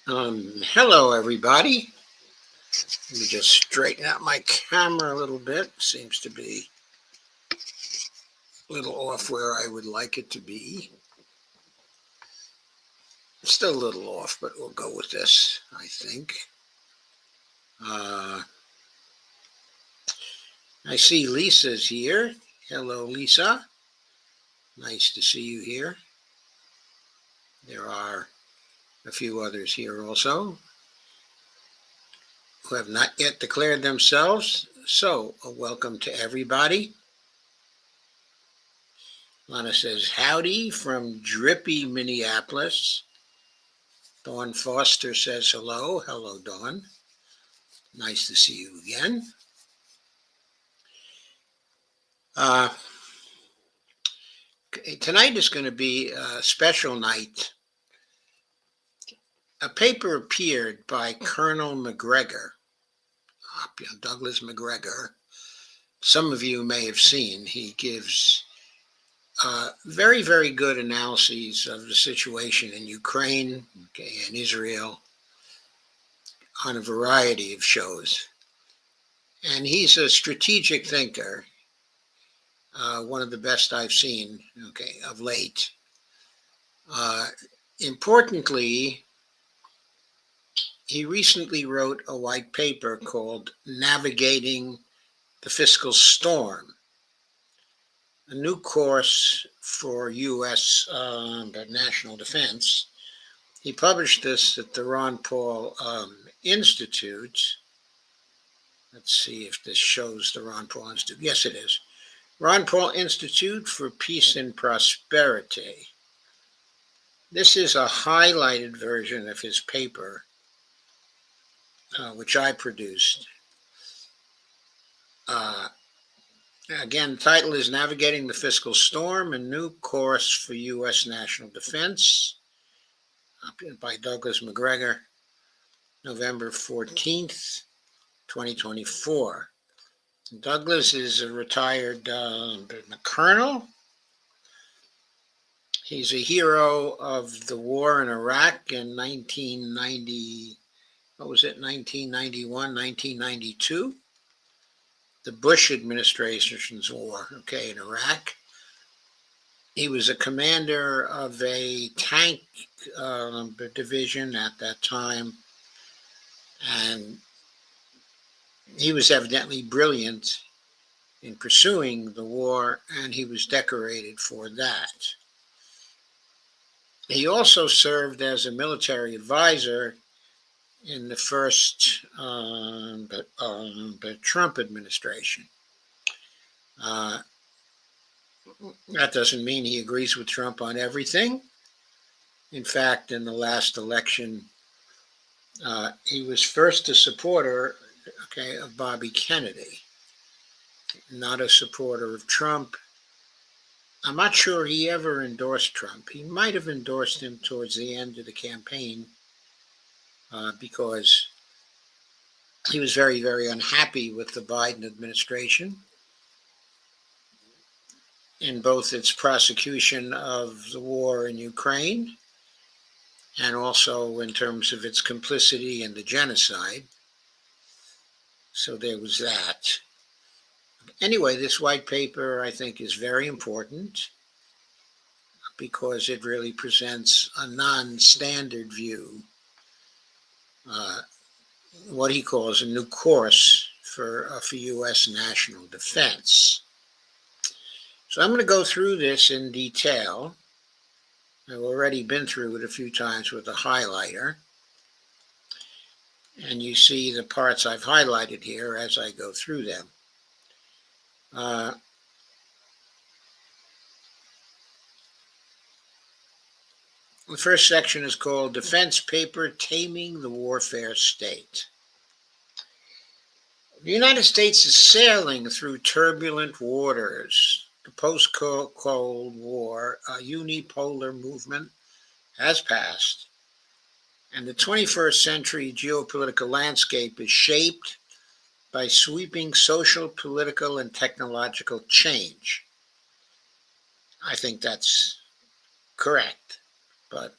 Hello, everybody. Let me just straighten out my camera a little bit. Seems to be a little off where I would like it to be. Still a little off, but we'll go with this, I think. I see Lisa's here. Hello, Lisa. Nice to see you here. There are a few others here also who have not yet declared themselves. So, welcome to everybody. Lana says, howdy from drippy Minneapolis. Dawn Foster says hello. Hello, Dawn. Nice to see you again. Tonight is going to be a special night. A paper appeared by Colonel McGregor, Douglas McGregor. Some of you may have seen. He gives very, very good analyses of the situation in Ukraine and Israel on a variety of shows. And he's a strategic thinker, one of the best I've seen, of late. Importantly, he recently wrote a white paper called Navigating the Fiscal Storm, a new course for U.S. national defense. He published this at the Ron Paul Institute. Let's see if this shows the Ron Paul Institute. Yes, it is. Ron Paul Institute for Peace and Prosperity. This is a highlighted version of his paper, which I produced. Again, the title is Navigating the Fiscal Storm, a New Course for U.S. National Defense, by Douglas McGregor, November 14th, 2024. Douglas is a retired colonel. He's a hero of the war in Iraq in 1991, 1992. The Bush administration's war, in Iraq. He was a commander of a tank division at that time, and he was evidently brilliant in pursuing the war, and he was decorated for that. He also served as a military advisor in the first Trump administration. That doesn't mean he agrees with Trump on everything. In fact, in the last election, he was first a supporter, of Bobby Kennedy, not a supporter of Trump. I'm not sure he ever endorsed Trump. He might have endorsed him towards the end of the campaign, because he was very, very unhappy with the Biden administration in both its prosecution of the war in Ukraine and also in terms of its complicity in the genocide. So there was that. Anyway, this white paper, I think, is very important because it really presents a non-standard view, what he calls a new course for U.S. national defense. So I'm going to go through this in detail. I've already been through it a few times with a highlighter. And you see the parts I've highlighted here as I go through them. The first section is called Defense Paper, Taming the Warfare State. The United States is sailing through turbulent waters. The post-Cold War unipolar movement has passed, and the 21st century geopolitical landscape is shaped by sweeping social, political, and technological change. I think that's correct, but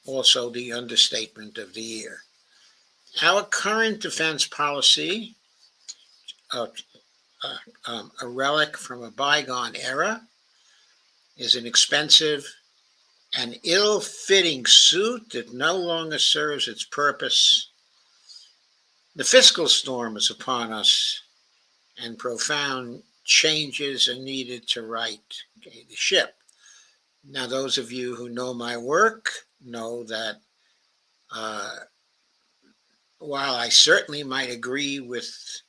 also the understatement of the year. Our current defense policy, a relic from a bygone era, is an expensive and ill-fitting suit that no longer serves its purpose. The fiscal storm is upon us, and profound changes are needed to right the ship. Now, those of you who know my work know that while I certainly might agree with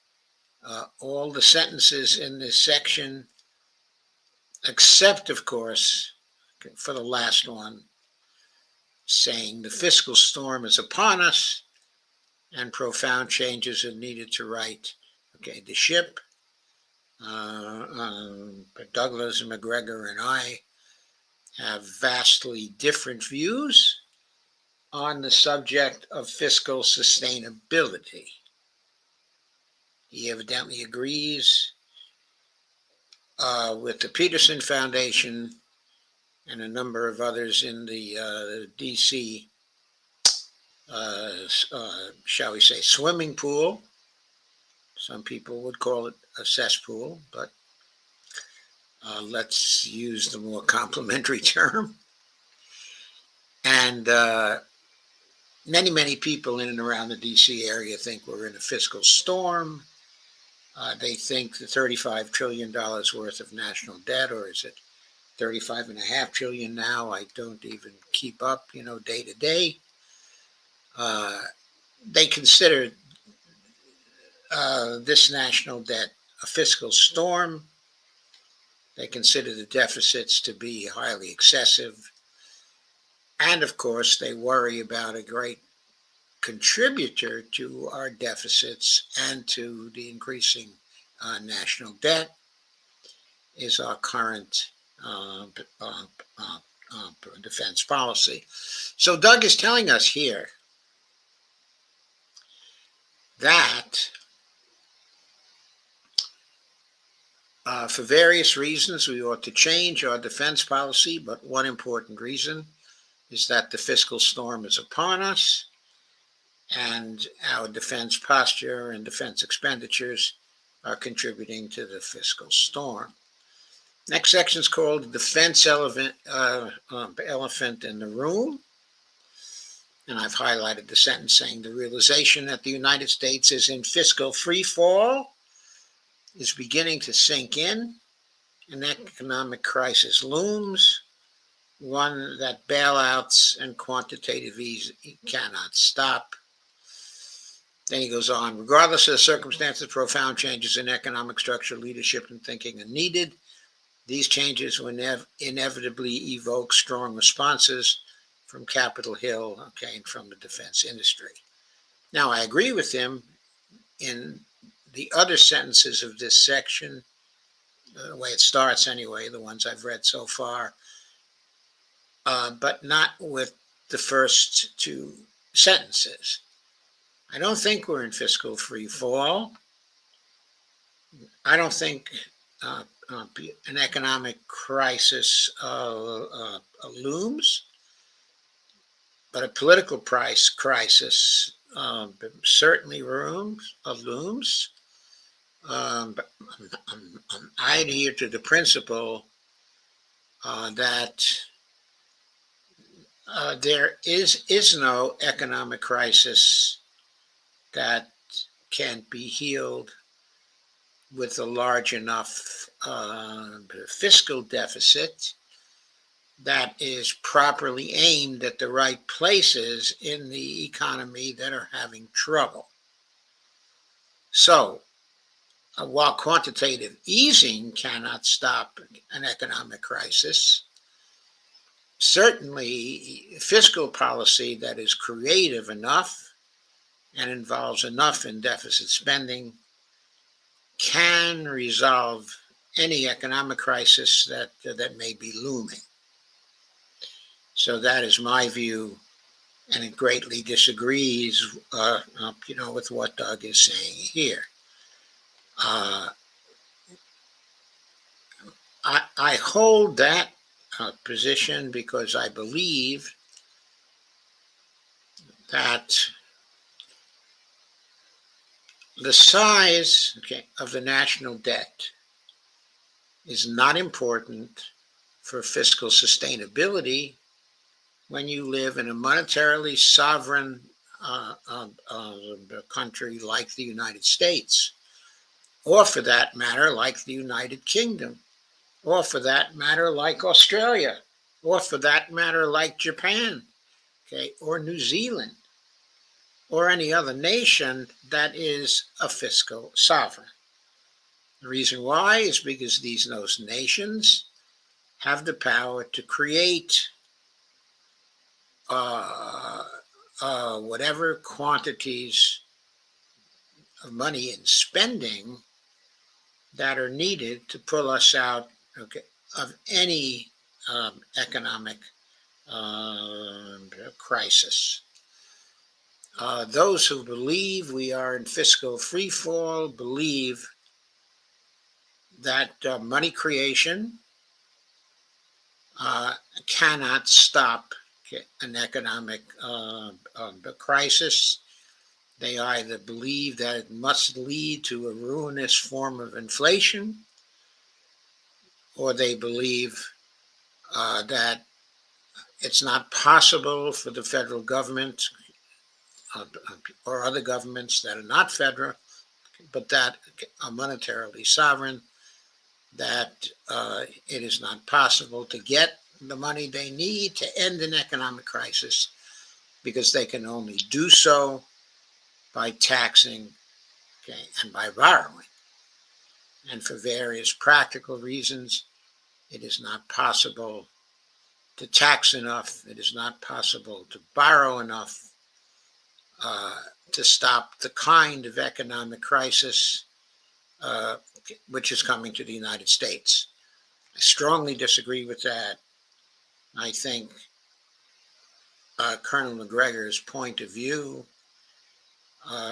all the sentences in this section, except, of course, for the last one, saying the fiscal storm is upon us and profound changes are needed to right the ship. Douglas and McGregor and I have vastly different views on the subject of fiscal sustainability. He evidently agrees with the Peterson Foundation and a number of others in the D.C., shall we say, swimming pool. Some people would call it a cesspool, but let's use the more complimentary term. And many people in and around the D.C. area think we're in a fiscal storm. They think the $35 trillion worth of national debt, or is it $35.5 trillion now? I don't even keep up, day to day. They consider this national debt a fiscal storm. They consider the deficits to be highly excessive. And of course, they worry about a great contributor to our deficits and to the increasing national debt is our current defense policy. So Doug is telling us here that for various reasons we ought to change our defense policy, but one important reason is that the fiscal storm is upon us and our defense posture and defense expenditures are contributing to the fiscal storm. Next section is called Defense Elephant in the Room. And I've highlighted the sentence saying the realization that the United States is in fiscal free fall is beginning to sink in. An economic crisis looms, one that bailouts and quantitative easing cannot stop. Then he goes on, regardless of the circumstances, profound changes in economic structure, leadership, and thinking are needed. These changes will inevitably evoke strong responses from Capitol Hill, and from the defense industry. Now, I agree with him in the other sentences of this section, the way it starts anyway, the ones I've read so far, but not with the first two sentences. I don't think we're in fiscal free fall. I don't think an economic crisis looms, but a political crisis certainly looms. But I adhere to the principle that there is no economic crisis that can't be healed with a large enough fiscal deficit that is properly aimed at the right places in the economy that are having trouble. So, while quantitative easing cannot stop an economic crisis, certainly fiscal policy that is creative enough and involves enough in deficit spending can resolve any economic crisis that may be looming. So that is my view, and it greatly disagrees, with what Doug is saying here. I hold that position because I believe that the size, of the national debt is not important for fiscal sustainability when you live in a monetarily sovereign country like the United States, or for that matter, like the United Kingdom, or for that matter, like Australia, or for that matter, like Japan, or New Zealand, or any other nation that is a fiscal sovereign. The reason why is because those nations have the power to create whatever quantities of money and spending that are needed to pull us out, of any economic crisis. Those who believe we are in fiscal freefall believe that money creation cannot stop an economic crisis. They either believe that it must lead to a ruinous form of inflation, or they believe that it's not possible for the federal government or other governments that are not federal, but that are monetarily sovereign, that it is not possible to get the money they need to end an economic crisis, because they can only do so by taxing, and by borrowing. And for various practical reasons, it is not possible to tax enough. It is not possible to borrow enough to stop the kind of economic crisis which is coming to the United States. I strongly disagree with that. I think Colonel McGregor's point of view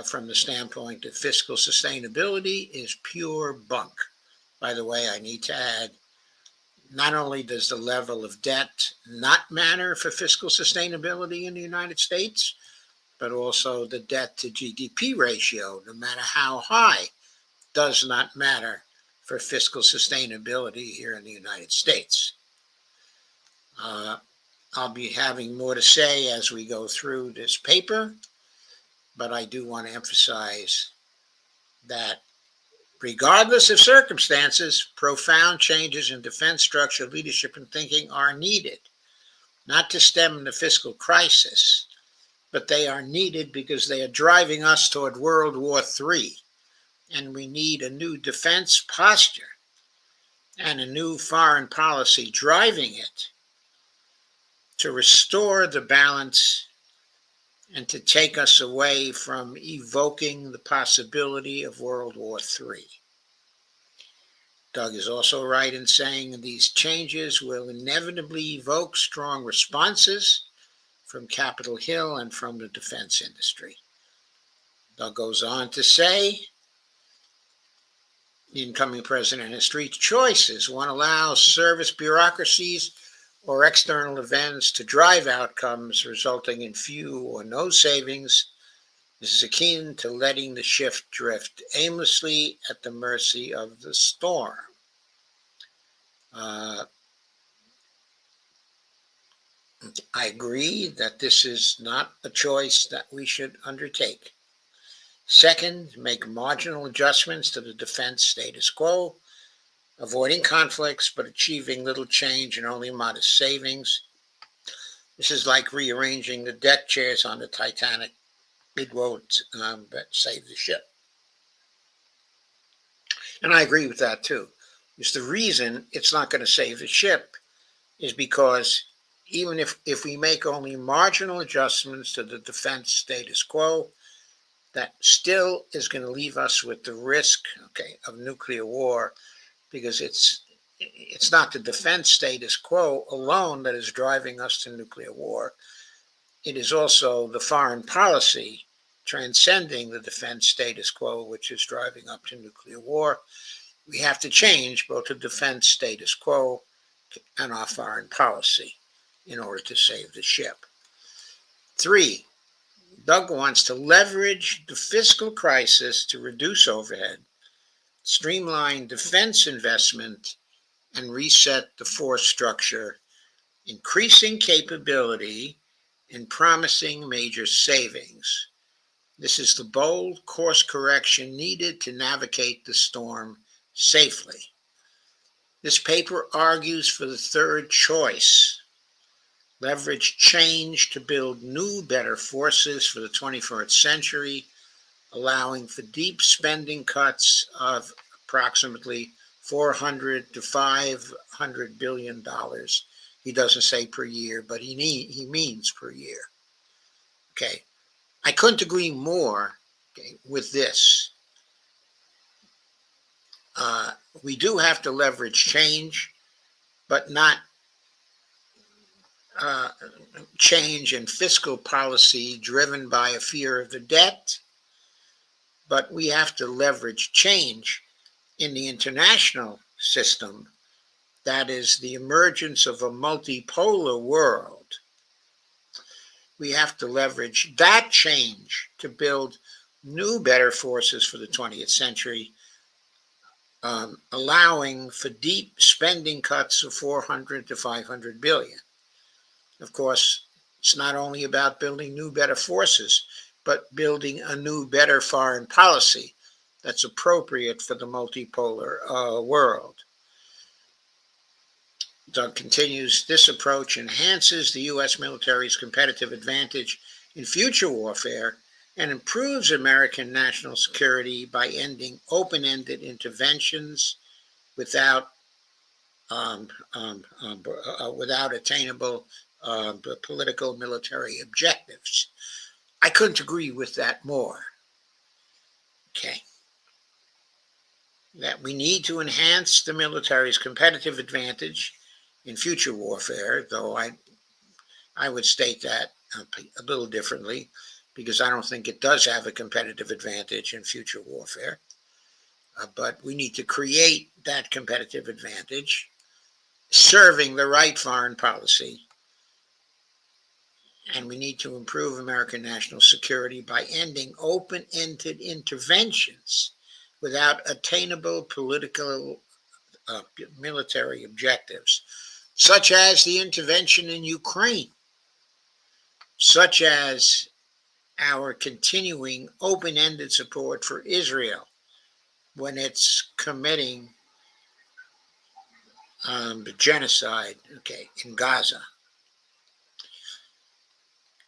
from the standpoint of fiscal sustainability is pure bunk. By the way, I need to add, not only does the level of debt not matter for fiscal sustainability in the United States, but also the debt to GDP ratio, no matter how high, does not matter for fiscal sustainability here in the United States. I'll be having more to say as we go through this paper, but I do want to emphasize that regardless of circumstances, profound changes in defense structure, leadership, and thinking are needed, not to stem the fiscal crisis, but they are needed because they are driving us toward World War III. And we need a new defense posture and a new foreign policy driving it to restore the balance and to take us away from evoking the possibility of World War III. Doug is also right in saying these changes will inevitably evoke strong responses from Capitol Hill and from the defense industry. Doug goes on to say, the incoming president has three choices. One allows service bureaucracies or external events to drive outcomes resulting in few or no savings. This is akin to letting the ship drift aimlessly at the mercy of the storm. I agree that this is not a choice that we should undertake. Second, make marginal adjustments to the defense status quo, avoiding conflicts but achieving little change and only modest savings. This is like rearranging the deck chairs on the Titanic. It won't save the ship. And I agree with that too. Because the reason it's not going to save the ship is because even if we make only marginal adjustments to the defense status quo, that still is going to leave us with the risk, of nuclear war, because it's not the defense status quo alone that is driving us to nuclear war. It is also the foreign policy transcending the defense status quo, which is driving up to nuclear war. We have to change both the defense status quo and our foreign policy in order to save the ship. Three, Doug wants to leverage the fiscal crisis to reduce overhead, streamline defense investment, and reset the force structure, increasing capability and promising major savings. This is the bold course correction needed to navigate the storm safely. This paper argues for the third choice: leverage change to build new, better forces for the 21st century, allowing for deep spending cuts of approximately $400 to $500 billion. He doesn't say per year, but he means per year. Okay, I couldn't agree more, with this. We do have to leverage change, but not change in fiscal policy driven by a fear of the debt, but we have to leverage change in the international system, that is the emergence of a multipolar world. We have to leverage that change to build new, better forces for the 20th century, allowing for deep spending cuts of 400 to 500 billion. Of course, it's not only about building new, better forces, but building a new, better foreign policy that's appropriate for the multipolar world. Doug continues, this approach enhances the U.S. military's competitive advantage in future warfare and improves American national security by ending open-ended interventions without attainable political military objectives. I couldn't agree with that more. Okay. That we need to enhance the military's competitive advantage in future warfare, though I would state that a little differently, because I don't think it does have a competitive advantage in future warfare. But we need to create that competitive advantage, serving the right foreign policy. And we need to improve American national security by ending open-ended interventions without attainable political military objectives, such as the intervention in Ukraine, such as our continuing open-ended support for Israel when it's committing genocide, in Gaza.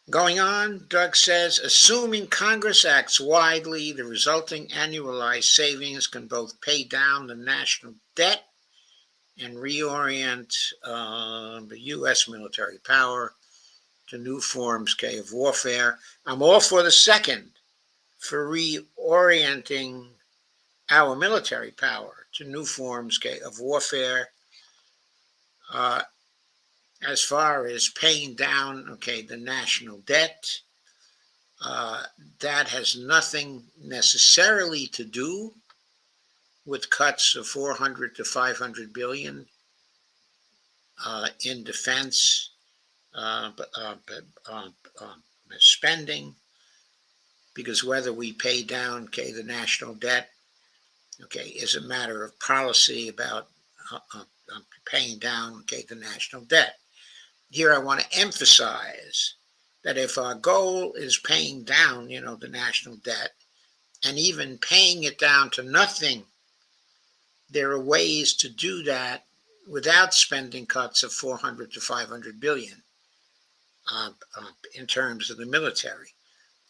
Going on, Doug says, assuming Congress acts widely, the resulting annualized savings can both pay down the national debt and reorient the U.S. military power to new forms of warfare. I'm all for the second, for reorienting our military power to new forms of warfare. As far as paying down, the national debt, that has nothing necessarily to do with cuts of 400 to 500 billion in defense spending, because whether we pay down, the national debt, is a matter of policy about paying down, the national debt. Here I want to emphasize that if our goal is paying down, the national debt, and even paying it down to nothing, there are ways to do that without spending cuts of 400 to 500 billion in terms of the military.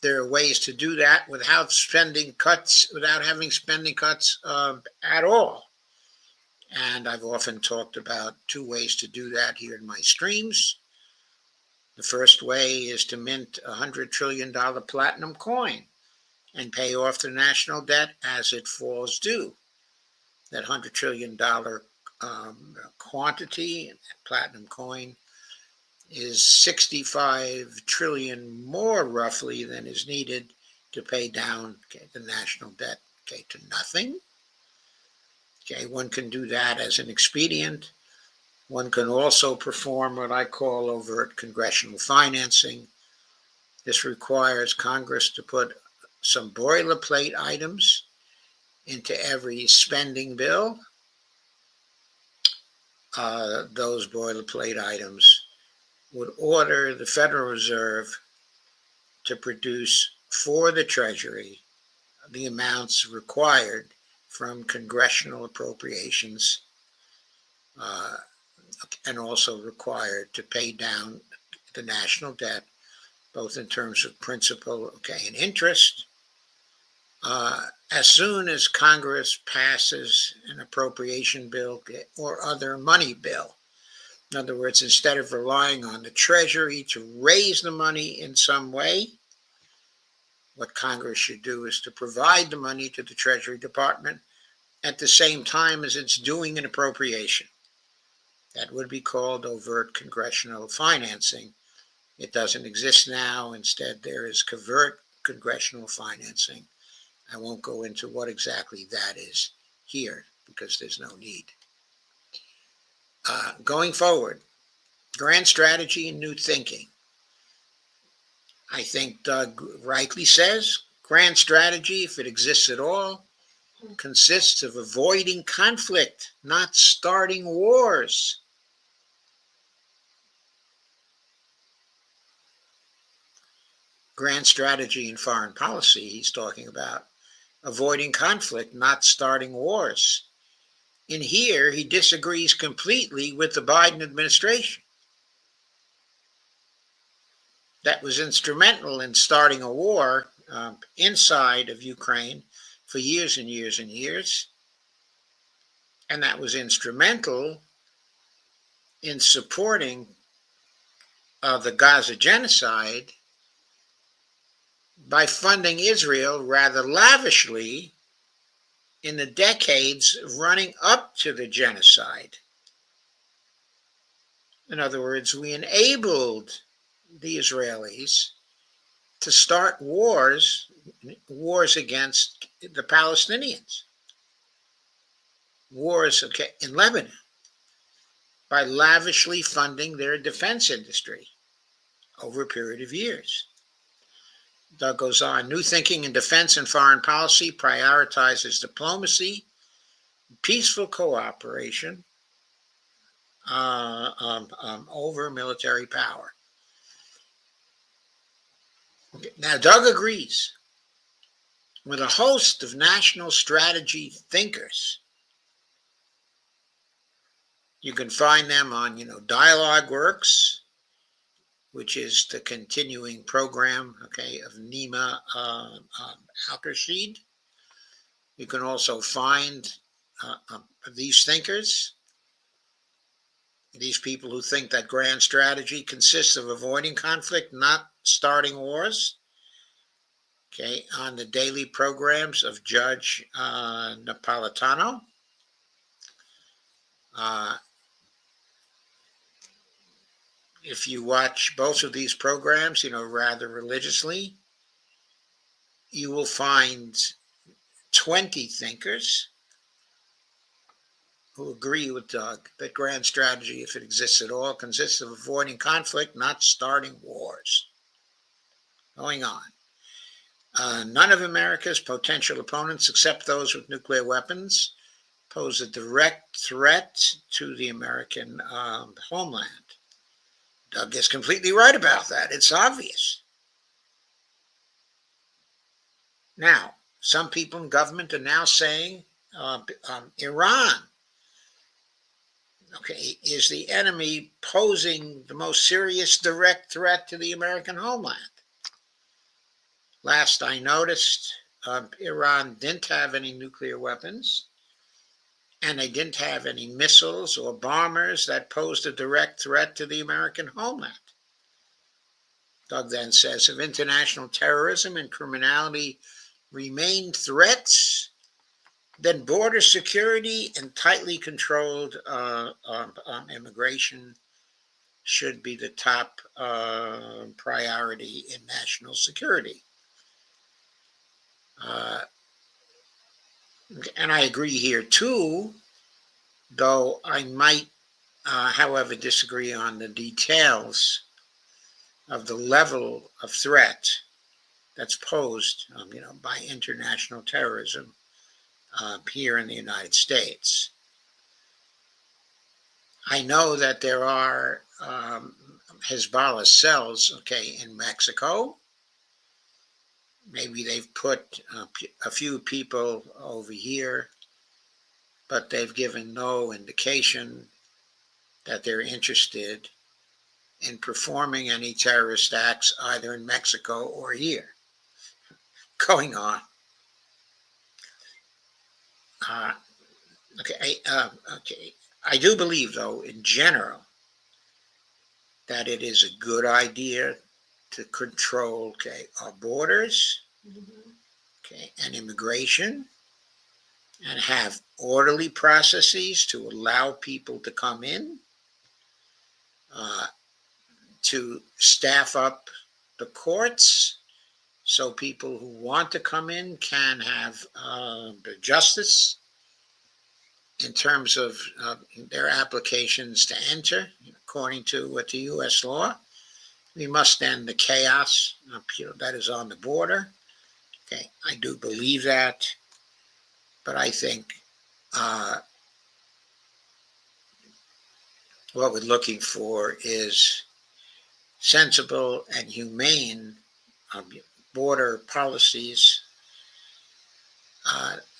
There are ways to do that without having spending cuts at all. And I've often talked about two ways to do that here in my streams. The first way is to mint a $100 trillion platinum coin and pay off the national debt as it falls due. That $100 trillion quantity, platinum coin, is 65 trillion more roughly than is needed to pay down the national debt to nothing. One can do that as an expedient. One can also perform what I call overt congressional financing. This requires Congress to put some boilerplate items into every spending bill. Those boilerplate items would order the Federal Reserve to produce for the Treasury the amounts required from congressional appropriations, and also required to pay down the national debt, both in terms of principal, and interest. As soon as Congress passes an appropriation bill or other money bill, in other words, instead of relying on the Treasury to raise the money in some way, what Congress should do is to provide the money to the Treasury Department at the same time as it's doing an appropriation. That would be called overt congressional financing. It doesn't exist now. Instead, there is covert congressional financing. I won't go into what exactly that is here because there's no need. Going forward, grand strategy and new thinking. I think Doug rightly says grand strategy, if it exists at all, consists of avoiding conflict, not starting wars. Grand strategy in foreign policy, he's talking about avoiding conflict, not starting wars. In here, he disagrees completely with the Biden administration. That was instrumental in starting a war inside of Ukraine for years and years and years. And that was instrumental in supporting the Gaza genocide by funding Israel rather lavishly in the decades running up to the genocide. In other words, we enabled the Israelis to start wars against the Palestinians, wars in Lebanon, by lavishly funding their defense industry over a period of years. Doug goes on, new thinking in defense and foreign policy prioritizes diplomacy, peaceful cooperation over military power. Now, Doug agrees with a host of national strategy thinkers. You can find them on, Dialogue Works, which is the continuing program, of Nima Alkersheed. You can also find these thinkers, these people who think that grand strategy consists of avoiding conflict, not starting wars, on the daily programs of Judge Napolitano. If you watch both of these programs, rather religiously, you will find 20 thinkers who agree with Doug that grand strategy, if it exists at all, consists of avoiding conflict, not starting wars. Going on. None of America's potential opponents, except those with nuclear weapons, pose a direct threat to the American homeland. Doug is completely right about that. It's obvious. Now, some people in government are now saying Iran, is the enemy posing the most serious direct threat to the American homeland. Last I noticed, Iran didn't have any nuclear weapons, and they didn't have any missiles or bombers that posed a direct threat to the American homeland. Doug then says, if international terrorism and criminality remain threats, then border security and tightly controlled immigration should be the top priority in national security. And I agree here too, though I might, however, disagree on the details of the level of threat that's posed, by international terrorism here in the United States. I know that there are Hezbollah cells, in Mexico. Maybe they've put a few people over here, but they've given no indication that they're interested in performing any terrorist acts either in Mexico or here. Going on. I do believe, though, in general, that it is a good idea to control, our borders, and immigration, and have orderly processes to allow people to come in, to staff up the courts so people who want to come in can have the justice in terms of their applications to enter, according to what the U.S. law. We must end the chaos that is on the border. I do believe that, but I think what we're looking for is sensible and humane border policies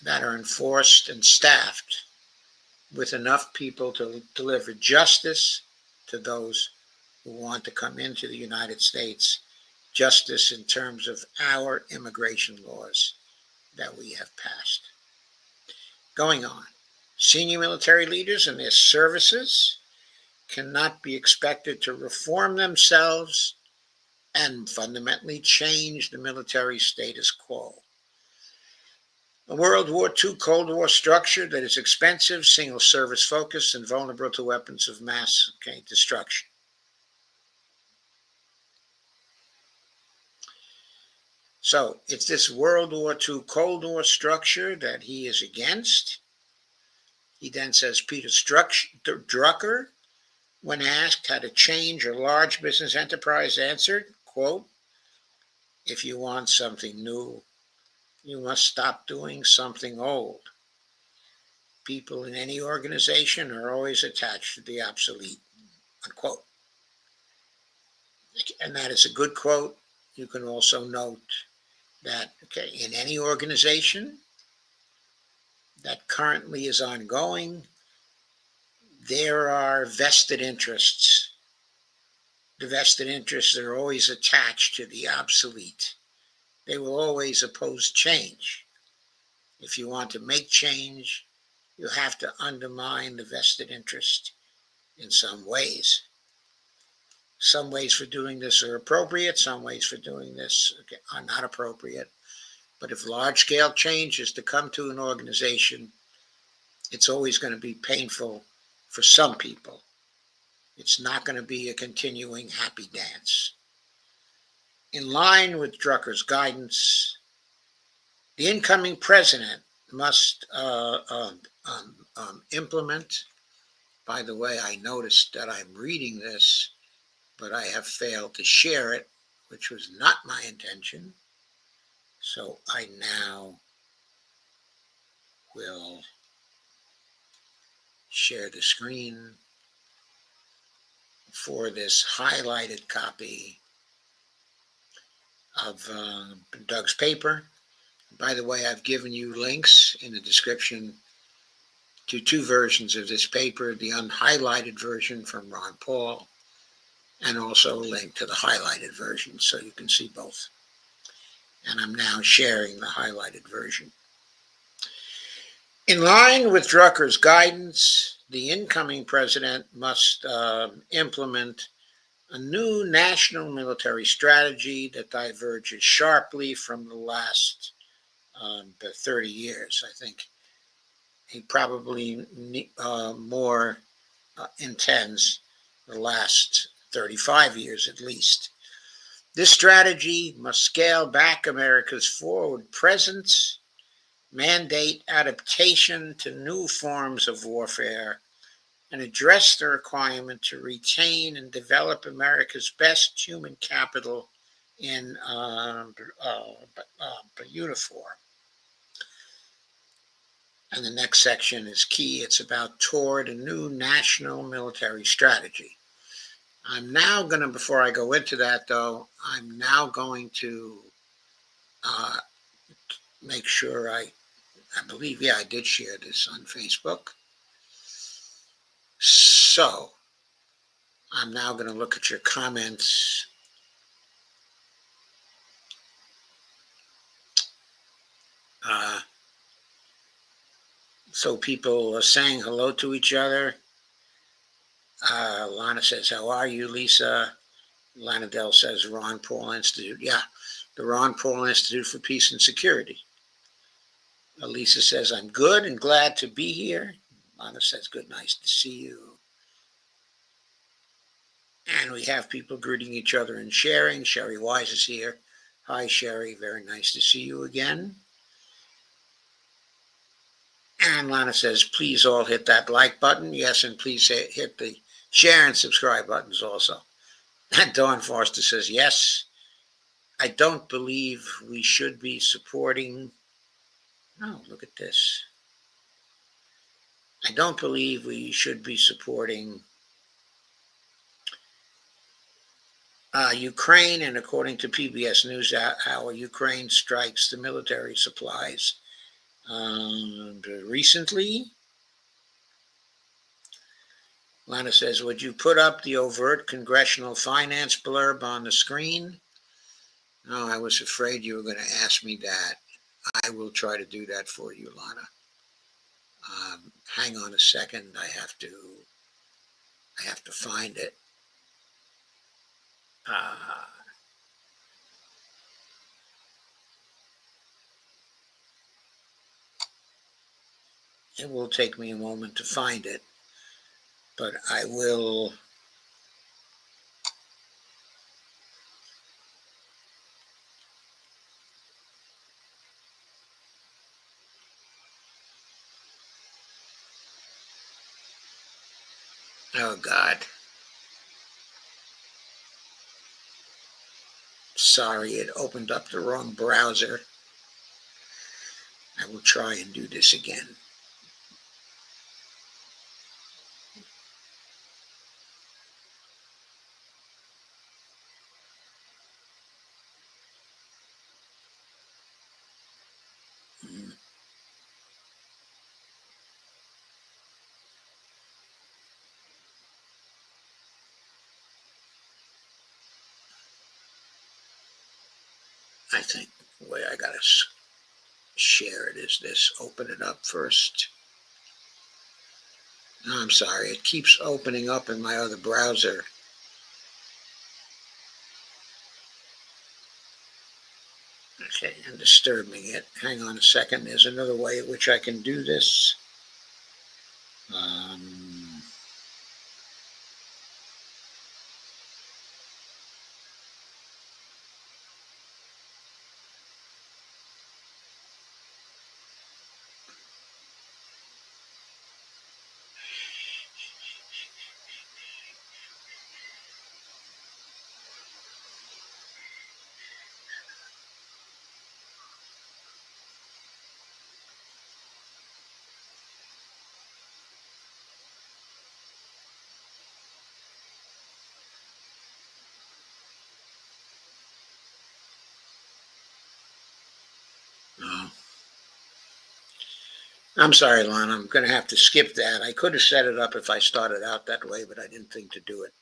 that are enforced and staffed with enough people to deliver justice to those who want to come into the United States, justice in terms of our immigration laws that we have passed. Going on, senior military leaders and their services cannot be expected to reform themselves and fundamentally change the military status quo. A World War II Cold War structure that is expensive, single service focused, and vulnerable to weapons of mass destruction. So it's this World War II Cold War structure that he is against. He then says Peter Drucker, when asked how to change a large business enterprise, answered, quote, "If you want something new, you must stop doing something old. People in any organization are always attached to the obsolete," unquote. And that is a good quote. You can also note that, in any organization that currently is ongoing, there are vested interests. The vested interests are always attached to the obsolete. They will always oppose change. If you want to make change, you have to undermine the vested interest in some ways. Some ways for doing this are appropriate. Some ways for doing this are not appropriate. But if large-scale change is to come to an organization, it's always going to be painful for some people. It's not going to be a continuing happy dance. In line with Drucker's guidance, the incoming president must implement. By the way, I noticed that I'm reading this, but I have failed to share it, which was not my intention. So I now will share the screen for this highlighted copy of Doug's paper. By the way, I've given you links in the description to two versions of this paper, the unhighlighted version from Ron Paul, and also a link to the highlighted version, so you can see both. And I'm now sharing the highlighted version. In line with Drucker's guidance, the incoming president must implement a new national military strategy that diverges sharply from the last 30 years. I think he probably more intends the last 35 years at least. This strategy must scale back America's forward presence, mandate adaptation to new forms of warfare, and address the requirement to retain and develop America's best human capital in uniform. And the next section is key. It's about toward a new national military strategy. I'm now going to, before I go into that though, I'm now going to make sure I believe, I did share this on Facebook. So I'm now going to look at your comments. So people are saying hello to each other. Lana says, how are you, Lisa? Lana Dell says, Ron Paul Institute. Yeah, the Ron Paul Institute for Peace and Security. Lisa says, I'm good and glad to be here. Lana says, good, nice to see you. And we have people greeting each other and sharing. Sherry Wise is here. Hi, Sherry. Very nice to see you again. And Lana says, please all hit that like button. Yes, and please hit the share and subscribe buttons also. And Dawn Foster says, yes, I don't believe we should be supporting. Oh, look at this. I don't believe we should be supporting Ukraine, and according to PBS NewsHour, Ukraine strikes the military supplies recently. Lana says, would you put up the overt congressional finance blurb on the screen? No, I was afraid you were going to ask me that. I will try to do that for you, Lana. Hang on a second. I have to find it. It will take me a moment to find it, but I will. Oh, God. Sorry, it opened up the wrong browser. I will try and do this again. I think the way I got to share it is this. Open it up first. No, I'm sorry. It keeps opening up in my other browser. Okay, and disturbing it. Hang on a second. There's another way in which I can do this. Oh. I'm sorry, Lana. I'm going to have to skip that. I could have set it up if I started out that way, but I didn't think to do it.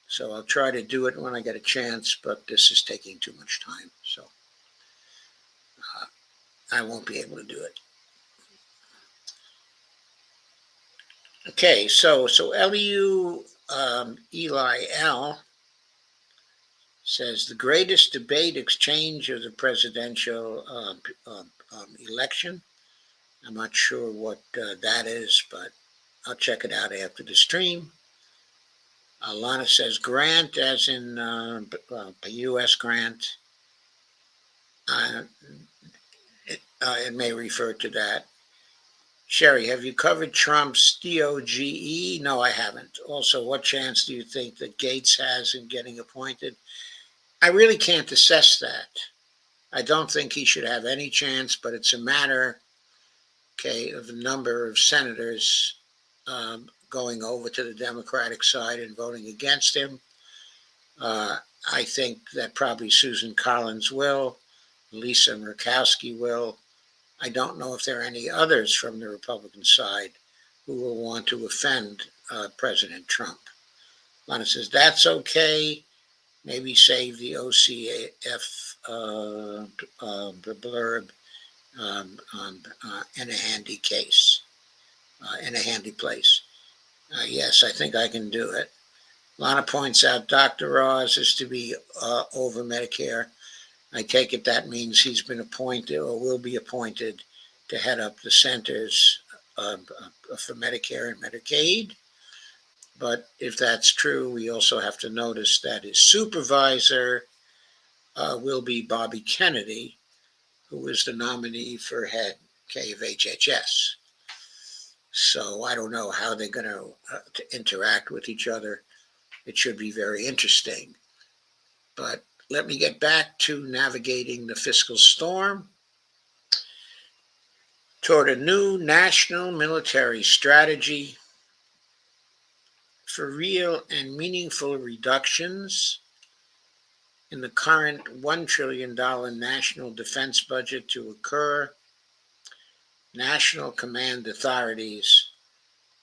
So I'll try to do it when I get a chance, but this is taking too much time. So I won't be able to do it. Okay, so LU Eli L says the greatest debate exchange of the presidential election. I'm not sure what that is, but I'll check it out after the stream. Lana says grant, as in a U.S. grant. It may refer to that. Sherry, have you covered Trump's DOGE? No, I haven't. Also, what chance do you think that Gates has in getting appointed? I really can't assess that. I don't think he should have any chance, but it's a matter, okay, of a number of senators going over to the Democratic side and voting against him. I think that probably Susan Collins will, Lisa Murkowski will. I don't know if there are any others from the Republican side who will want to offend President Trump. Lana says, that's okay. Maybe save the OCAF blurb in a handy case, in a handy place. Yes, I think I can do it. Lana points out Dr. Oz is to be over Medicare. I take it that means he's been appointed or will be appointed to head up the centers for Medicare and Medicaid. But if that's true, we also have to notice that his supervisor will be Bobby Kennedy, who is the nominee for head of HHS. So I don't know how they're going to interact with each other. It should be very interesting. But let me get back to navigating the fiscal storm toward a new national military strategy for real and meaningful reductions in the current $1 trillion national defense budget to occur. National command authorities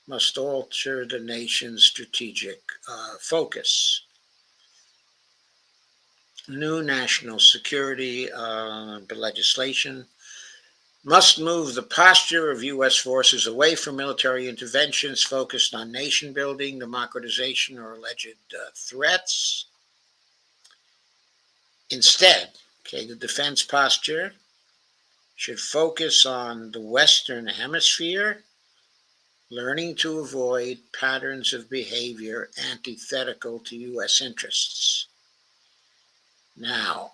must alter the nation's strategic focus. New national security legislation must move the posture of U.S. forces away from military interventions focused on nation building, democratization, or alleged threats. Instead, the defense posture should focus on the Western Hemisphere, learning to avoid patterns of behavior antithetical to U.S. interests. Now,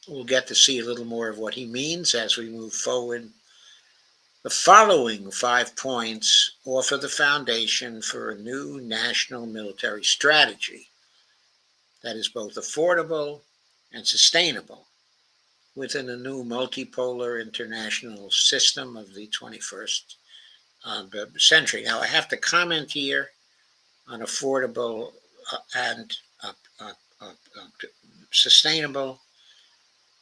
we'll get to see a little more of what he means as we move forward. The following 5 points offer the foundation for a new national military strategy that is both affordable and sustainable within a new multipolar international system of the 21st century. Now, I have to comment here on affordable and sustainable.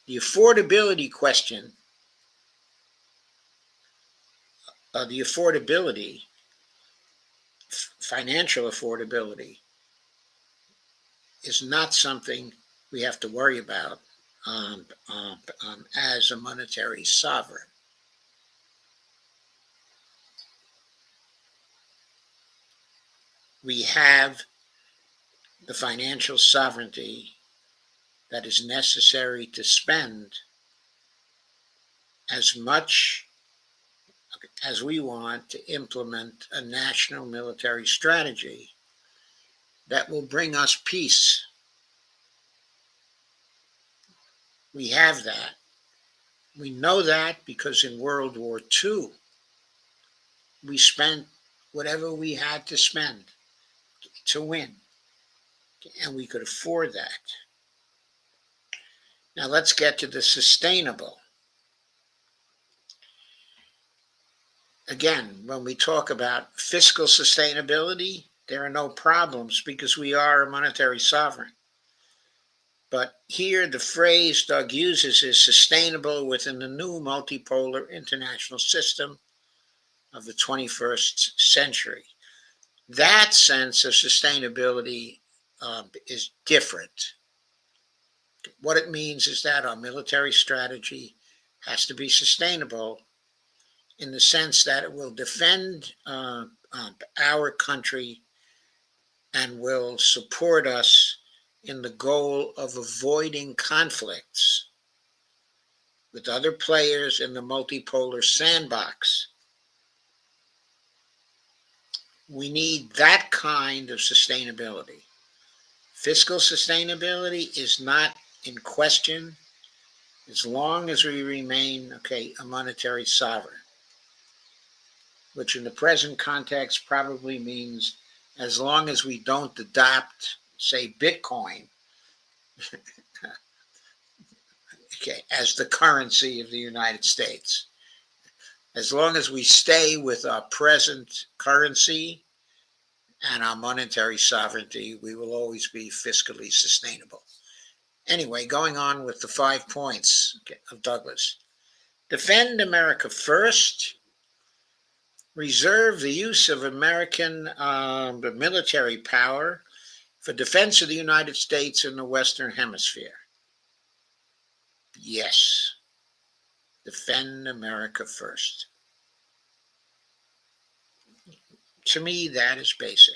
The affordability question, financial affordability, is not something we have to worry about as a monetary sovereign. We have the financial sovereignty that is necessary to spend as much as we want to implement a national military strategy that will bring us peace. We have that. We know that because in World War II, we spent whatever we had to spend to win, and we could afford that. Now let's get to the sustainable. Again, when we talk about fiscal sustainability, there are no problems because we are a monetary sovereign. But here the phrase Doug uses is sustainable within the new multipolar international system of the 21st century. That sense of sustainability is different. What it means is that our military strategy has to be sustainable in the sense that it will defend our country and will support us in the goal of avoiding conflicts with other players in the multipolar sandbox. We need that kind of sustainability. Fiscal sustainability is not in question as long as we remain, a monetary sovereign, which in the present context probably means as long as we don't adopt, say, Bitcoin, as the currency of the United States. As long as we stay with our present currency and our monetary sovereignty, we will always be fiscally sustainable. Anyway, going on with the 5 points of Douglas. Defend America first. Reserve the use of American military power for defense of the United States in the Western Hemisphere. Yes. Defend America first. To me, that is basic.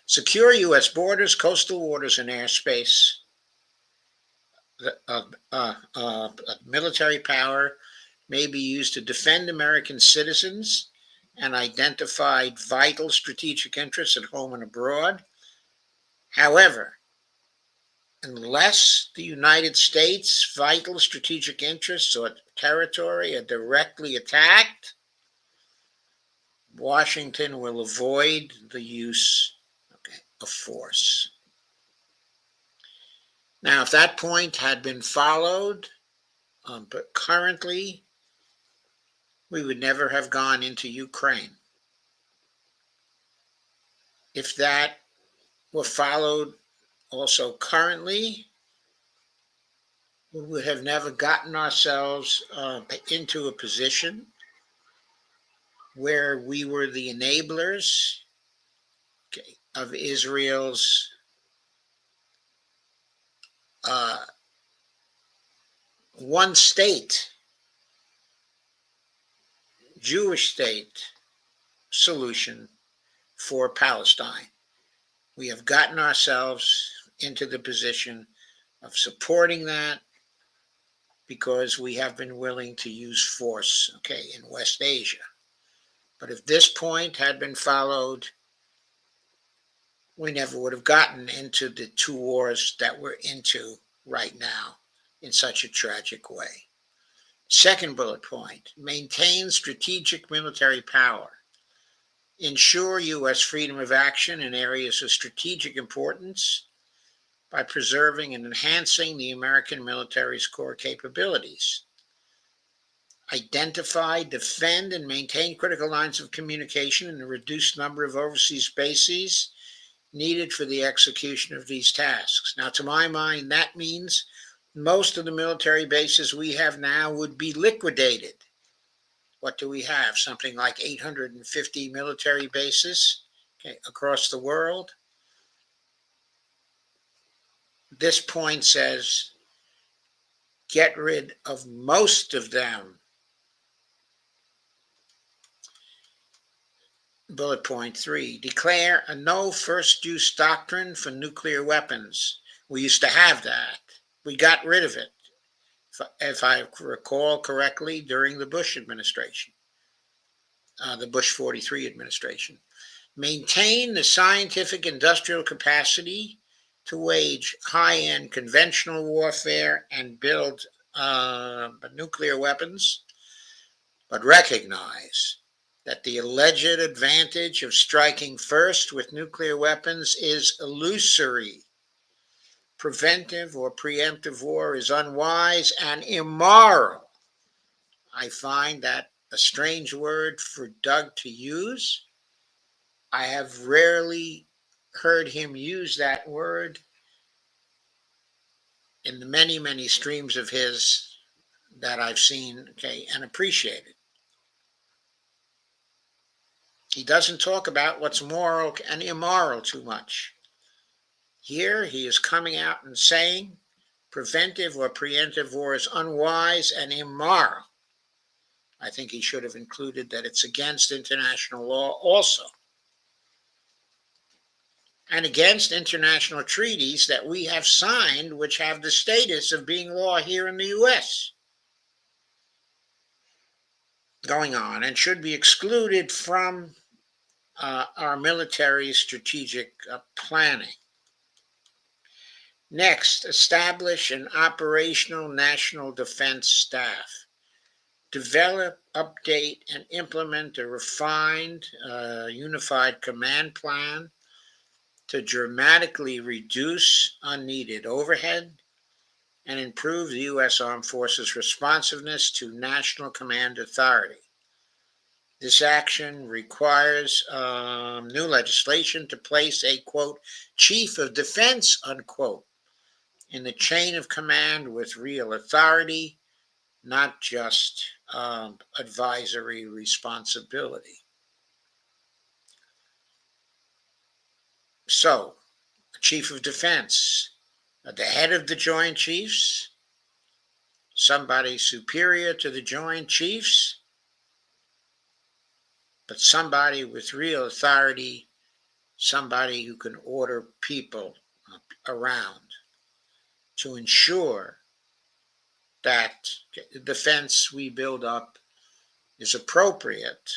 Secure U.S. borders, coastal waters, and airspace. Military power may be used to defend American citizens and identify vital strategic interests at home and abroad. However, unless the United States' vital strategic interests or territory are directly attacked, Washington will avoid the use of force. Now, if that point had been followed, but currently, we would never have gone into Ukraine. If that were followed also currently, we would have never gotten ourselves into a position where we were the enablers of Israel's one state, Jewish state solution for Palestine. We have gotten ourselves into the position of supporting that because we have been willing to use force, in West Asia. But if this point had been followed, we never would have gotten into the 2 wars that we're into right now in such a tragic way. Second bullet point, maintain strategic military power. Ensure U.S. freedom of action in areas of strategic importance by preserving and enhancing the American military's core capabilities. Identify, defend, and maintain critical lines of communication in a reduced number of overseas bases needed for the execution of these tasks. Now, to my mind, that means most of the military bases we have now would be liquidated. What do we have? Something like 850 military bases across the world. This point says get rid of most of them. Bullet point 3, declare a no first use doctrine for nuclear weapons. We used to have that. We got rid of it, if I recall correctly, during the Bush administration, the Bush 43 administration. Maintain the scientific industrial capacity to wage high-end conventional warfare and build nuclear weapons, but recognize that the alleged advantage of striking first with nuclear weapons is illusory. Preventive or preemptive war is unwise and immoral. I find that a strange word for Doug to use. I have rarely heard him use that word in the many, many streams of his that I've seen, and appreciated. He doesn't talk about what's moral and immoral too much. Here he is coming out and saying preventive or preemptive war is unwise and immoral. I think he should have included that it's against international law also, and against international treaties that we have signed, which have the status of being law here in the U.S. Going on, and should be excluded from our military strategic planning. Next, establish an operational national defense staff. Develop, update, and implement a refined, unified command plan to dramatically reduce unneeded overhead and improve the U.S. Armed Forces' responsiveness to national command authority. This action requires new legislation to place a, quote, chief of defense, unquote, in the chain of command with real authority, not just advisory responsibility. So, chief of defense, at the head of the Joint Chiefs, somebody superior to the Joint Chiefs, but somebody with real authority, somebody who can order people around to ensure that the defense we build up is appropriate,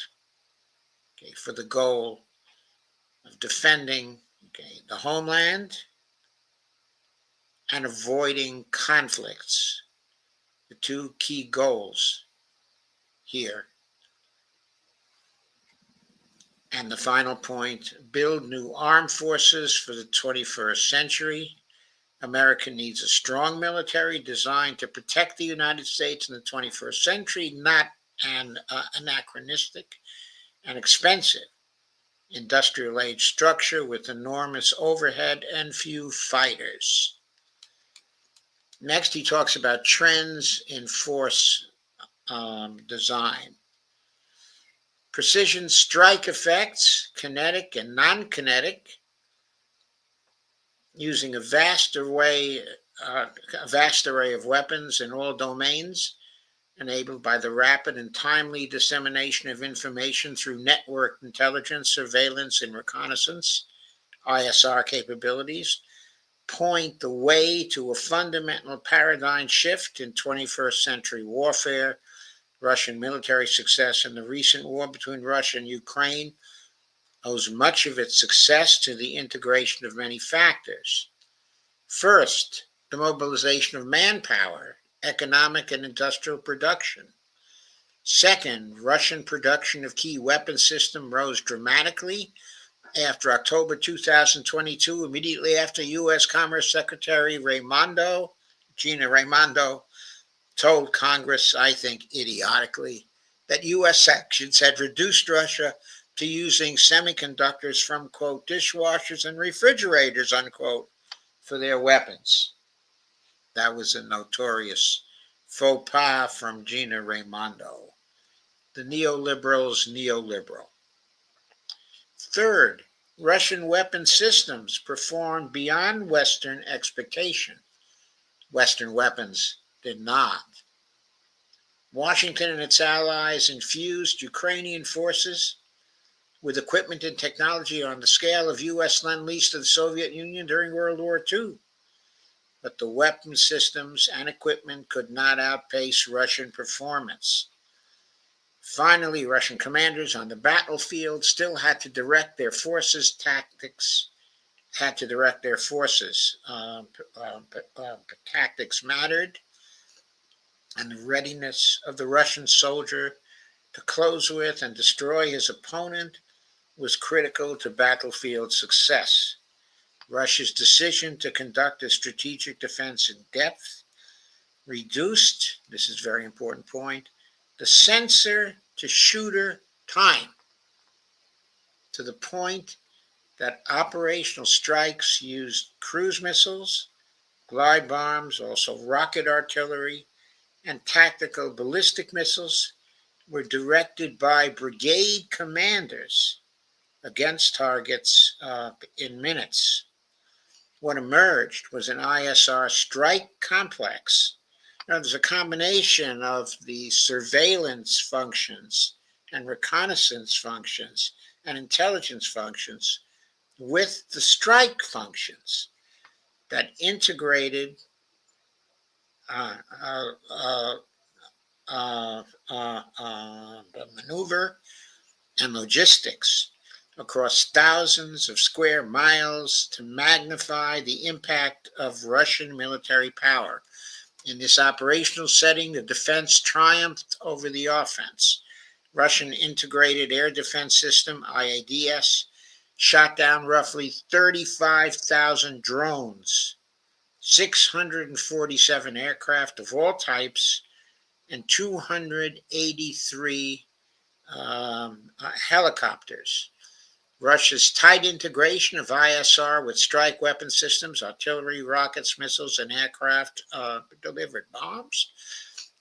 okay, for the goal of defending, okay, the homeland and avoiding conflicts, the two key goals here. And the final point, build new armed forces for the 21st century. America needs a strong military designed to protect the United States in the 21st century, not an anachronistic and expensive industrial age structure with enormous overhead and few fighters. Next, he talks about trends in force design. Precision strike effects, kinetic and non-kinetic, using a vast array of weapons in all domains, enabled by the rapid and timely dissemination of information through network intelligence, surveillance, and reconnaissance, ISR capabilities, point the way to a fundamental paradigm shift in 21st century warfare. Russian military success in the recent war between Russia and Ukraine owes much of its success to the integration of many factors. First, the mobilization of manpower, economic and industrial production. Second, Russian production of key weapon systems rose dramatically after October 2022, immediately after U.S. Commerce Secretary Gina Raimondo, told Congress, I think idiotically, that U.S. sanctions had reduced Russia to using semiconductors from, quote, dishwashers and refrigerators, unquote, for their weapons. That was a notorious faux pas from Gina Raimondo, the neoliberal's neoliberal. Third, Russian weapon systems performed beyond Western expectation. Western weapons did not. Washington and its allies infused Ukrainian forces with equipment and technology on the scale of U.S. lend-lease to the Soviet Union during World War II. But the weapon systems and equipment could not outpace Russian performance. Finally, Russian commanders on the battlefield still had to direct their forces' tactics, tactics mattered, and the readiness of the Russian soldier to close with and destroy his opponent was critical to battlefield success. Russia's decision to conduct a strategic defense in depth reduced, this is a very important point, the sensor to shooter time to the point that operational strikes used cruise missiles, glide bombs, also rocket artillery, and tactical ballistic missiles were directed by brigade commanders against targets in minutes. What emerged was an ISR strike complex. Now, there's a combination of the surveillance functions and reconnaissance functions and intelligence functions with the strike functions that integrated the maneuver and logistics. across thousands of square miles to magnify the impact of Russian military power. In this operational setting, the defense triumphed over the offense. Russian Integrated Air Defense System, IADS, shot down roughly 35,000 drones, 647 aircraft of all types, and 283 helicopters. Russia's tight integration of ISR with strike weapon systems, artillery, rockets, missiles, and aircraft-delivered bombs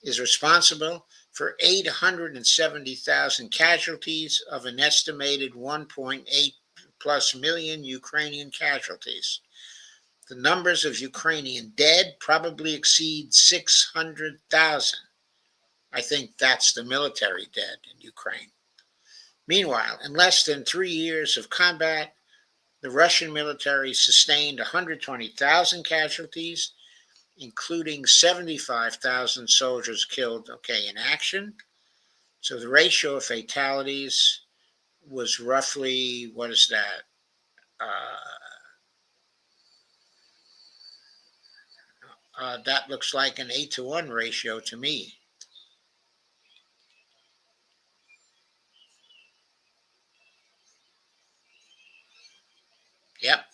is responsible for 870,000 casualties of an estimated 1.8 plus million Ukrainian casualties. The numbers of Ukrainian dead probably exceed 600,000. I think that's the military dead in Ukraine. Meanwhile, in less than 3 years of combat, the Russian military sustained 120,000 casualties, including 75,000 soldiers killed, in action. So the ratio of fatalities was roughly, that looks like an 8-to-1 ratio to me. Yep.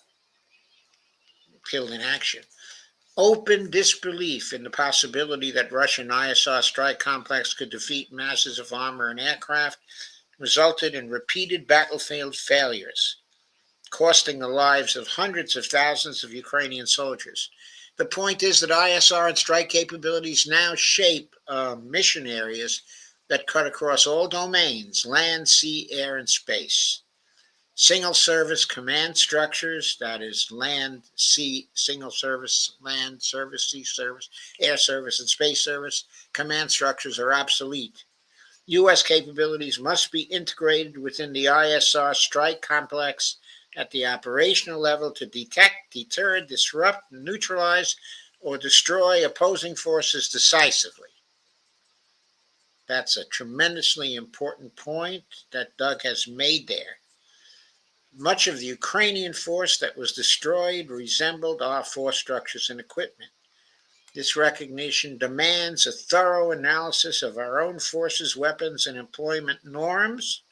Killed in action. Open disbelief in the possibility that Russian ISR strike complex could defeat masses of armor and aircraft resulted in repeated battlefield failures, costing the lives of hundreds of thousands of Ukrainian soldiers. The point is that ISR and strike capabilities now shape mission areas that cut across all domains: land, sea, air, and space. Single service command structures, that is land, sea, single service, land service, sea service, air service, and space service, command structures are obsolete. U.S. capabilities must be integrated within the ISR strike complex at the operational level to detect, deter, disrupt, neutralize, or destroy opposing forces decisively. That's a tremendously important point that Doug has made there. Much of the Ukrainian force that was destroyed resembled our force structures and equipment. This recognition demands a thorough analysis of our own forces, weapons, and employment norms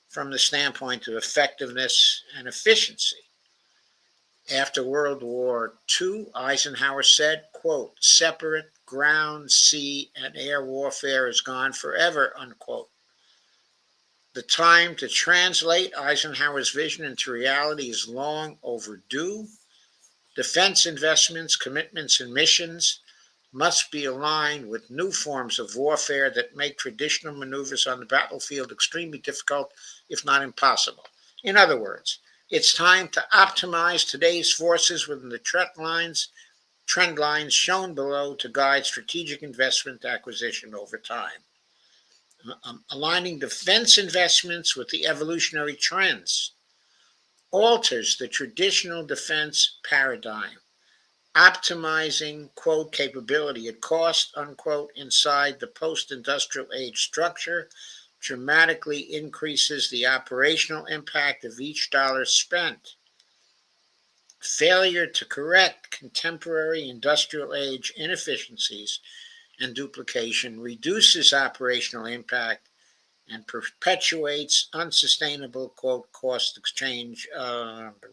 from the standpoint of effectiveness and efficiency. After World War II, Eisenhower said, quote, "Separate ground, sea, and air warfare is gone forever," unquote. The time to translate Eisenhower's vision into reality is long overdue. Defense investments, commitments, and missions must be aligned with new forms of warfare that make traditional maneuvers on the battlefield extremely difficult, if not impossible. In other words, it's time to optimize today's forces within the trend lines shown below to guide strategic investment acquisition over time. Aligning defense investments with the evolutionary trends alters the traditional defense paradigm. Optimizing, quote, capability at cost, unquote, inside the post-industrial age structure dramatically increases the operational impact of each dollar spent. Failure to correct contemporary industrial age inefficiencies and duplication reduces operational impact and perpetuates unsustainable, quote, cost exchange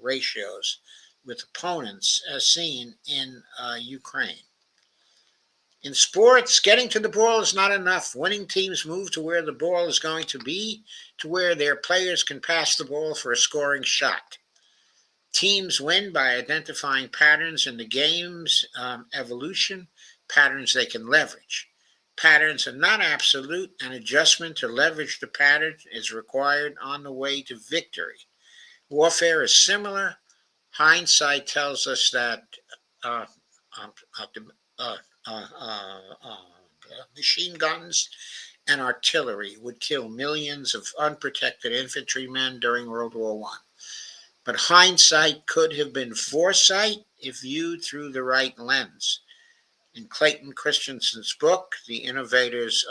ratios with opponents, as seen in Ukraine. In sports, getting to the ball is not enough. Winning teams move to where the ball is going to be, to where their players can pass the ball for a scoring shot. Teams win by identifying patterns in the game's evolution, patterns they can leverage. Patterns are not absolute. An adjustment to leverage the pattern is required on the way to victory. Warfare is similar. Hindsight tells us that machine guns and artillery would kill millions of unprotected infantrymen during World War I. But hindsight could have been foresight if viewed through the right lens. In Clayton Christensen's book, The Innovator's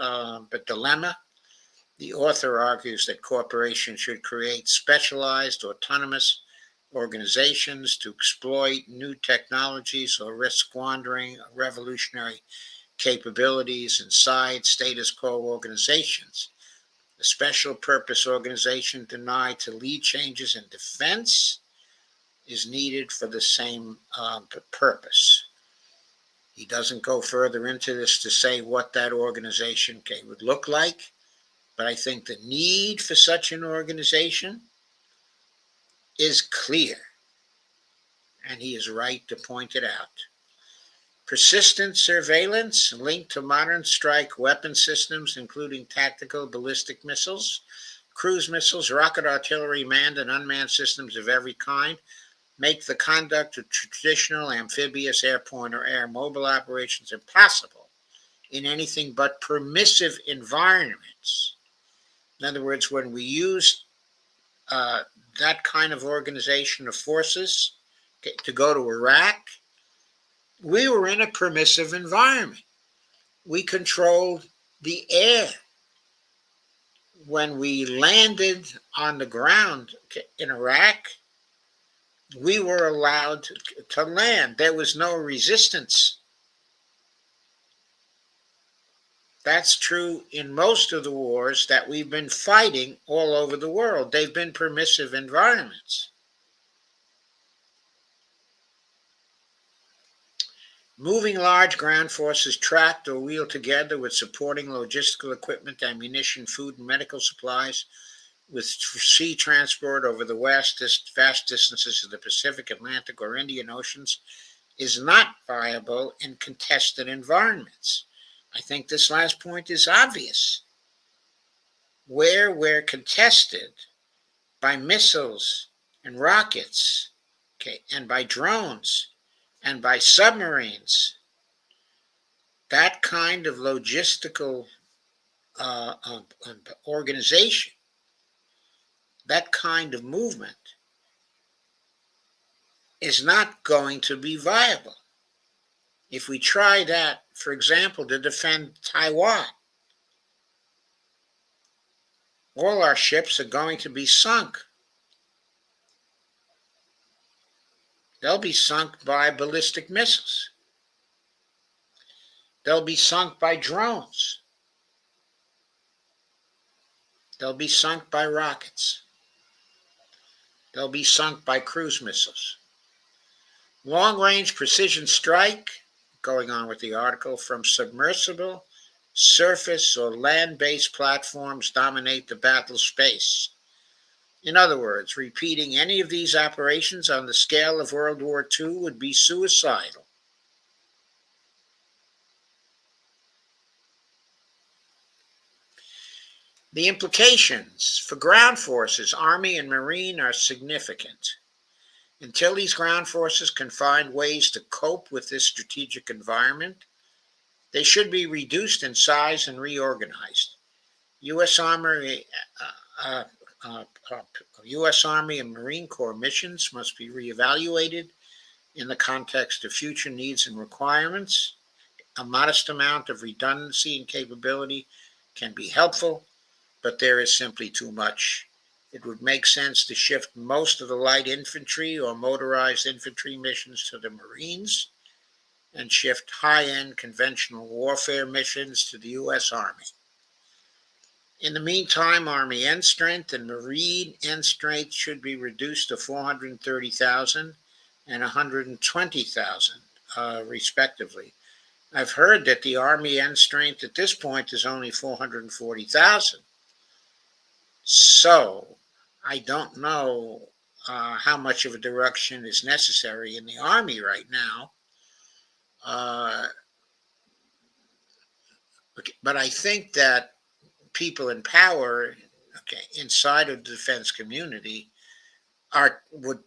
Dilemma, The author argues that corporations should create specialized, autonomous organizations to exploit new technologies or risk squandering revolutionary capabilities inside status quo organizations. A special purpose organization denied to lead changes in defense is needed for the same purpose. He doesn't go further into this to say what that organization would look like, but I think the need for such an organization is clear, and he is right to point it out. Persistent surveillance linked to modern strike weapon systems, including tactical ballistic missiles, cruise missiles, rocket artillery, manned and unmanned systems of every kind, make the conduct of traditional amphibious, airborne, or air mobile operations impossible in anything but permissive environments. In other words, when we use that kind of organization of forces to go to Iraq, we were in a permissive environment. We controlled the air. When we landed on the ground in Iraq, we were allowed to land. There was no resistance. That's true in most of the wars that we've been fighting all over the world. They've been permissive environments. Moving large ground forces tracked or wheeled together with supporting logistical equipment, ammunition, food, and medical supplies, with sea transport over the vast distances of the Pacific, Atlantic, or Indian Oceans is not viable in contested environments. I think this last point is obvious. Where we're contested by missiles and rockets, and by drones, and by submarines, that kind of logistical organization, that kind of movement is not going to be viable. If we try that, for example, to defend Taiwan, all our ships are going to be sunk. They'll be sunk by ballistic missiles. They'll be sunk by drones. They'll be sunk by rockets. They'll be sunk by cruise missiles. Long-range precision strike, going on with the article, from submersible, surface, or land-based platforms dominate the battle space. In other words, repeating any of these operations on the scale of World War II would be suicidal. The implications for ground forces, Army and Marine, are significant. Until these ground forces can find ways to cope with this strategic environment, they should be reduced in size and reorganized. U.S. Army and Marine Corps missions must be reevaluated in the context of future needs and requirements. A modest amount of redundancy and capability can be helpful, but there is simply too much. It would make sense to shift most of the light infantry or motorized infantry missions to the Marines and shift high-end conventional warfare missions to the U.S. Army. In the meantime, Army end strength and Marine end strength should be reduced to 430,000 and 120,000, respectively. I've heard that the Army end strength at this point is only 440,000. So I don't know how much of a direction is necessary in the Army right now. But I think that people in power, inside of the defense community, would,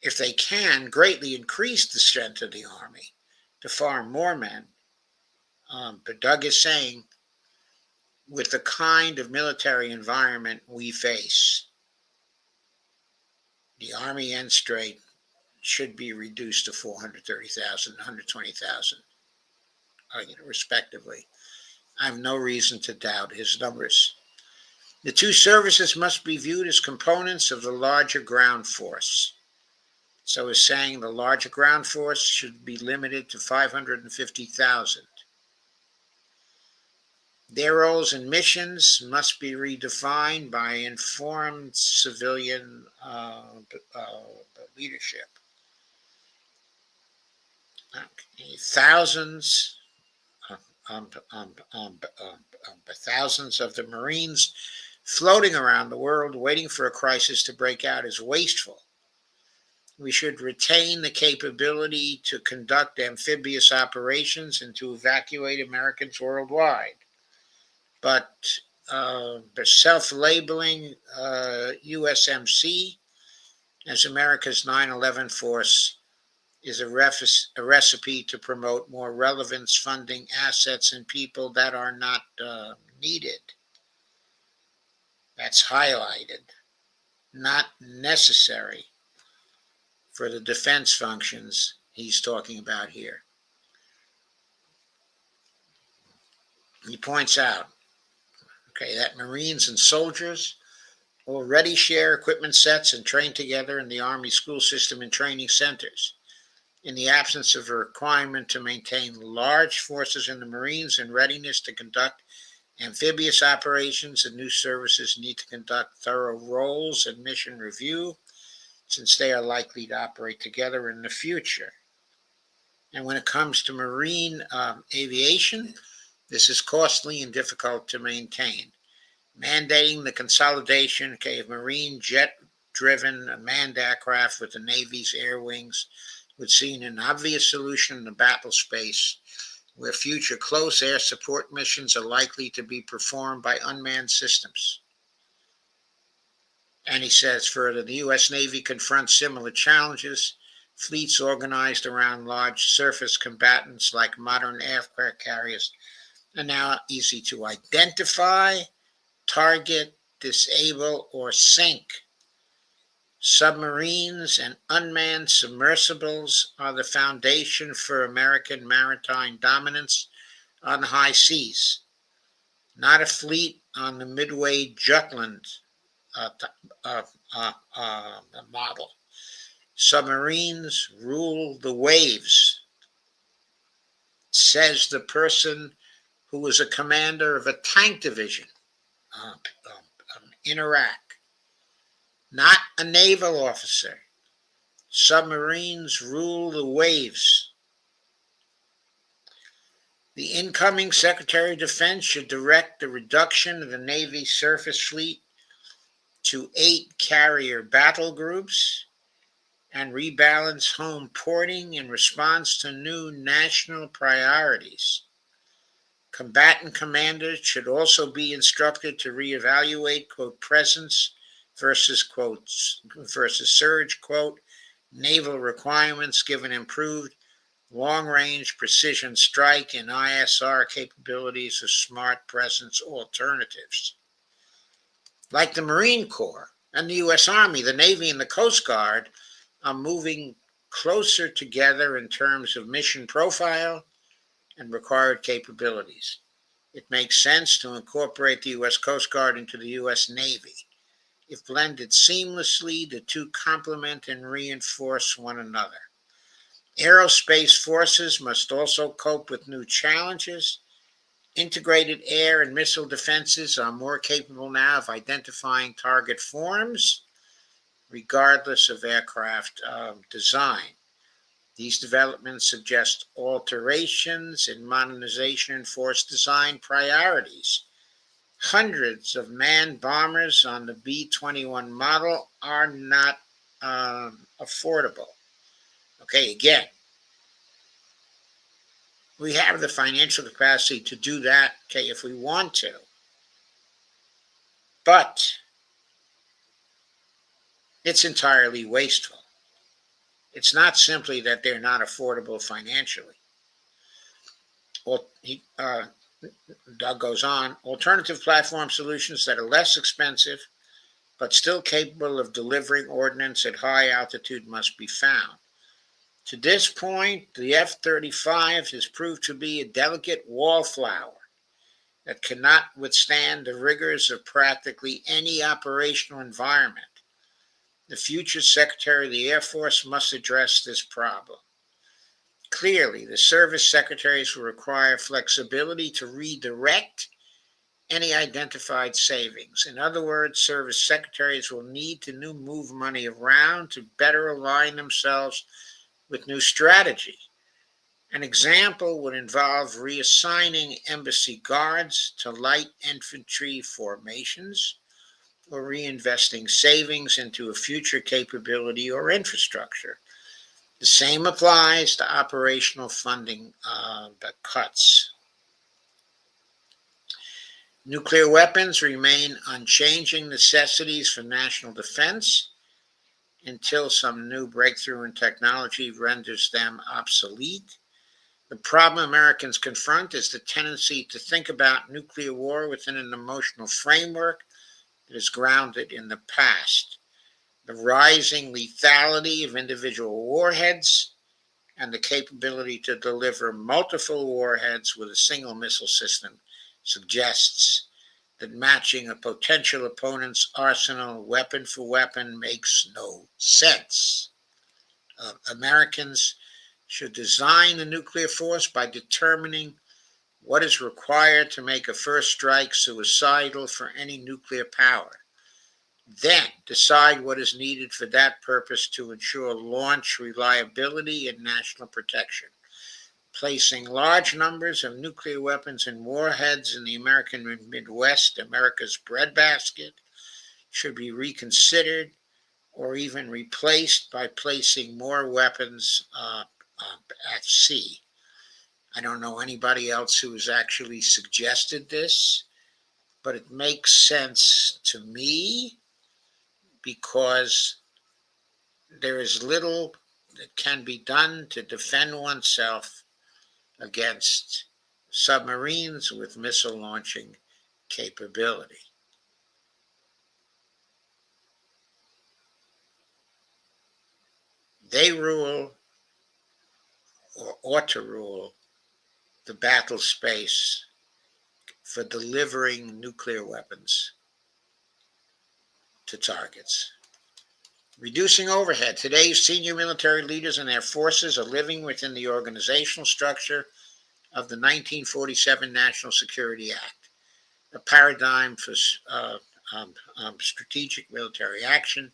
if they can, greatly increase the strength of the Army to farm more men. But Doug is saying, with the kind of military environment we face, the Army end strength should be reduced to 430,000, 120,000, respectively. I have no reason to doubt his numbers. The two services must be viewed as components of the larger ground force. So it's saying the larger ground force should be limited to 550,000. Their roles and missions must be redefined by informed civilian leadership. Okay. Thousands of the Marines floating around the world waiting for a crisis to break out is wasteful. We should retain the capability to conduct amphibious operations and to evacuate Americans worldwide. But the self-labeling USMC as America's 9/11 force is a recipe to promote more relevance, funding, assets, and people that are not needed. That's highlighted. Not necessary for the defense functions he's talking about here. He points out, that Marines and soldiers already share equipment sets and train together in the Army school system and training centers. In the absence of a requirement to maintain large forces in the Marines in readiness to conduct amphibious operations, the new services need to conduct thorough roles and mission review, since they are likely to operate together in the future. And when it comes to Marine aviation, this is costly and difficult to maintain. Mandating the consolidation of Marine jet-driven manned aircraft with the Navy's air wings would seem an obvious solution in the battle space, where future close air support missions are likely to be performed by unmanned systems. And he says further, the U.S. Navy confronts similar challenges. Fleets organized around large surface combatants like modern aircraft carriers are now easy to identify, target, disable, or sink. Submarines and unmanned submersibles are the foundation for American maritime dominance on the high seas. Not a fleet on the Midway Jutland model. Submarines rule the waves, says the person who was a commander of a tank division in Iraq. Not a naval officer. Submarines rule the waves. The incoming Secretary of Defense should direct the reduction of the Navy surface fleet to 8 carrier battle groups and rebalance home porting in response to new national priorities. Combatant commanders should also be instructed to reevaluate, quote, presence versus surge, quote, naval requirements given improved long-range precision strike and ISR capabilities of smart presence alternatives. Like the Marine Corps and the U.S. Army, the Navy and the Coast Guard are moving closer together in terms of mission profile and required capabilities. It makes sense to incorporate the U.S. Coast Guard into the U.S. Navy. If blended seamlessly, the two complement and reinforce one another. Aerospace forces must also cope with new challenges. Integrated air and missile defenses are more capable now of identifying target forms, regardless of aircraft design. These developments suggest alterations in modernization and force design priorities. Hundreds of manned bombers on the B-21 model are not affordable. Again, we have the financial capacity to do that, if we want to. But it's entirely wasteful. It's not simply that they're not affordable financially. Doug goes on, alternative platform solutions that are less expensive but still capable of delivering ordnance at high altitude must be found. To this point, the F-35 has proved to be a delicate wallflower. that cannot withstand the rigors of practically any operational environment. The future Secretary of the Air Force must address this problem. Clearly, the service secretaries will require flexibility to redirect any identified savings. In other words, service secretaries will need to move money around to better align themselves with new strategy. An example would involve reassigning embassy guards to light infantry formations or reinvesting savings into a future capability or infrastructure. The same applies to operational funding cuts. Nuclear weapons remain unchanging necessities for national defense until some new breakthrough in technology renders them obsolete. The problem Americans confront is the tendency to think about nuclear war within an emotional framework that is grounded in the past. The rising lethality of individual warheads and the capability to deliver multiple warheads with a single missile system suggests that matching a potential opponent's arsenal weapon for weapon makes no sense. Americans should design the nuclear force by determining what is required to make a first strike suicidal for any nuclear power. Then decide what is needed for that purpose to ensure launch reliability and national protection. Placing large numbers of nuclear weapons and warheads in the American Midwest, America's breadbasket, should be reconsidered or even replaced by placing more weapons at sea. I don't know anybody else who has actually suggested this, but it makes sense to me because there is little that can be done to defend oneself against submarines with missile launching capability. They rule, or ought to rule, the battle space for delivering nuclear weapons to targets. Reducing overhead. Today's senior military leaders and their forces are living within the organizational structure of the 1947 National Security Act, a paradigm for strategic military action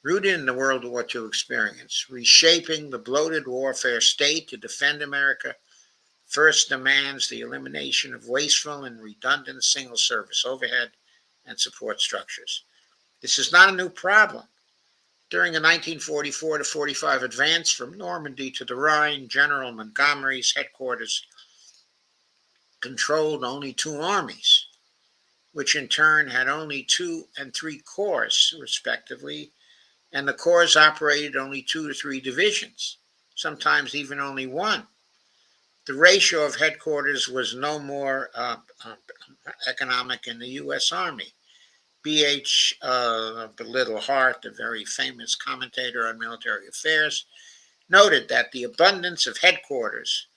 rooted in the World War II experience. Reshaping the bloated warfare state to defend America first demands the elimination of wasteful and redundant single service overhead and support structures. This is not a new problem. During the 1944 to 45 advance from Normandy to the Rhine, General Montgomery's headquarters controlled only 2 armies, which in turn had only 2 and 3 corps, respectively, and the corps operated only 2 to 3 divisions, sometimes even only 1. The ratio of headquarters was no more economic in the U.S. Army. B.H. Little Hart, a very famous commentator on military affairs, noted that the abundance of headquarters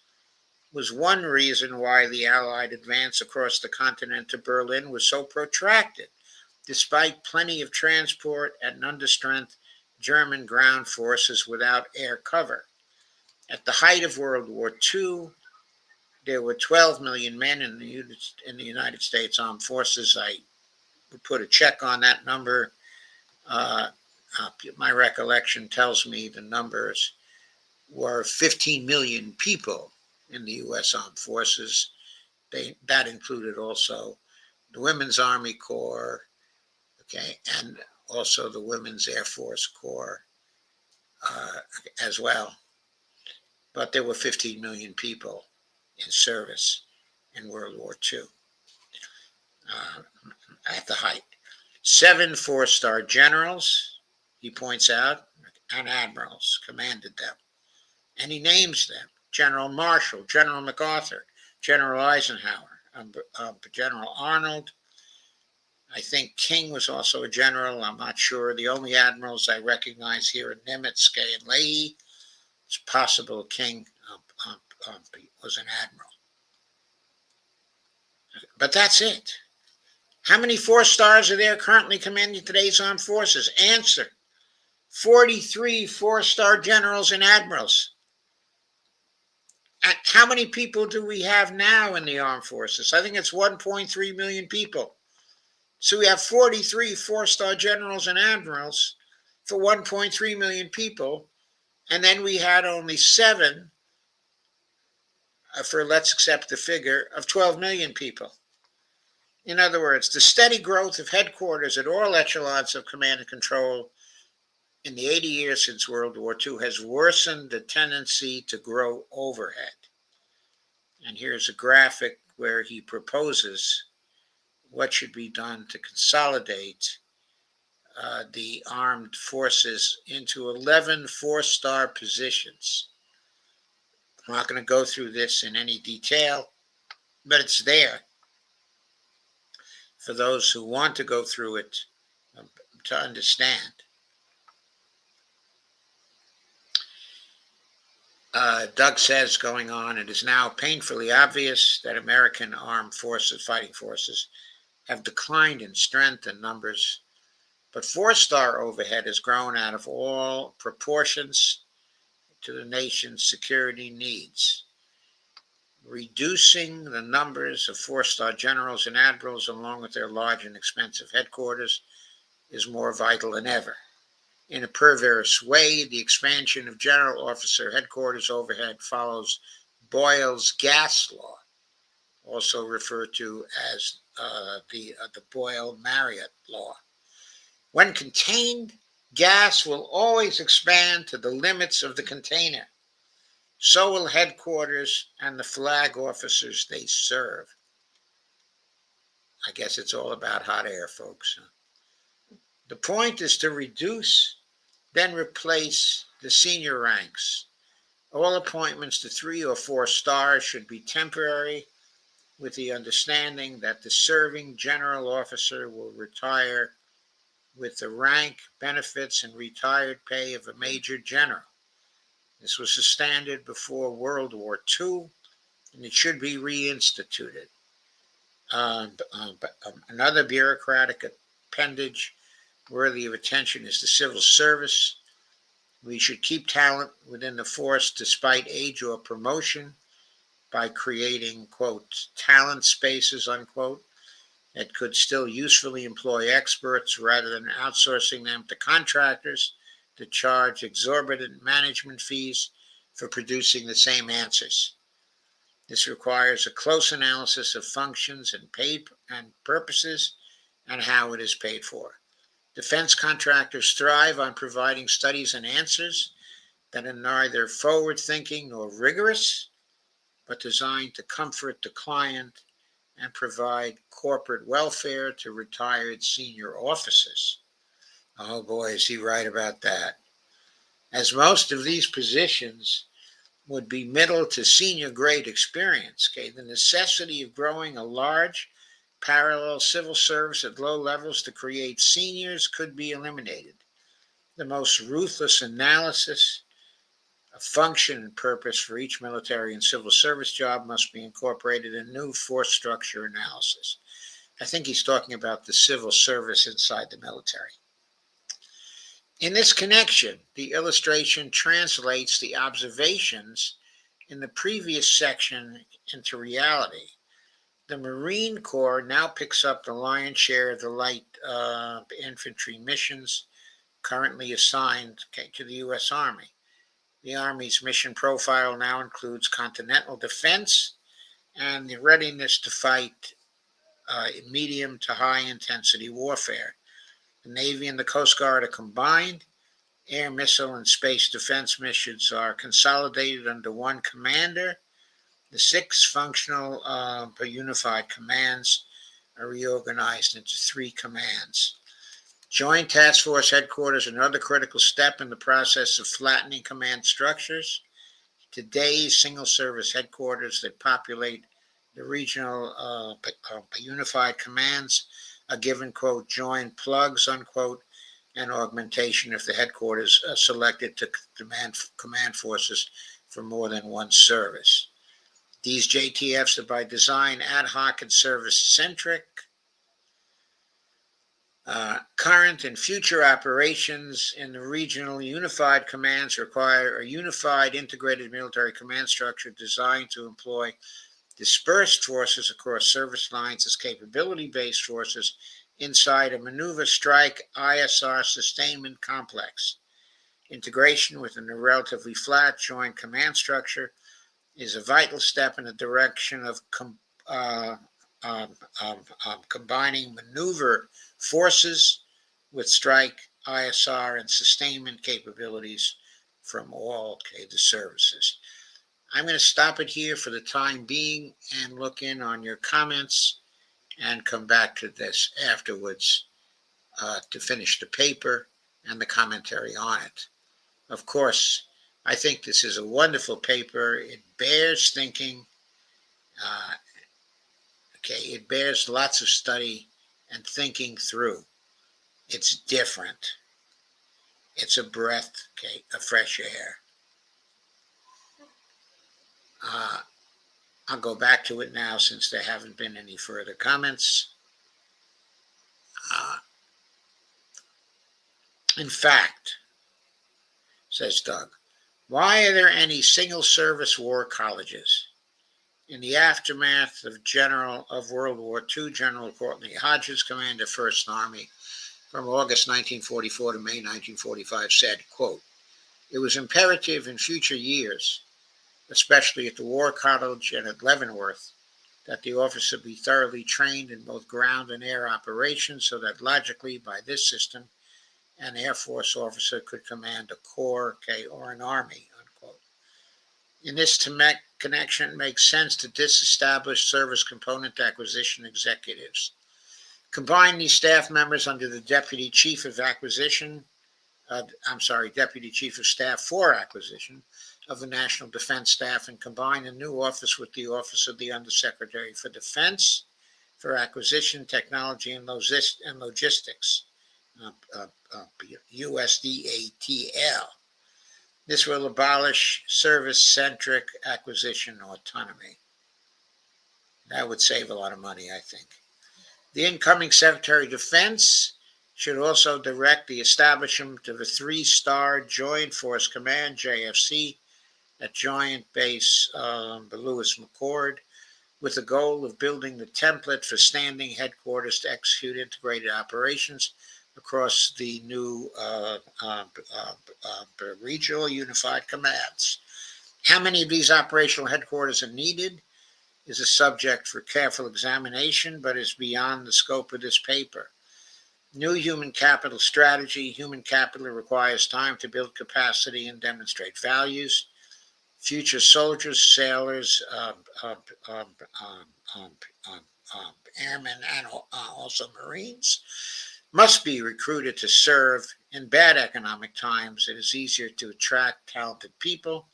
was one reason why the Allied advance across the continent to Berlin was so protracted, despite plenty of transport and understrength German ground forces without air cover. At the height of World War II, there were 12 million men in the United States Armed Forces. I would put a check on that number. My recollection tells me the numbers were 15 million people in the U.S. Armed Forces. That included also the Women's Army Corps, okay, and also the Women's Air Force Corps as well. But there were 15 million people in service in World War II at the height. 7 4-star generals, he points out, and admirals commanded them. And he names them: General Marshall, General MacArthur, General Eisenhower, General Arnold. I think King was also a general. I'm not sure. The only admirals I recognize here are Nimitz, Gay, and Leahy. It's possible King was an admiral. But that's it. How many 4-stars are there currently commanding today's armed forces? Answer: 43 4-star generals and admirals. And how many people do we have now in the armed forces? I think it's 1.3 million people. So we have 43 4-star generals and admirals for 1.3 million people. And then we had only 7 for, let's accept the figure, of 12 million people. In other words, the steady growth of headquarters at all echelons of command and control in the 80 years since World War II has worsened the tendency to grow overhead. And here's a graphic where he proposes what should be done to consolidate the armed forces into 11 4-star positions. I'm not going to go through this in any detail, but it's there for those who want to go through it to understand. Doug says, going on, it is now painfully obvious that American armed forces, fighting forces, have declined in strength and numbers, but 4-star overhead has grown out of all proportions to the nation's security needs. Reducing the numbers of 4-star generals and admirals, along with their large and expensive headquarters, is more vital than ever. In a perverse way, the expansion of general officer headquarters overhead follows Boyle's gas law, also referred to as the Boyle-Marriott law. When contained, gas will always expand to the limits of the container. So will headquarters and the flag officers they serve. I guess it's all about hot air, folks. The point is to reduce, then replace the senior ranks. All appointments to 3 or 4 stars should be temporary, with the understanding that the serving general officer will retire with the rank, benefits, and retired pay of a major general. This was the standard before World War II, and it should be reinstituted. Another bureaucratic appendage worthy of attention is the civil service. We should keep talent within the force despite age or promotion by creating, quote, talent spaces, unquote, that could still usefully employ experts rather than outsourcing them to contractors to charge exorbitant management fees for producing the same answers. This requires a close analysis of functions and purposes and how it is paid for. Defense contractors thrive on providing studies and answers that are neither forward-thinking nor rigorous, but designed to comfort the client and provide corporate welfare to retired senior officers. Oh boy, is he right about that. As most of these positions would be middle to senior grade experience, the necessity of growing a large parallel civil service at low levels to create seniors could be eliminated. The most ruthless analysis of function and purpose for each military and civil service job must be incorporated in new force structure analysis. I think he's talking about the civil service inside the military. In this connection, the illustration translates the observations in the previous section into reality. The Marine Corps now picks up the lion's share of the light infantry missions currently assigned to the U.S. Army. The Army's mission profile now includes continental defense and the readiness to fight medium to high intensity warfare. The Navy and the Coast Guard are combined. Air, missile, and space defense missions are consolidated under one commander. The 6 functional unified commands are reorganized into 3 commands. Joint Task Force Headquarters are another critical step in the process of flattening command structures. Today's single service headquarters that populate the regional unified commands are given, quote, joint plugs, unquote, and augmentation if the headquarters are selected to command forces for more than one service. These JTFs are by design ad hoc and service-centric. Current and future operations in the regional unified commands require a unified integrated military command structure designed to employ dispersed forces across service lines as capability-based forces inside a maneuver strike ISR sustainment complex. Integration within a relatively flat joint command structure is a vital step in the direction of combining maneuver forces with strike, ISR, and sustainment capabilities from all the services. I'm going to stop it here for the time being and look in on your comments and come back to this afterwards to finish the paper and the commentary on it. Of course, I think this is a wonderful paper. It bears thinking. It bears lots of study and thinking through. It's different. It's a breath, of fresh air. I'll go back to it now since there haven't been any further comments. In fact, says Doug, why are there any single service war colleges? In the aftermath of World War II, General Courtney Hodges, commander 1st Army, from August 1944 to May 1945, said, quote, "It was imperative in future years, especially at the War College and at Leavenworth, that the officer be thoroughly trained in both ground and air operations so that logically, by this system, an Air Force officer could command a corps, or an army," unquote. In this connection, it makes sense to disestablish service component acquisition executives. Combine these staff members under the Deputy Chief of Deputy Chief of Staff for Acquisition of the National Defense Staff, and combine a new office with the Office of the Undersecretary for Defense for Acquisition, Technology, and Logistics, USDATL. This will abolish service-centric acquisition autonomy. That would save a lot of money, I think. The incoming Secretary of Defense should also direct the establishment of a 3-star Joint Force Command, JFC, at Joint Base Lewis-McChord, with the goal of building the template for standing headquarters to execute integrated operations across the new regional unified commands. How many of these operational headquarters are needed is a subject for careful examination, but is beyond the scope of this paper. New human capital strategy. Human capital requires time to build capacity and demonstrate values. Future soldiers, sailors, airmen, and also Marines must be recruited to serve. In bad economic times, it is easier to attract talented people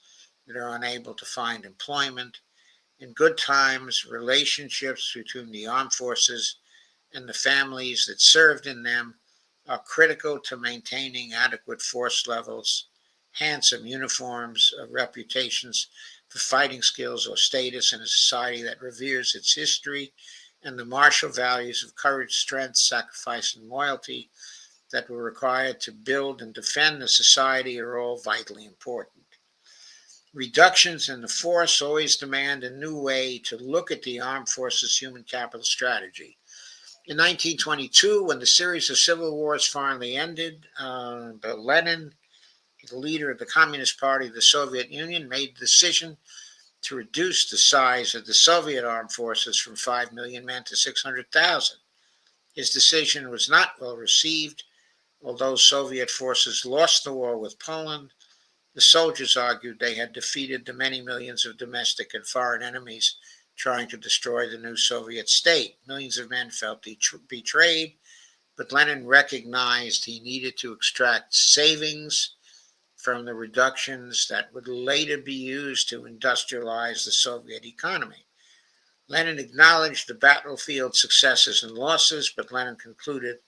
that are unable to find employment. In good times, relationships between the armed forces and the families that served in them are critical to maintaining adequate force levels, handsome uniforms, reputations for fighting skills or status in a society that reveres its history, and the martial values of courage, strength, sacrifice, and loyalty that were required to build and defend the society are all vitally important. Reductions in the force always demand a new way to look at the armed forces' human capital strategy. In 1922, when the series of civil wars finally ended, Lenin, the leader of the Communist Party of the Soviet Union, made the decision to reduce the size of the Soviet armed forces from 5 million men to 600,000. His decision was not well received. Although Soviet forces lost the war with Poland, the soldiers argued they had defeated the many millions of domestic and foreign enemies trying to destroy the new Soviet state. Millions of men felt betrayed, but Lenin recognized he needed to extract savings from the reductions that would later be used to industrialize the Soviet economy. Lenin acknowledged the battlefield successes and losses, but Lenin concluded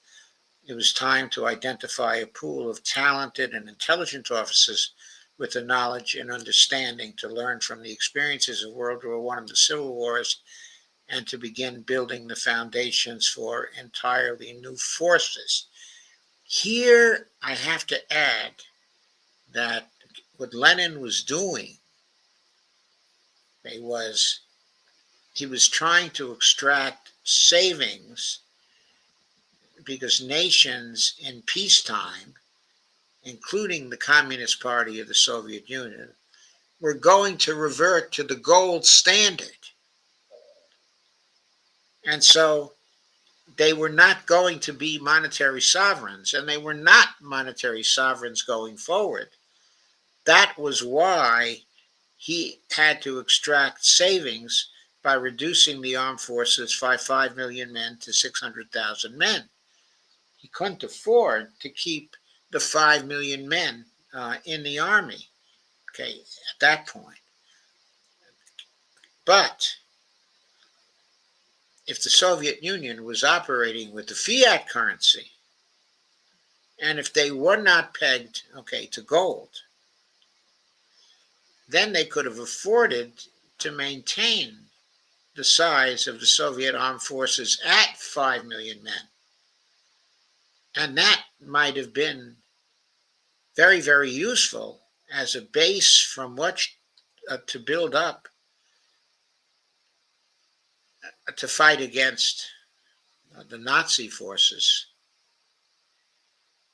it was time to identify a pool of talented and intelligent officers with the knowledge and understanding to learn from the experiences of World War I and the Civil Wars and to begin building the foundations for entirely new forces. Here, I have to add that what Lenin was doing he was trying to extract savings because nations in peacetime, including the Communist Party of the Soviet Union, were going to revert to the gold standard. And so they were not going to be monetary sovereigns, and they were not monetary sovereigns going forward. That was why he had to extract savings by reducing the armed forces by 5 million men to 600,000 men. He couldn't afford to keep the 5 million men in the army, okay, at that point. But if the Soviet Union was operating with the fiat currency, and if they were not pegged, okay, to gold, then they could have afforded to maintain the size of the Soviet armed forces at 5 million men. And that might have been very, very useful as a base from which to build up to fight against the Nazi forces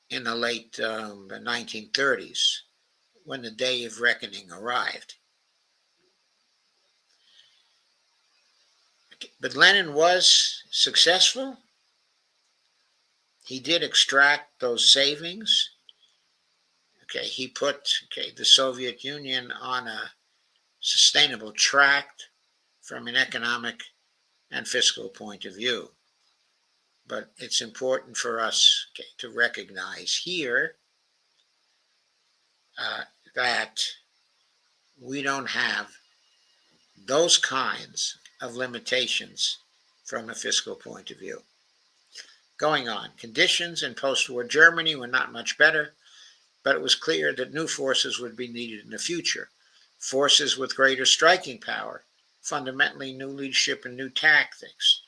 in the late 1930s, when the day of reckoning arrived. But Lenin was successful. He did extract those savings. Okay, he put the Soviet Union on a sustainable track from an economic and fiscal point of view. But it's important for us to recognize here that we don't have those kinds of limitations from a fiscal point of view. Going on, conditions in post-war Germany were not much better, but it was clear that new forces would be needed in the future. Forces with greater striking power, fundamentally new leadership and new tactics.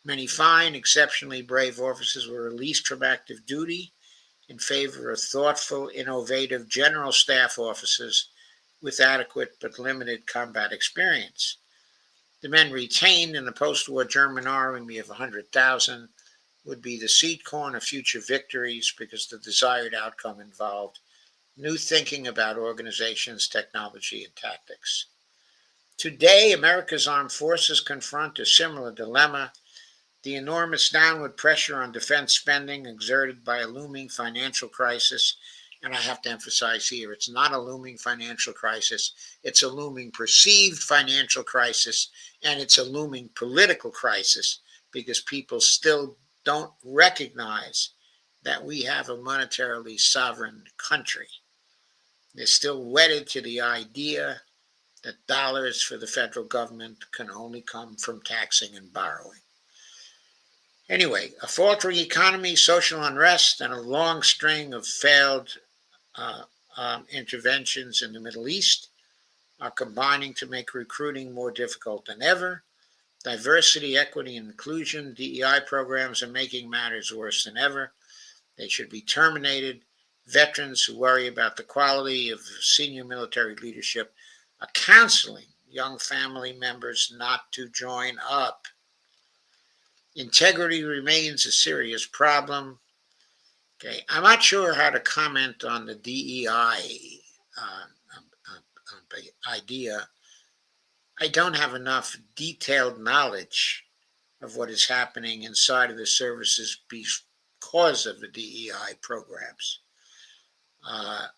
Many fine, exceptionally brave officers were released from active duty in favor of thoughtful, innovative general staff officers with adequate but limited combat experience. The men retained in the post-war German army of 100,000 would be the seed corn of future victories because the desired outcome involved new thinking about organizations, technology, and tactics. Today, America's armed forces confront a similar dilemma. The enormous downward pressure on defense spending exerted by a looming financial crisis, and I have to emphasize here, it's not a looming financial crisis, it's a looming perceived financial crisis, and it's a looming political crisis because people still don't recognize that we have a monetarily sovereign country. They're still wedded to the idea that dollars for the federal government can only come from taxing and borrowing. Anyway, a faltering economy, social unrest, and a long string of failed interventions in the Middle East are combining to make recruiting more difficult than ever. Diversity, equity, and inclusion, DEI programs are making matters worse than ever. They should be terminated. Veterans who worry about the quality of senior military leadership are counseling young family members not to join up. Integrity remains a serious problem. Okay, I'm not sure how to comment on the DEI idea. I don't have enough detailed knowledge of what is happening inside of the services because of the DEI programs. I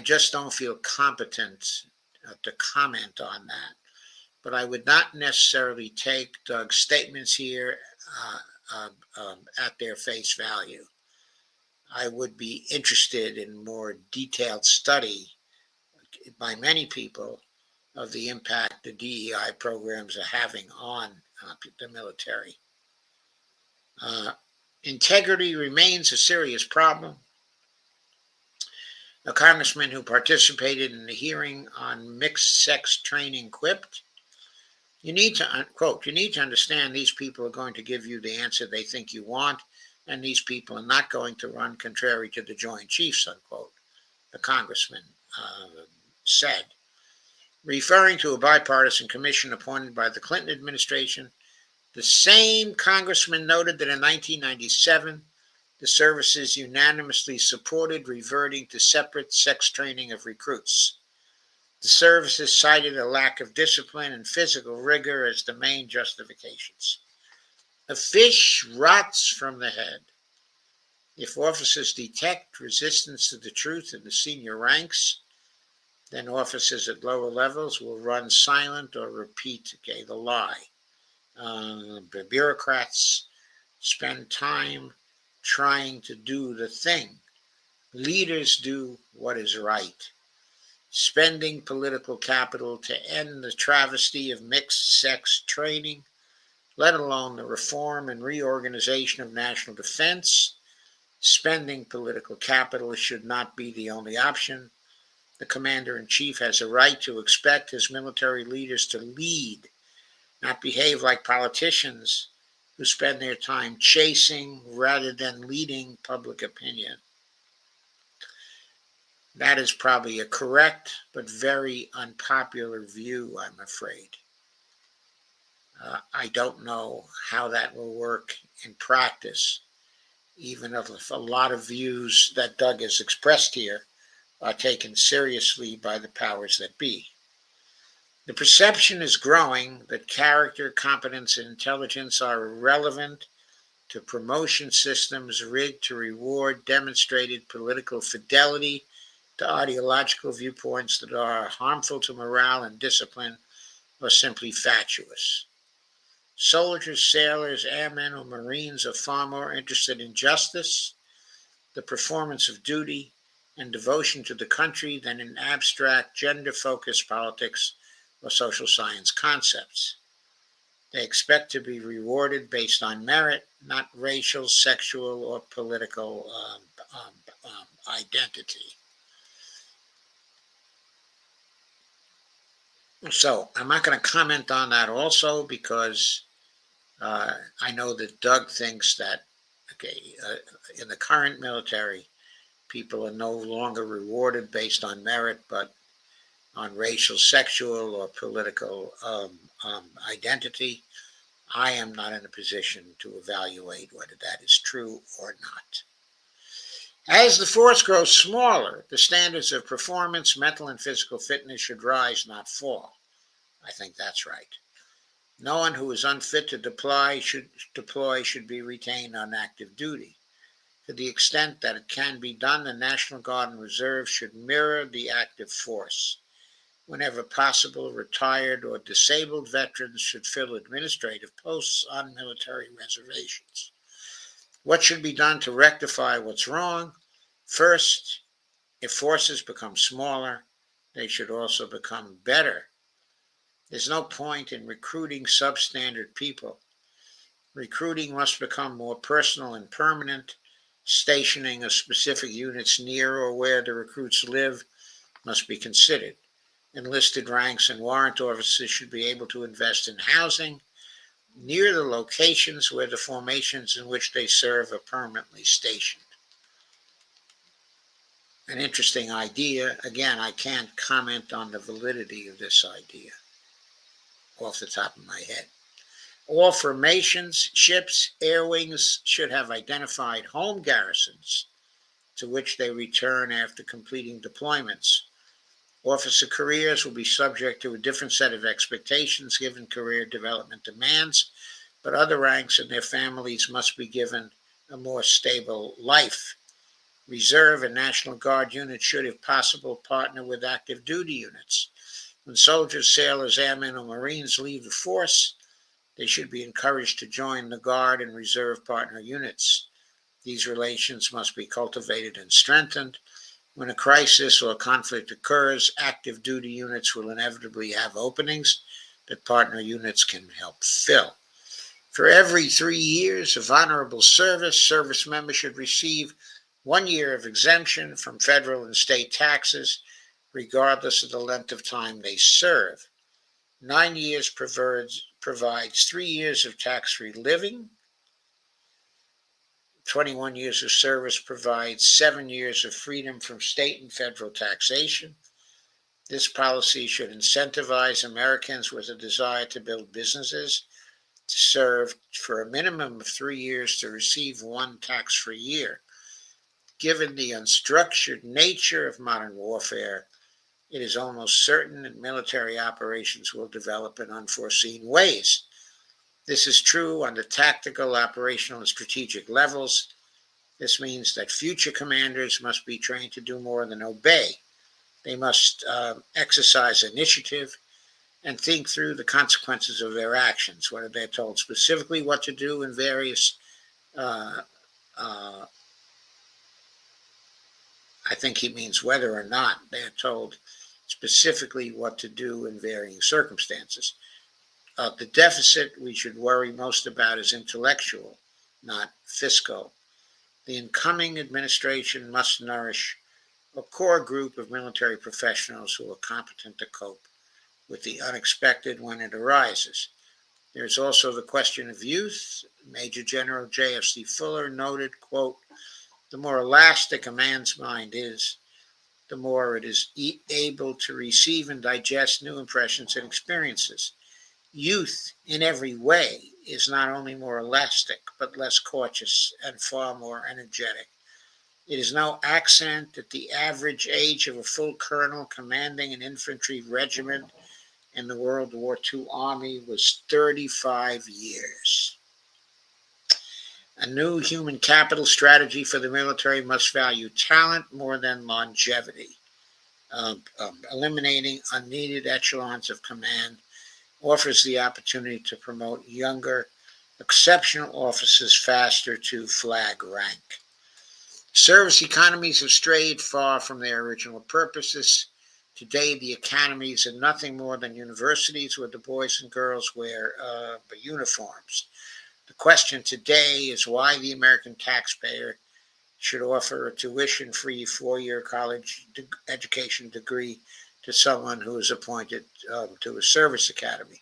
just don't feel competent to comment on that. But I would not necessarily take Doug's statements here at their face value. I would be interested in more detailed study by many people of the impact the DEI programs are having on the military. Integrity remains a serious problem. A congressman who participated in the hearing on mixed-sex training quipped, you need to understand these people are going to give you the answer they think you want, and these people are not going to run contrary to the Joint Chiefs, unquote, the congressman said. Referring to a bipartisan commission appointed by the Clinton administration, the same congressman noted that in 1997, the services unanimously supported reverting to separate sex training of recruits. The services cited a lack of discipline and physical rigor as the main justifications. A fish rots from the head. If officers detect resistance to the truth in the senior ranks, then officers at lower levels will run silent or repeat the lie. Bureaucrats spend time trying to do the thing. Leaders do what is right. Spending political capital to end the travesty of mixed-sex training, let alone the reform and reorganization of national defense. Spending political capital should not be the only option. The commander-in-chief has a right to expect his military leaders to lead, not behave like politicians who spend their time chasing rather than leading public opinion. That is probably a correct but very unpopular view, I'm afraid. I don't know how that will work in practice, even if a lot of views that Doug has expressed here are taken seriously by the powers that be. The perception is growing that character, competence, and intelligence are irrelevant to promotion systems rigged to reward demonstrated political fidelity to ideological viewpoints that are harmful to morale and discipline or simply fatuous. Soldiers, sailors, airmen, or Marines are far more interested in justice, the performance of duty, and devotion to the country than in abstract, gender-focused politics or social science concepts. They expect to be rewarded based on merit, not racial, sexual, or political identity. So I'm not going to comment on that also because I know that Doug thinks that, in the current military, people are no longer rewarded based on merit, but on racial, sexual, or political identity. I am not in a position to evaluate whether that is true or not. As the force grows smaller, the standards of performance, mental and physical fitness should rise, not fall. I think that's right. No one who is unfit to deploy should be retained on active duty. To the extent that it can be done, the National Guard and Reserve should mirror the active force. Whenever possible, retired or disabled veterans should fill administrative posts on military reservations. What should be done to rectify what's wrong? First, if forces become smaller, they should also become better. There's no point in recruiting substandard people. Recruiting must become more personal and permanent. Stationing of specific units near or where the recruits live must be considered. Enlisted ranks and warrant officers should be able to invest in housing near the locations where the formations in which they serve are permanently stationed. An interesting idea. Again, I can't comment on the validity of this idea off the top of my head. All formations, ships, air wings should have identified home garrisons to which they return after completing deployments. Officer careers will be subject to a different set of expectations given career development demands, but other ranks and their families must be given a more stable life. Reserve and National Guard units should, if possible, partner with active duty units. When soldiers, sailors, airmen, or Marines leave the force, they should be encouraged to join the Guard and Reserve partner units. These relations must be cultivated and strengthened. When a crisis or conflict occurs, active duty units will inevitably have openings that partner units can help fill. For every 3 years of honorable service, service members should receive 1 year of exemption from federal and state taxes, regardless of the length of time they serve. 9 years provides 3 years of tax-free living. 21 years of service provides 7 years of freedom from state and federal taxation. This policy should incentivize Americans with a desire to build businesses to serve for a minimum of 3 years to receive 1 tax-free year. Given the unstructured nature of modern warfare, it is almost certain that military operations will develop in unforeseen ways. This is true on the tactical, operational, and strategic levels. This means that future commanders must be trained to do more than obey. They must exercise initiative and think through the consequences of their actions, whether they're told specifically what to do in various, I think he means whether or not they're told specifically what to do in varying circumstances. The deficit we should worry most about is intellectual, not fiscal. The incoming administration must nourish a core group of military professionals who are competent to cope with the unexpected when it arises. There's also the question of youth. Major General J.F.C. Fuller noted, quote, "The more elastic a man's mind is, the more it is able to receive and digest new impressions and experiences. Youth, in every way, is not only more elastic, but less cautious and far more energetic. It is no accident that the average age of a full colonel commanding an infantry regiment in the World War II Army was 35 years. A new human capital strategy for the military must value talent more than longevity. Eliminating unneeded echelons of command offers the opportunity to promote younger, exceptional officers faster to flag rank. Service economies have strayed far from their original purposes. Today, the academies are nothing more than universities where the boys and girls wear uniforms. The question today is why the American taxpayer should offer a tuition-free 4-year college education degree to someone who is appointed to a service academy.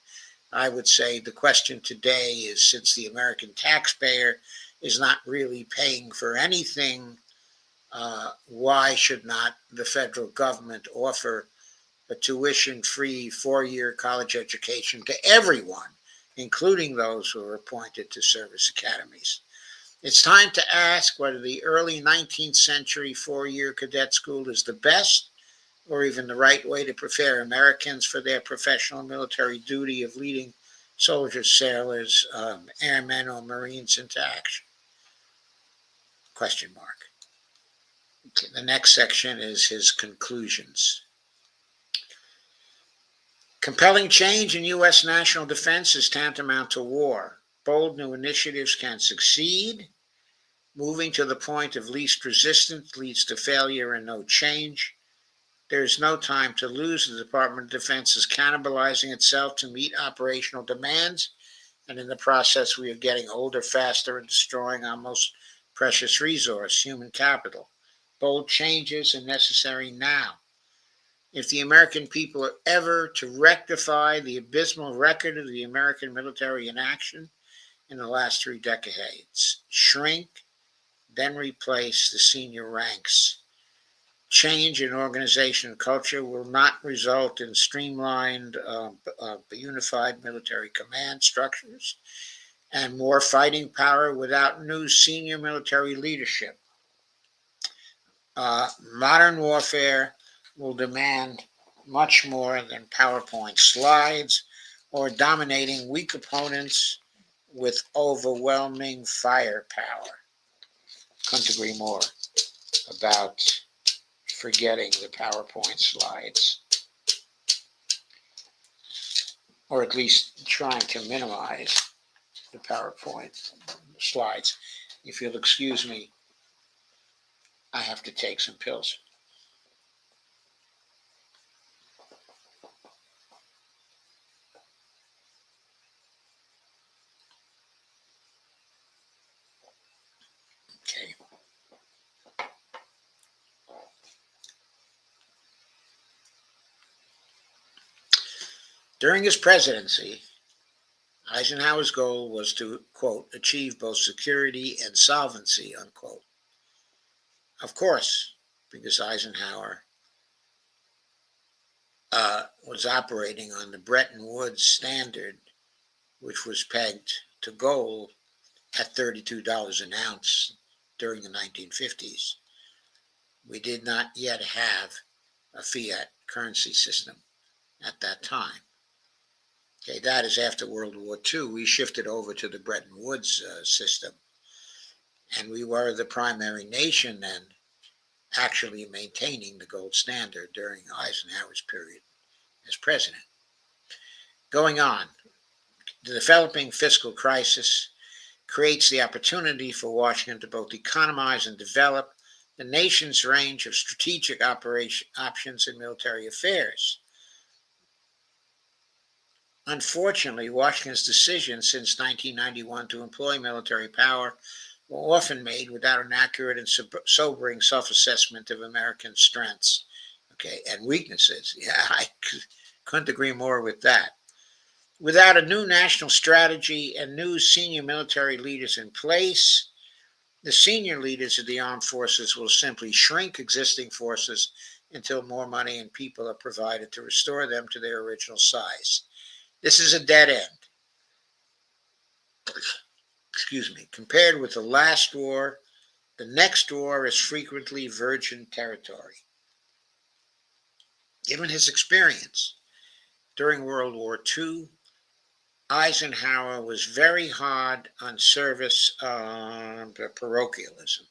I would say the question today is, since the American taxpayer is not really paying for anything, why should not the federal government offer a tuition-free 4-year college education to everyone, including those who are appointed to service academies? It's time to ask whether the early 19th century 4-year cadet school is the best or even the right way to prepare Americans for their professional military duty of leading soldiers, sailors, airmen, or Marines into action. Question mark. Okay, the next section is his conclusions. Compelling change in U.S. national defense is tantamount to war. Bold new initiatives can succeed. Moving to the point of least resistance leads to failure and no change. There is no time to lose. The Department of Defense is cannibalizing itself to meet operational demands, and in the process, we are getting older faster and destroying our most precious resource, human capital. Bold changes are necessary now. If the American people are ever to rectify the abysmal record of the American military inaction in the last 3 decades, shrink, then replace the senior ranks. Change in organization and culture will not result in streamlined, unified military command structures and more fighting power without new senior military leadership. Modern warfare will demand much more than PowerPoint slides or dominating weak opponents with overwhelming firepower. Couldn't agree more about forgetting the PowerPoint slides, or at least trying to minimize the PowerPoint slides. If you'll excuse me, I have to take some pills. Okay. During his presidency, Eisenhower's goal was to, quote, achieve both security and solvency, unquote. Of course, because Eisenhower was operating on the Bretton Woods standard, which was pegged to gold at $32 an ounce during the 1950s. We did not yet have a fiat currency system at that time. Okay, that is after World War II. We shifted over to the Bretton Woods system, and we were the primary nation then actually maintaining the gold standard during Eisenhower's period as president. Going on, the developing fiscal crisis creates the opportunity for Washington to both economize and develop the nation's range of strategic options in military affairs. Unfortunately, Washington's decisions since 1991 to employ military power were often made without an accurate and sobering self-assessment of American strengths, and weaknesses. Yeah, I couldn't agree more with that. Without a new national strategy and new senior military leaders in place, the senior leaders of the armed forces will simply shrink existing forces until more money and people are provided to restore them to their original size. This is a dead end. Compared with the last war, the next war is frequently virgin territory. Given his experience during World War II, Eisenhower was very hard on service parochialism,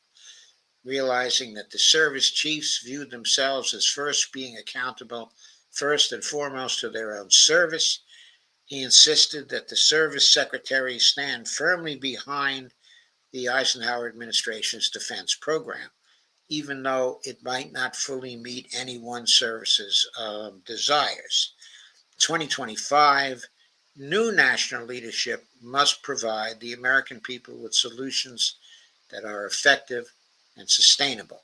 realizing that the service chiefs viewed themselves as first being accountable first and foremost to their own service. He insisted that the service secretaries stand firmly behind the Eisenhower administration's defense program, even though it might not fully meet any one service's desires. 2025, new national leadership must provide the American people with solutions that are effective and sustainable.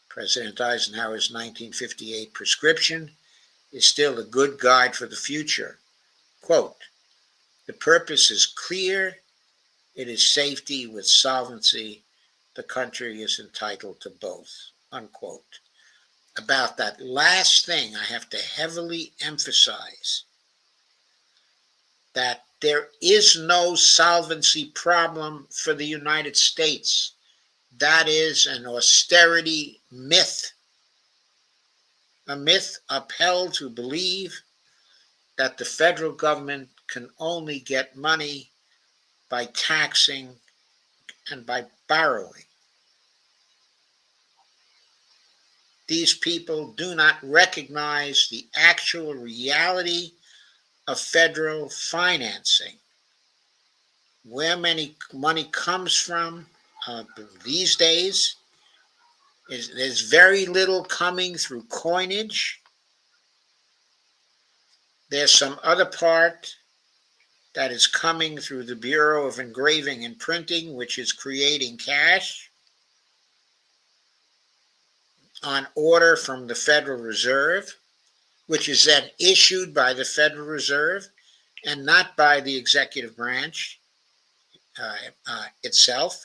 President Eisenhower's 1958 prescription is still a good guide for the future. Quote, the purpose is clear. It is safety with solvency. The country is entitled to both, unquote. About that last thing, I have to heavily emphasize that there is no solvency problem for the United States. That is an austerity myth, a myth upheld to believe that the federal government can only get money by taxing and by borrowing. These people do not recognize the actual reality of federal financing. Where money comes from these days there's very little coming through coinage. There's some other part that is coming through the Bureau of Engraving and Printing, which is creating cash on order from the Federal Reserve, which is then issued by the Federal Reserve and not by the executive branch itself.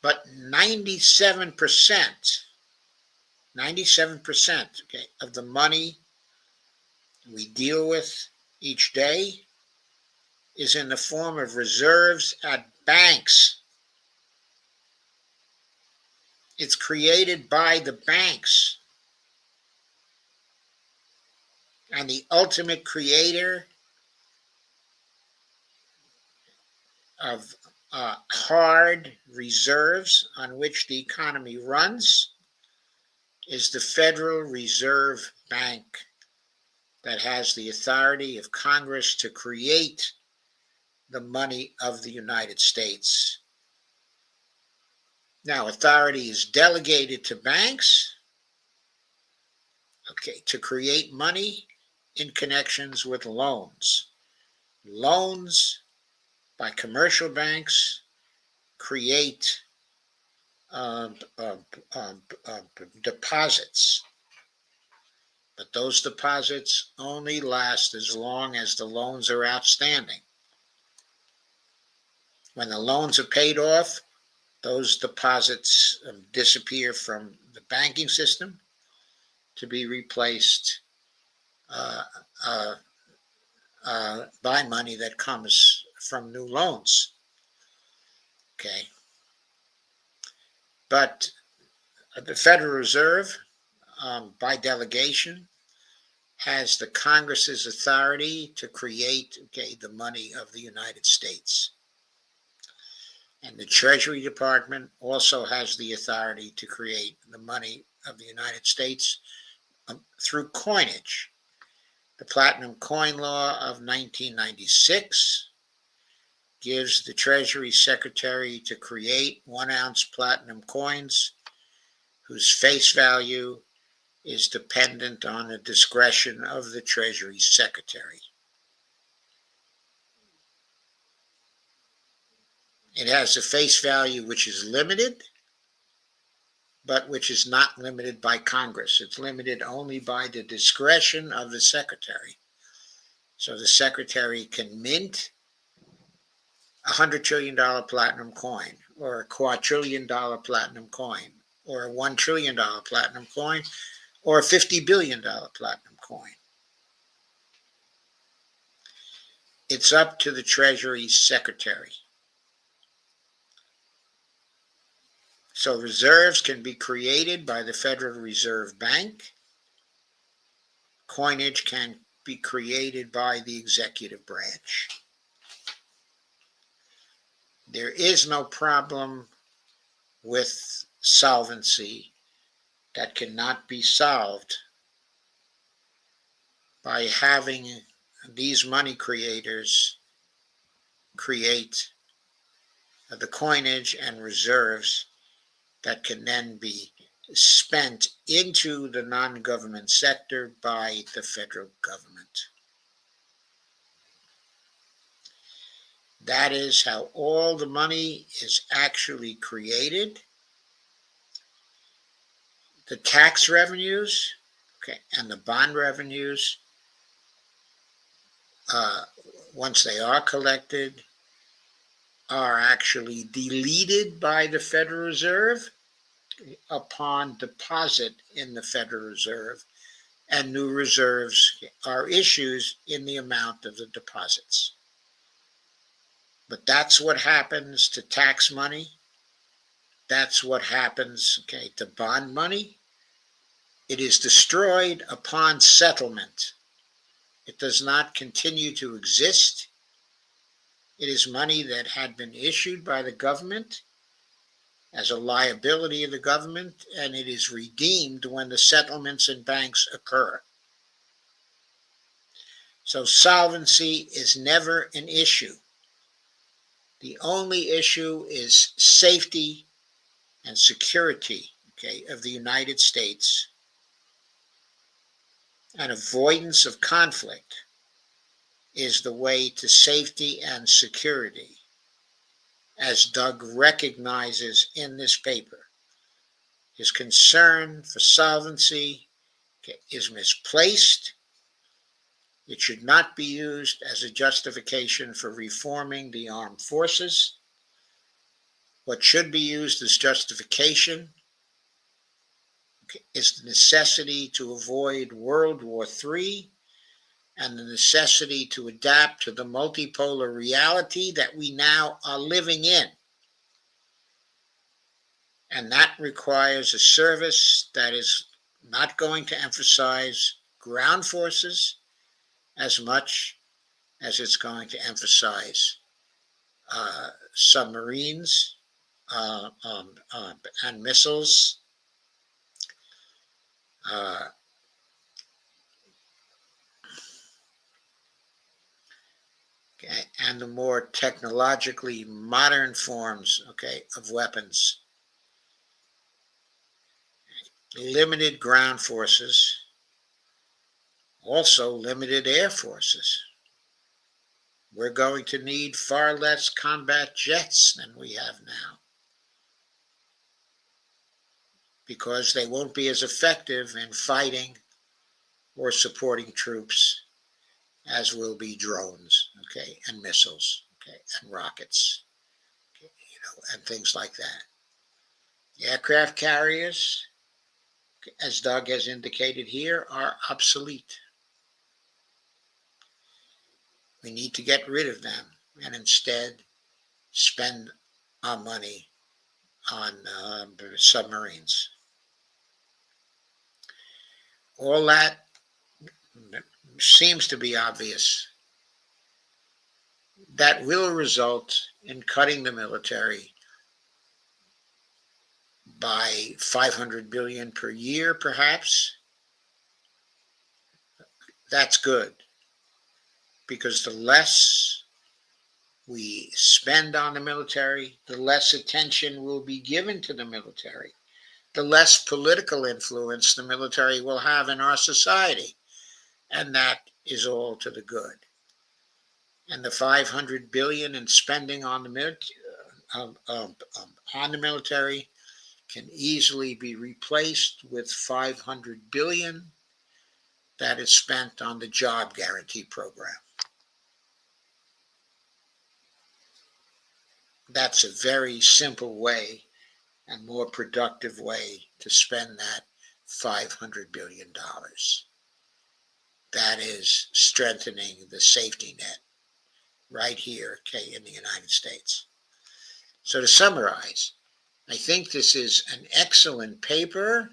But 97% of the money we deal with each day is in the form of reserves at banks. It's created by the banks. And the ultimate creator of hard reserves on which the economy runs is the Federal Reserve Bank, that has the authority of Congress to create the money of the United States. Now, authority is delegated to banks, to create money in connections with loans. Loans by commercial banks create deposits. But those deposits only last as long as the loans are outstanding. When the loans are paid off, those deposits disappear from the banking system to be replaced uh, uh, by money that comes from new loans. Okay. But the Federal Reserve, by delegation, has the Congress's authority to create, the money of the United States. And the Treasury Department also has the authority to create the money of the United States through coinage. The Platinum Coin Law of 1996 gives the Treasury Secretary to create 1-ounce platinum coins whose face value is dependent on the discretion of the Treasury Secretary. It has a face value which is limited, but which is not limited by Congress. It's limited only by the discretion of the Secretary. So the Secretary can mint $100 trillion platinum coin, or a quadrillion dollar platinum coin, or a $1 trillion platinum coin, or a $50 billion platinum coin. It's up to the Treasury Secretary. So reserves can be created by the Federal Reserve Bank. Coinage can be created by the executive branch. There is no problem with solvency that cannot be solved by having these money creators create the coinage and reserves that can then be spent into the non-government sector by the federal government. That is how all the money is actually created. The tax revenues, and the bond revenues, once they are collected, are actually deleted by the Federal Reserve upon deposit in the Federal Reserve, and new reserves are issued in the amount of the deposits. But that's what happens to tax money. That's what happens, to bond money. It is destroyed upon settlement. It does not continue to exist. It is money that had been issued by the government as a liability of the government, and it is redeemed when the settlements in banks occur. So solvency is never an issue. The only issue is safety and security, of the United States, and avoidance of conflict is the way to safety and security, as Doug recognizes in this paper. His concern for solvency is misplaced. It should not be used as a justification for reforming the armed forces. What should be used as justification is the necessity to avoid World War III and the necessity to adapt to the multipolar reality that we now are living in. And that requires a service that is not going to emphasize ground forces as much as it's going to emphasize submarines and missiles, and the more technologically modern forms, of weapons. Limited ground forces, also limited air forces. We're going to need far less combat jets than we have now, because they won't be as effective in fighting or supporting troops, as will be drones, okay, and missiles, okay, and rockets, okay, and things like that. The aircraft carriers, as Doug has indicated here, are obsolete. We need to get rid of them and instead spend our money on submarines. All that seems to be obvious. That will result in cutting the military by 500 billion per year, perhaps. That's good, because the less we spend on the military, the less attention will be given to the military, the less political influence the military will have in our society. And that is all to the good. And the 500 billion in spending on the military can easily be replaced with 500 billion that is spent on the job guarantee program. That's a very simple way and more productive way to spend that $500 billion. That is strengthening the safety net right here, okay, in the United States. So to summarize, I think this is an excellent paper.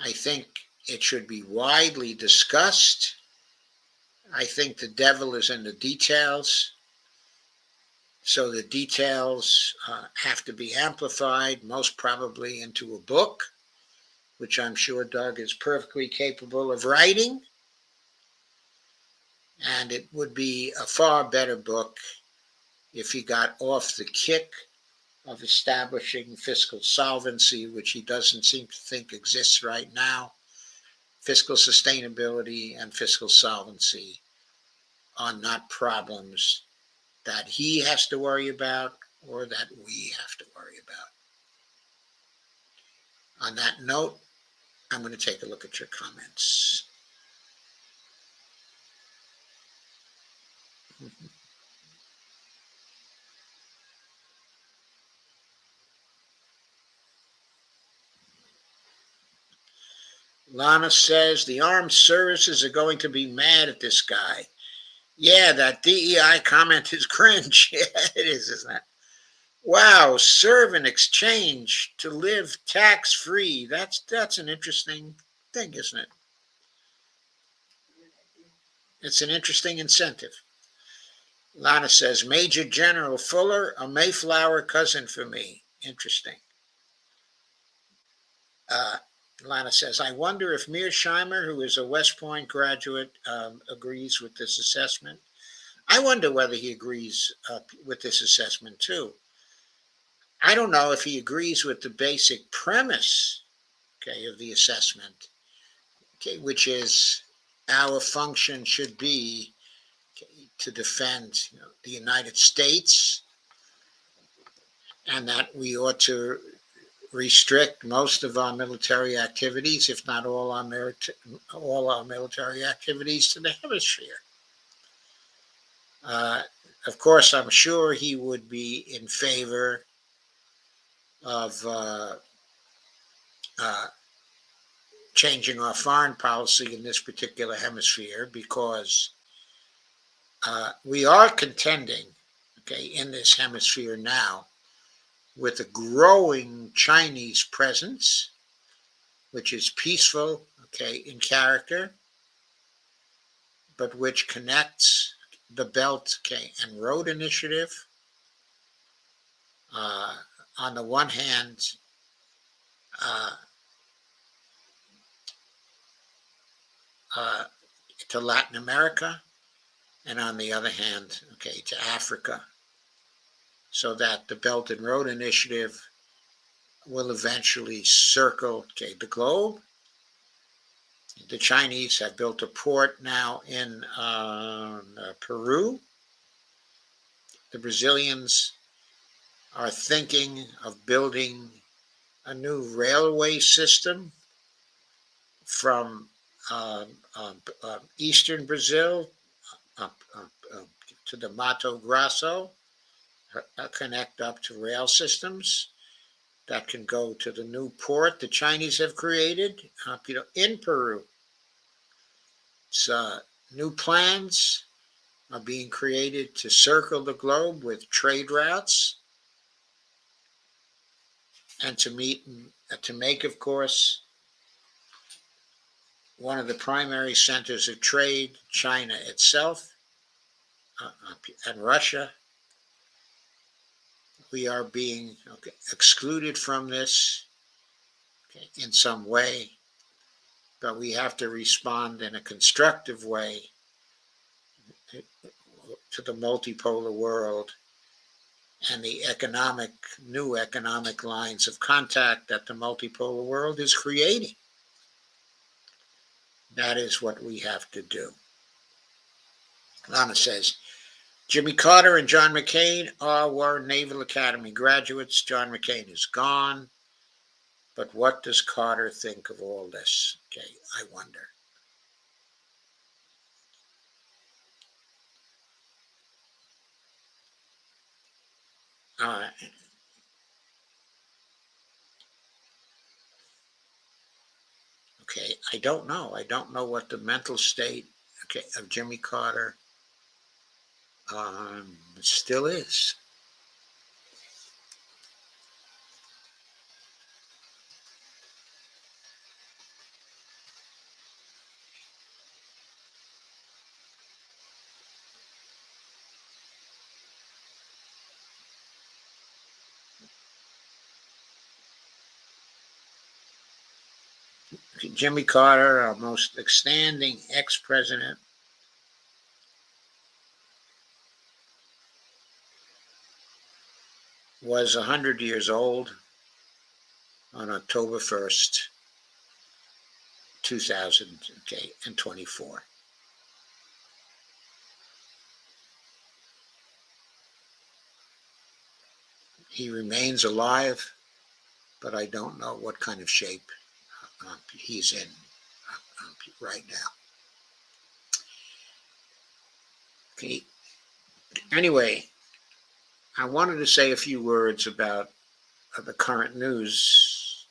I think it should be widely discussed. I think the devil is in the details. So the details have to be amplified, most probably into a book, which I'm sure Doug is perfectly capable of writing. And it would be a far better book if he got off the kick of establishing fiscal solvency, which he doesn't seem to think exists right now. Fiscal sustainability and fiscal solvency are not problems that he has to worry about or that we have to worry about. On that note, I'm going to take a look at your comments. Lana says the armed services are going to be mad at this guy. Yeah, that DEI comment is cringe. Yeah, it is, isn't it? Wow, serve in exchange to live tax-free. That's an interesting thing, isn't it? It's an interesting incentive. Lana says, Major General Fuller, a Mayflower cousin for me. Interesting. Lana says, I wonder if Mearsheimer, who is a West Point graduate, agrees with this assessment. I wonder whether he agrees with this assessment too. I don't know if he agrees with the basic premise, okay, of the assessment, okay, which is our function should be, okay, to defend the United States, and that we ought to restrict most of our military activities, if not all our military activities, to the hemisphere. Of course, I'm sure he would be in favor of changing our foreign policy in this particular hemisphere, because we are contending, okay, in this hemisphere now with a growing Chinese presence, which is peaceful, okay, in character, but which connects the Belt, okay, and Road Initiative. On the one hand, to Latin America, and on the other hand, okay, to Africa, so that the Belt and Road Initiative will eventually circle, okay, the globe. The Chinese have built a port now in Peru. The Brazilians are thinking of building a new railway system from eastern Brazil to the Mato Grosso, connect up to rail systems that can go to the new port the Chinese have created, in Peru. So new plans are being created to circle the globe with trade routes and to make, of course, one of the primary centers of trade, China itself, and Russia. We are being excluded from this in some way, but we have to respond in a constructive way to the multipolar world and the new economic lines of contact that the multipolar world is creating. That is what we have to do. Lana says, Jimmy Carter and John McCain were Naval Academy graduates. John McCain is gone. But what does Carter think of all this? Okay, I wonder. Okay, I don't know. I don't know what the mental state of Jimmy Carter still is. Jimmy Carter, our most outstanding ex-president, was 100 years old on October 1st, 2024. He remains alive, but I don't know what kind of shape he's in right now. Okay. Anyway, I wanted to say a few words about the current news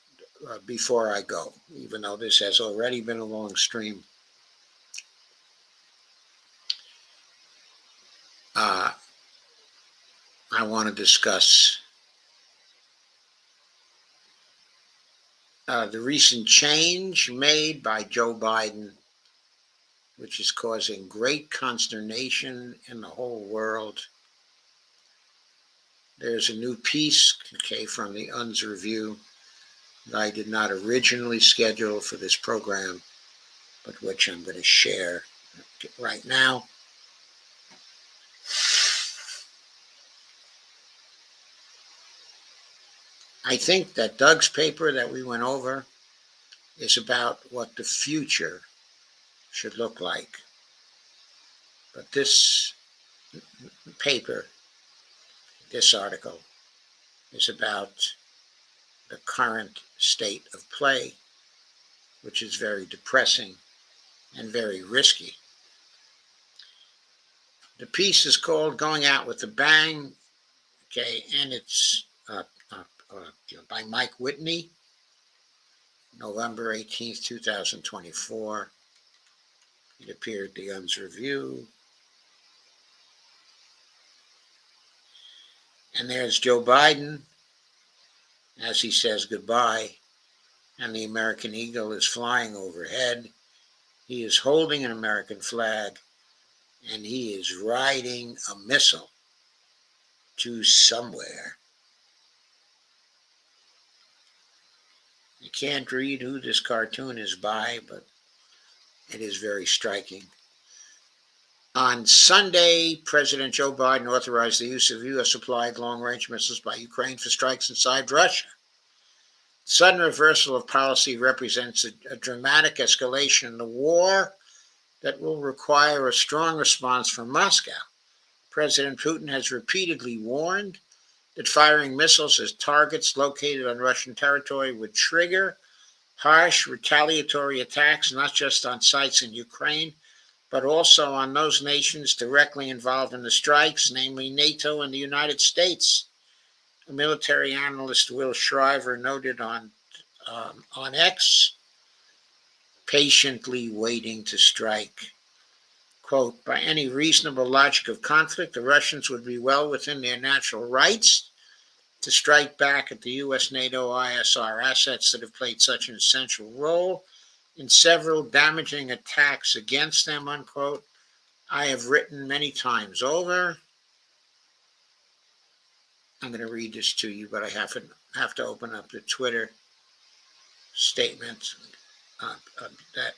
before I go, even though this has already been a long stream. I want to discuss the recent change made by Joe Biden, which is causing great consternation in the whole world. There's a new piece, from the UN's review that I did not originally schedule for this program, but which I'm going to share right now. I think that Doug's paper that we went over is about what the future should look like. But this paper, this article, is about the current state of play, which is very depressing and very risky. The piece is called Going Out with a Bang, and it's by Mike Whitney, November 18th, 2024. It appeared at the UN's review. And there's Joe Biden as he says goodbye, and the American eagle is flying overhead. He is holding an American flag, and he is riding a missile to somewhere. You can't read who this cartoon is by, but it is very striking. On Sunday, President Joe Biden authorized the use of U.S.-supplied long-range missiles by Ukraine for strikes inside Russia. The sudden reversal of policy represents a dramatic escalation in the war that will require a strong response from Moscow. President Putin has repeatedly warned that firing missiles at targets located on Russian territory would trigger harsh retaliatory attacks, not just on sites in Ukraine, but also on those nations directly involved in the strikes, namely NATO and the United States. Military analyst Will Shriver noted on X, patiently waiting to strike. Quote, by any reasonable logic of conflict, the Russians would be well within their natural rights to strike back at the U.S., NATO, ISR assets that have played such an essential role in several damaging attacks against them, unquote. I have written many times over. I'm going to read this to you, but I have to open up the Twitter statement that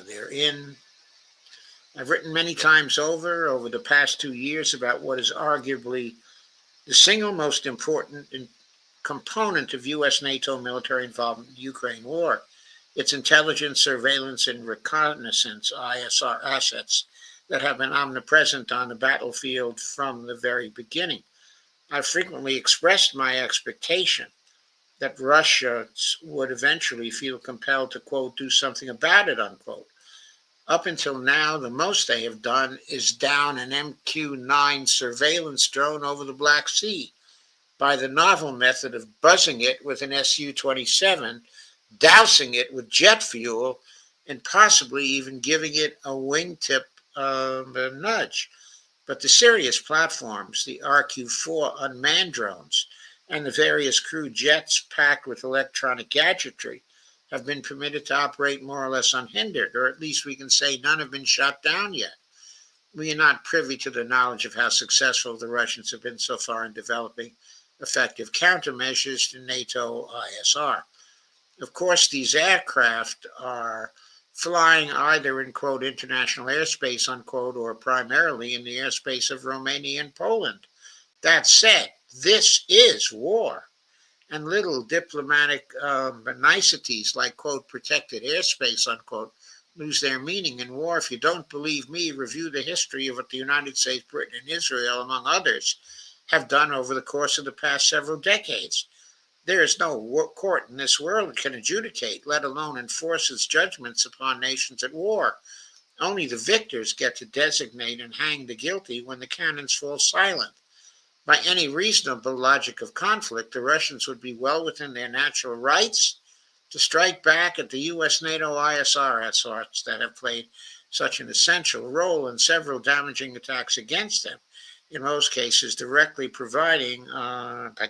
they're in. I've written many times over the past 2 years about what is arguably the single most important component of U.S. NATO military involvement in the Ukraine war, its intelligence, surveillance, and reconnaissance ISR assets that have been omnipresent on the battlefield from the very beginning. I've frequently expressed my expectation that Russia would eventually feel compelled to, quote, do something about it, unquote. Up until now, the most they have done is down an MQ-9 surveillance drone over the Black Sea by the novel method of buzzing it with an Su-27, dousing it with jet fuel, and possibly even giving it a wingtip nudge. But the Sirius platforms, the RQ-4 unmanned drones, and the various crew jets packed with electronic gadgetry have been permitted to operate more or less unhindered, or at least we can say none have been shot down yet. We are not privy to the knowledge of how successful the Russians have been so far in developing effective countermeasures to NATO ISR. Of course, these aircraft are flying either in, quote, international airspace, unquote, or primarily in the airspace of Romania and Poland. That said, this is war, and little diplomatic niceties like, quote, protected airspace, unquote, lose their meaning in war. If you don't believe me, review the history of what the United States, Britain, and Israel, among others, have done over the course of the past several decades. There is no court in this world that can adjudicate, let alone enforce its judgments upon nations at war. Only the victors get to designate and hang the guilty when the cannons fall silent. By any reasonable logic of conflict, the Russians would be well within their natural rights to strike back at the U.S., NATO, ISR assets that have played such an essential role in several damaging attacks against them, in most cases directly providing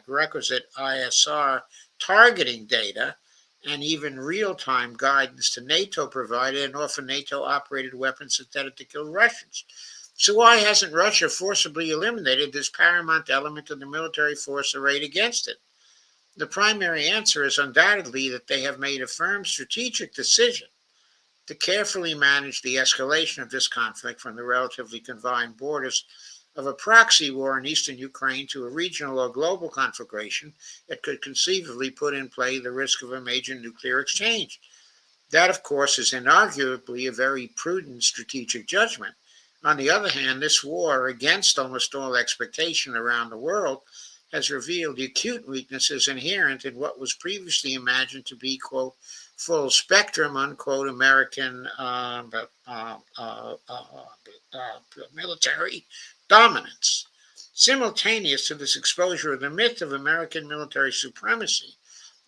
requisite ISR targeting data and even real-time guidance to NATO provided and often NATO-operated weapons intended to kill Russians. So why hasn't Russia forcibly eliminated this paramount element of the military force arrayed against it? The primary answer is undoubtedly that they have made a firm strategic decision to carefully manage the escalation of this conflict from the relatively confined borders of a proxy war in eastern Ukraine to a regional or global conflagration that could conceivably put in play the risk of a major nuclear exchange. That, of course, is inarguably a very prudent strategic judgment. On the other hand, this war, against almost all expectation around the world, has revealed the acute weaknesses inherent in what was previously imagined to be, quote, full spectrum, unquote, American military dominance. Simultaneous to this exposure of the myth of American military supremacy,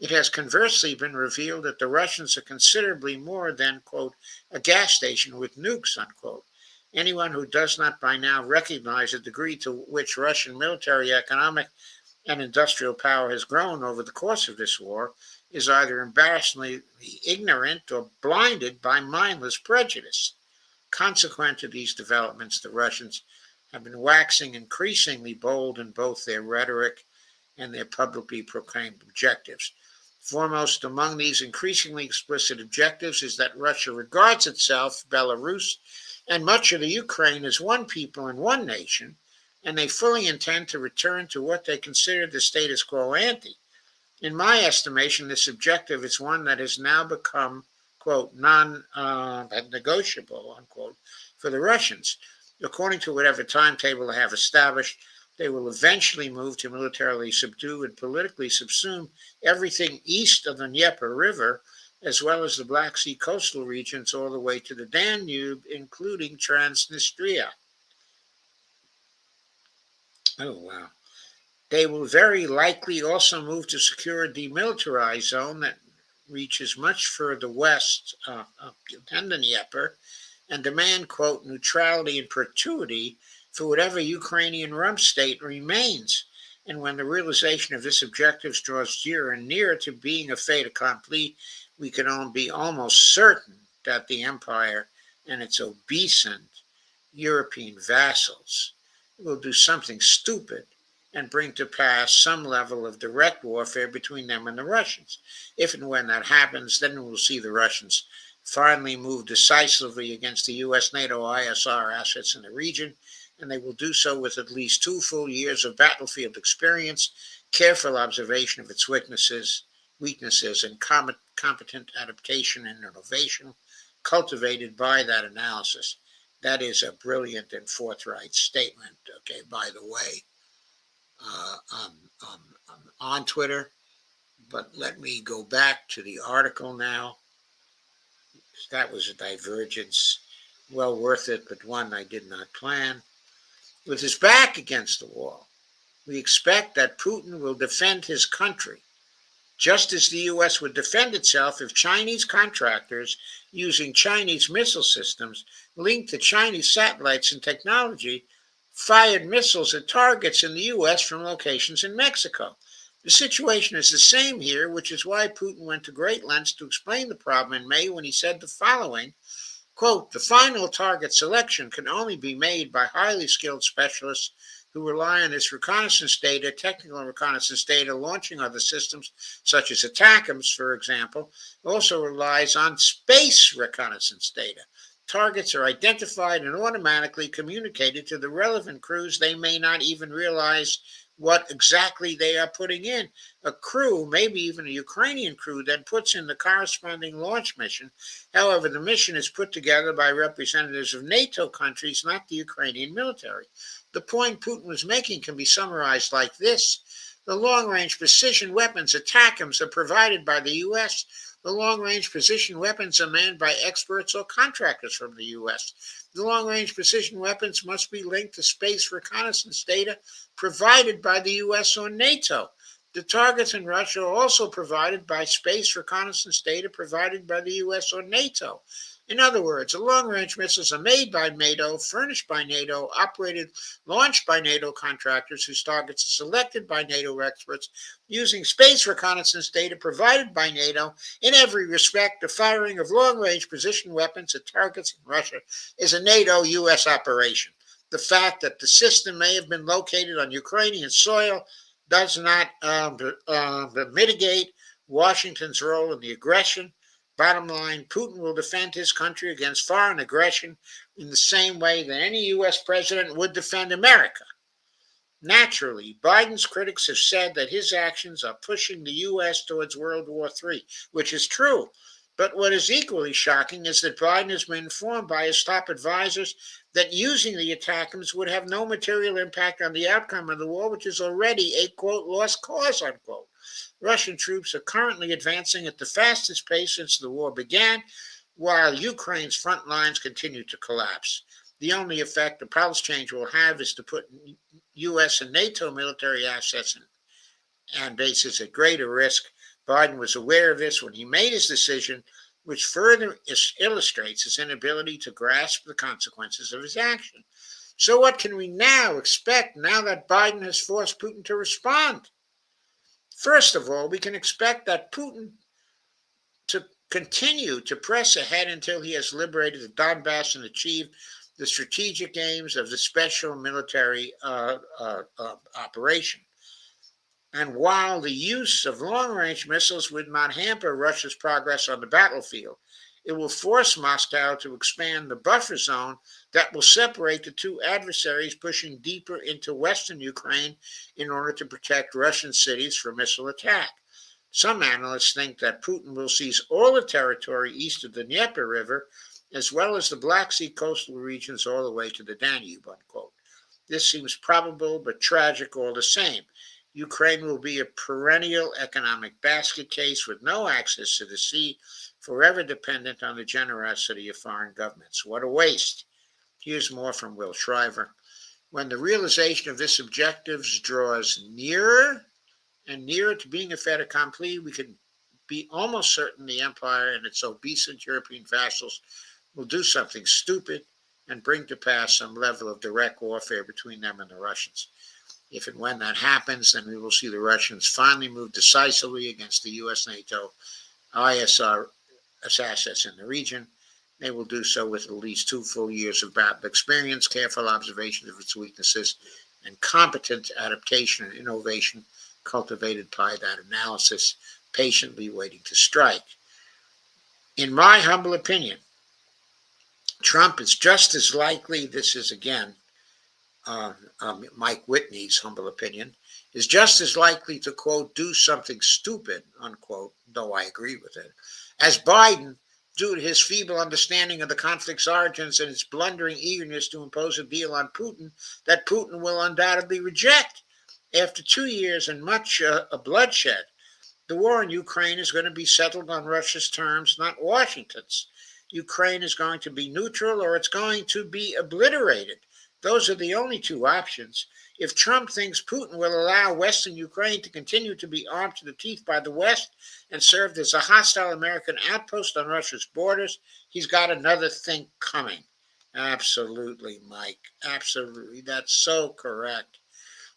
it has conversely been revealed that the Russians are considerably more than, quote, a gas station with nukes, unquote. Anyone who does not by now recognize the degree to which Russian military, economic, and industrial power has grown over the course of this war is either embarrassingly ignorant or blinded by mindless prejudice. Consequent to these developments, the Russians have been waxing increasingly bold in both their rhetoric and their publicly proclaimed objectives. Foremost among these increasingly explicit objectives is that Russia regards itself, Belarus, and much of the Ukraine as one people and one nation, and they fully intend to return to what they consider the status quo ante. In my estimation, this objective is one that has now become, quote, non-negotiable, unquote, for the Russians. According to whatever timetable they have established, they will eventually move to militarily subdue and politically subsume everything east of the Dnieper River as well as the Black Sea coastal regions all the way to the Danube, including Transnistria. Oh, wow. They will very likely also move to secure a demilitarized zone that reaches much further west than the Dnieper and demand, quote, neutrality in perpetuity for whatever Ukrainian rump state remains. And when the realization of this objective draws nearer and nearer to being a fait accompli, we can all be almost certain that the empire and its obeisant European vassals will do something stupid and bring to pass some level of direct warfare between them and the Russians. If and when that happens, then we'll see the Russians finally move decisively against the US, NATO, ISR assets in the region, and they will do so with at least 2 full years of battlefield experience, careful observation of its weaknesses, and competent adaptation and innovation cultivated by that analysis. That is a brilliant and forthright statement, okay, by the way, on Twitter. But let me go back to the article now. That was a divergence, well worth it, but one I did not plan. With his back against the wall, we expect that Putin will defend his country, just as the U.S. would defend itself if Chinese contractors using Chinese missile systems linked to Chinese satellites and technology fired missiles at targets in the U.S. from locations in Mexico. The situation is the same here, which is why Putin went to great lengths to explain the problem in May when he said the following, quote, the final target selection can only be made by highly skilled specialists who rely on this reconnaissance data, technical reconnaissance data, launching other systems such as ATACMS, for example, also relies on space reconnaissance data. Targets are identified and automatically communicated to the relevant crews. They may not even realize what exactly they are putting in. A crew, maybe even a Ukrainian crew, then puts in the corresponding launch mission. However, the mission is put together by representatives of NATO countries, not the Ukrainian military. The point Putin was making can be summarized like this. The long-range precision weapons ATACMS are provided by the U.S. The long-range precision weapons are manned by experts or contractors from the U.S. The long-range precision weapons must be linked to space reconnaissance data provided by the U.S. or NATO. The targets in Russia are also provided by space reconnaissance data provided by the U.S. or NATO. In other words, the long-range missiles are made by NATO, furnished by NATO, operated, launched by NATO contractors whose targets are selected by NATO experts using space reconnaissance data provided by NATO. In every respect, the firing of long-range precision weapons at targets in Russia is a NATO-U.S. operation. The fact that the system may have been located on Ukrainian soil does not mitigate Washington's role in the aggression. Bottom line, Putin will defend his country against foreign aggression in the same way that any U.S. president would defend America. Naturally, Biden's critics have said that his actions are pushing the U.S. towards World War III, which is true. But what is equally shocking is that Biden has been informed by his top advisors that using the ATACMS would have no material impact on the outcome of the war, which is already a, quote, lost cause, unquote. Russian troops are currently advancing at the fastest pace since the war began, while Ukraine's front lines continue to collapse. The only effect the policy change will have is to put U.S. and NATO military assets and bases at greater risk. Biden was aware of this when he made his decision, which further illustrates his inability to grasp the consequences of his action. So what can we now expect now that Biden has forced Putin to respond? First of all, we can expect that Putin to continue to press ahead until he has liberated the Donbass and achieved the strategic aims of the special military operation. And while the use of long-range missiles would not hamper Russia's progress on the battlefield, it will force Moscow to expand the buffer zone that will separate the two adversaries, pushing deeper into western Ukraine in order to protect Russian cities from missile attack. Some analysts think that Putin will seize all the territory east of the Dnieper River, as well as the Black Sea coastal regions all the way to the Danube, unquote. This seems probable but tragic all the same. Ukraine will be a perennial economic basket case with no access to the sea, forever dependent on the generosity of foreign governments. What a waste. Here's more from Will Shriver. When the realization of this objective draws nearer and nearer to being a fait accompli, we can be almost certain the empire and its obedient European vassals will do something stupid and bring to pass some level of direct warfare between them and the Russians. If and when that happens, then we will see the Russians finally move decisively against the US, NATO, ISR assets in the region. They will do so with at least 2 full years of battle experience, careful observation of its weaknesses, and competent adaptation and innovation cultivated by that analysis, patiently waiting to strike. In my humble opinion, Trump is just as likely, this is again Mike Whitney's humble opinion, is just as likely to, quote, do something stupid, unquote, though I agree with it, as Biden, due to his feeble understanding of the conflict's origins and his blundering eagerness to impose a deal on Putin that Putin will undoubtedly reject. After 2 years and much bloodshed, the war in Ukraine is going to be settled on Russia's terms, not Washington's. Ukraine is going to be neutral or it's going to be obliterated. Those are the only 2 options. If Trump thinks Putin will allow Western Ukraine to continue to be armed to the teeth by the West and served as a hostile American outpost on Russia's borders, he's got another thing coming. Absolutely, Mike. Absolutely. That's so correct.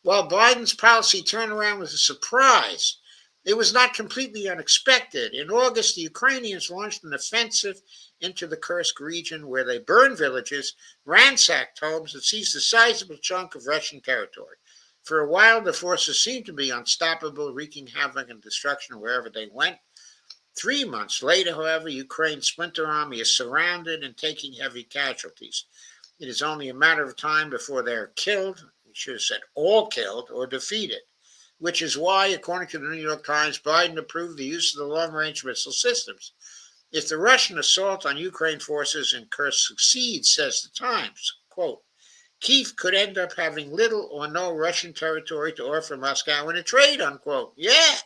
While Biden's policy turnaround was a surprise, it was not completely unexpected. In August, the Ukrainians launched an offensive into the Kursk region where they burned villages, ransacked homes, and seized a sizable chunk of Russian territory. For a while, the forces seemed to be unstoppable, wreaking havoc and destruction wherever they went. 3 months later, however, Ukraine's splinter army is surrounded and taking heavy casualties. It is only a matter of time before they are killed, we should have said all killed, or defeated, which is why, according to the New York Times, Biden approved the use of the long-range missile systems. If the Russian assault on Ukraine forces in Kursk succeeds, says the Times, quote, Kyiv could end up having little or no Russian territory to offer Moscow in a trade, unquote. Yeah.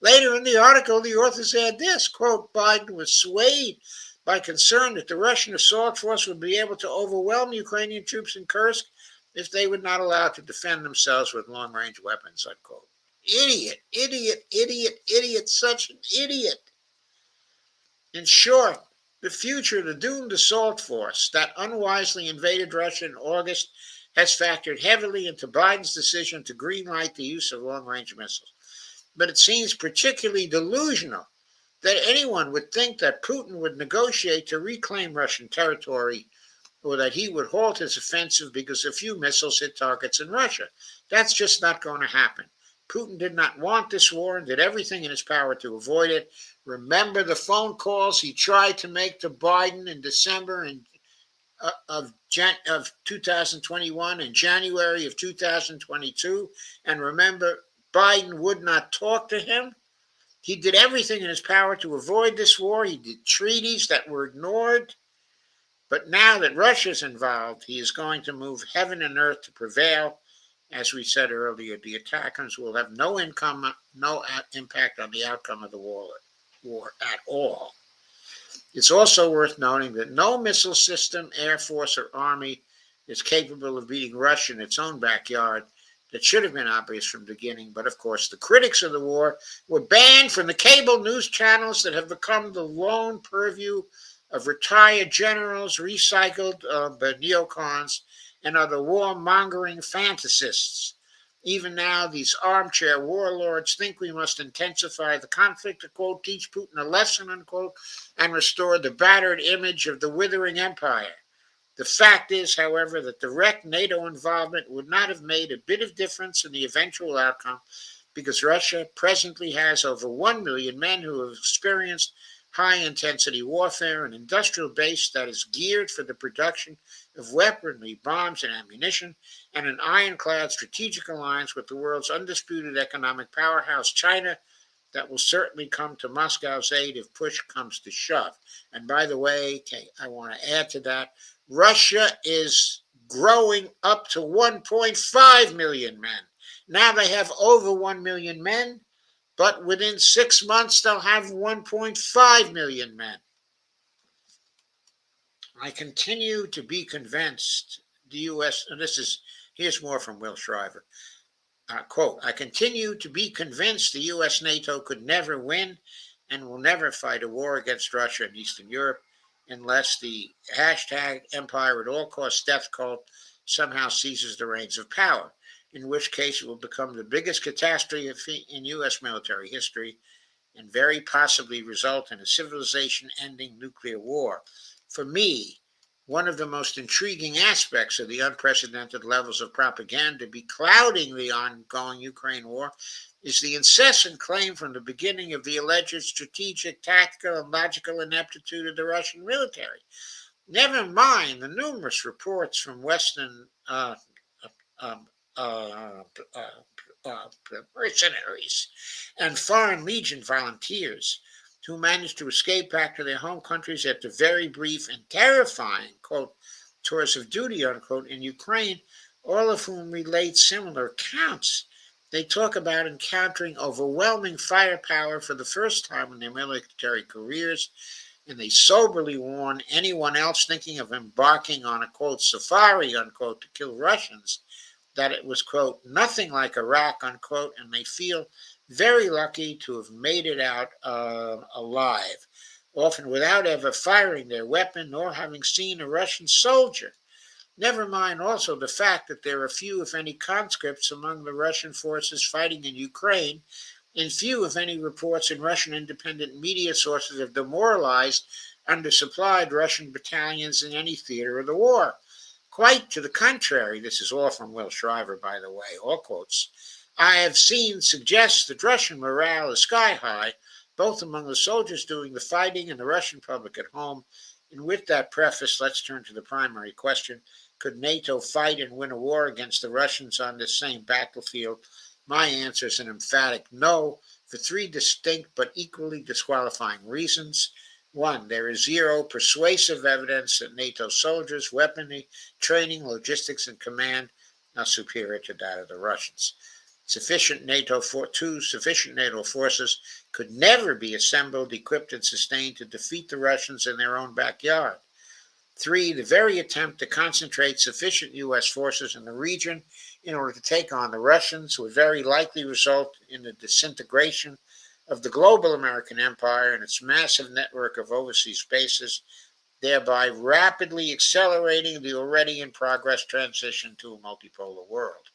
Later in the article, the authors add this, quote, Biden was swayed by concern that the Russian assault force would be able to overwhelm Ukrainian troops in Kursk if they were not allowed to defend themselves with long-range weapons, unquote. Idiot, idiot, idiot, idiot, such an idiot. In short, the future of the doomed assault force that unwisely invaded Russia in August has factored heavily into Biden's decision to greenlight the use of long-range missiles. But it seems particularly delusional that anyone would think that Putin would negotiate to reclaim Russian territory or that he would halt his offensive because a few missiles hit targets in Russia. That's just not going to happen. Putin did not want this war and did everything in his power to avoid it. Remember the phone calls he tried to make to Biden in December of 2021 and January of 2022? And remember, Biden would not talk to him. He did everything in his power to avoid this war. He did treaties that were ignored. But now that Russia's involved, he is going to move heaven and earth to prevail. As we said earlier, the attackers will have no impact on the outcome of the war at all. It's also worth noting that no missile system, air force, or army is capable of beating Russia in its own backyard. That should have been obvious from the beginning, but of course the critics of the war were banned from the cable news channels that have become the lone purview of retired generals, recycled neocons, and other warmongering fantasists. Even now, these armchair warlords think we must intensify the conflict to, quote, teach Putin a lesson, unquote, and restore the battered image of the withering empire. The fact is, however, that direct NATO involvement would not have made a bit of difference in the eventual outcome because Russia presently has over 1 million men who have experienced high-intensity warfare, an industrial base that is geared for the production of weaponry, bombs, and ammunition, and an ironclad strategic alliance with the world's undisputed economic powerhouse, China, that will certainly come to Moscow's aid if push comes to shove. And by the way, I want to add to that, Russia is growing up to 1.5 million men. Now they have over 1 million men, but within 6 months they'll have 1.5 million men. I continue to be convinced the U.S., and here's more from Will Shriver. Quote, I continue to be convinced the U.S. NATO could never win and will never fight a war against Russia and Eastern Europe unless the hashtag empire at all costs death cult somehow seizes the reins of power, in which case it will become the biggest catastrophe in U.S. military history and very possibly result in a civilization-ending nuclear war. For me, one of the most intriguing aspects of the unprecedented levels of propaganda beclouding the ongoing Ukraine war is the incessant claim from the beginning of the alleged strategic, tactical, and logical ineptitude of the Russian military. Never mind the numerous reports from Western um, uh, mercenaries and Foreign Legion volunteers who managed to escape back to their home countries after very brief and terrifying, quote, tours of duty, unquote, in Ukraine, all of whom relate similar accounts. They talk about encountering overwhelming firepower for the first time in their military careers, and they soberly warn anyone else thinking of embarking on a, quote, safari, unquote, to kill Russians, that it was, quote, nothing like Iraq, unquote, and they feel very lucky to have made it out alive, often without ever firing their weapon nor having seen a Russian soldier. Never mind also the fact that there are few, if any, conscripts among the Russian forces fighting in Ukraine, and few, if any, reports in Russian independent media sources of demoralized, undersupplied Russian battalions in any theater of the war. Quite to the contrary, this is all from Will Shriver, by the way, all quotes, I have seen suggest that Russian morale is sky high, both among the soldiers doing the fighting and the Russian public at home. And with that preface, let's turn to the primary question. Could NATO fight and win a war against the Russians on this same battlefield? My answer is an emphatic no, for three distinct but equally disqualifying reasons. One, there is zero persuasive evidence that NATO soldiers, weaponry, training, logistics, and command are superior to that of the Russians. Sufficient NATO forces could never be assembled, equipped, and sustained to defeat the Russians in their own backyard. Three, the very attempt to concentrate sufficient U.S. forces in the region in order to take on the Russians would very likely result in the disintegration of the global American empire and its massive network of overseas bases, thereby rapidly accelerating the already in progress transition to a multipolar world.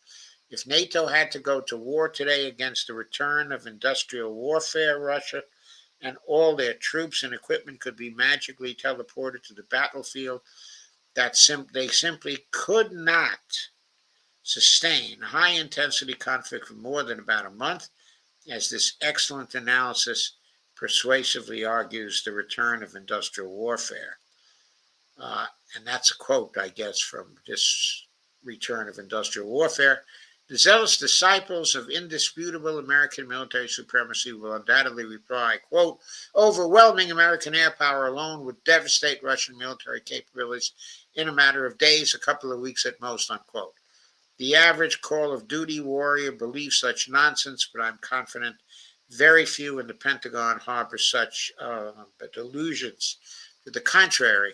If NATO had to go to war today against the return of industrial warfare, Russia and all their troops and equipment could be magically teleported to the battlefield, they simply could not sustain high-intensity conflict for more than about a month, as this excellent analysis persuasively argues the return of industrial warfare. And that's a quote, I guess, from this return of industrial warfare. The zealous disciples of indisputable American military supremacy will undoubtedly reply, quote, overwhelming American air power alone would devastate Russian military capabilities in a matter of days, a couple of weeks at most, unquote. The average Call of Duty warrior believes such nonsense, but I'm confident very few in the Pentagon harbor such delusions. To the contrary,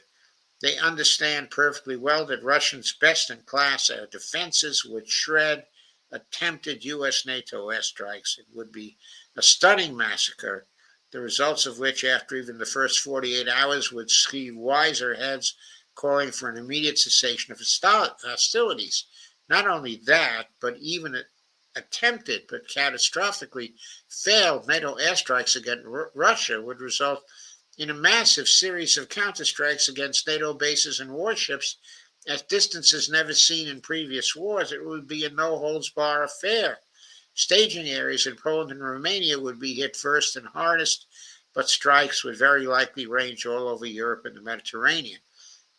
they understand perfectly well that Russians' best-in-class air defenses would shred attempted U.S. NATO airstrikes. It would be a stunning massacre, the results of which, after even the first 48 hours, would skew wiser heads calling for an immediate cessation of hostilities. Not only that, but even attempted but catastrophically failed NATO airstrikes against Russia would result in a massive series of counterstrikes against NATO bases and warships at distances never seen in previous wars. It would be a no-holds-barred affair. Staging areas in Poland and Romania would be hit first and hardest, but strikes would very likely range all over Europe and the Mediterranean.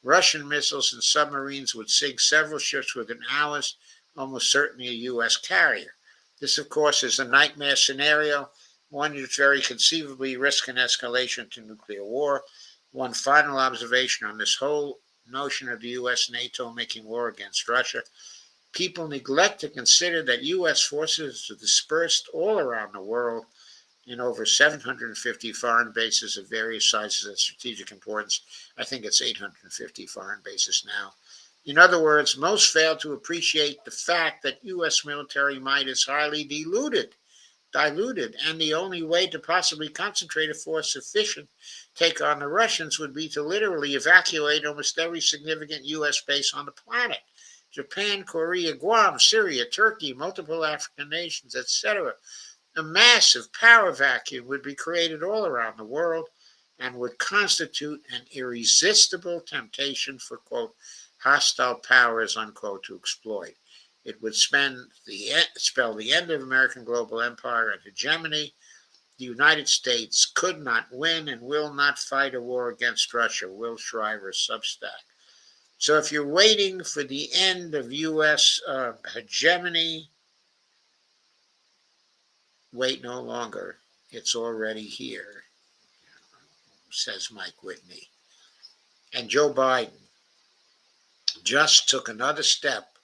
Russian missiles and submarines would sink several ships within hours, almost certainly a U.S. carrier. This, of course, is a nightmare scenario, one which very conceivably risks an escalation to nuclear war. One final observation on this whole notion of the U.S. NATO making war against Russia. people neglect to consider that U.S. forces are dispersed all around the world in over 750 foreign bases of various sizes and strategic importance. I think it's 850 foreign bases now. In other words, most fail to appreciate the fact that U.S. military might is highly diluted, and the only way to possibly concentrate a force sufficient to take on the Russians would be to literally evacuate almost every significant U.S. base on the planet. Japan, Korea, Guam, Syria, Turkey, multiple African nations, etc. A massive power vacuum would be created all around the world and would constitute an irresistible temptation for, quote, hostile powers, unquote, to exploit. It would spell the end of American global empire and hegemony. The United States could not win and will not fight a war against Russia, Will Shriver, Substack. So if you're waiting for the end of U.S. Hegemony, wait no longer. It's already here, says Mike Whitney. And Joe Biden just took another step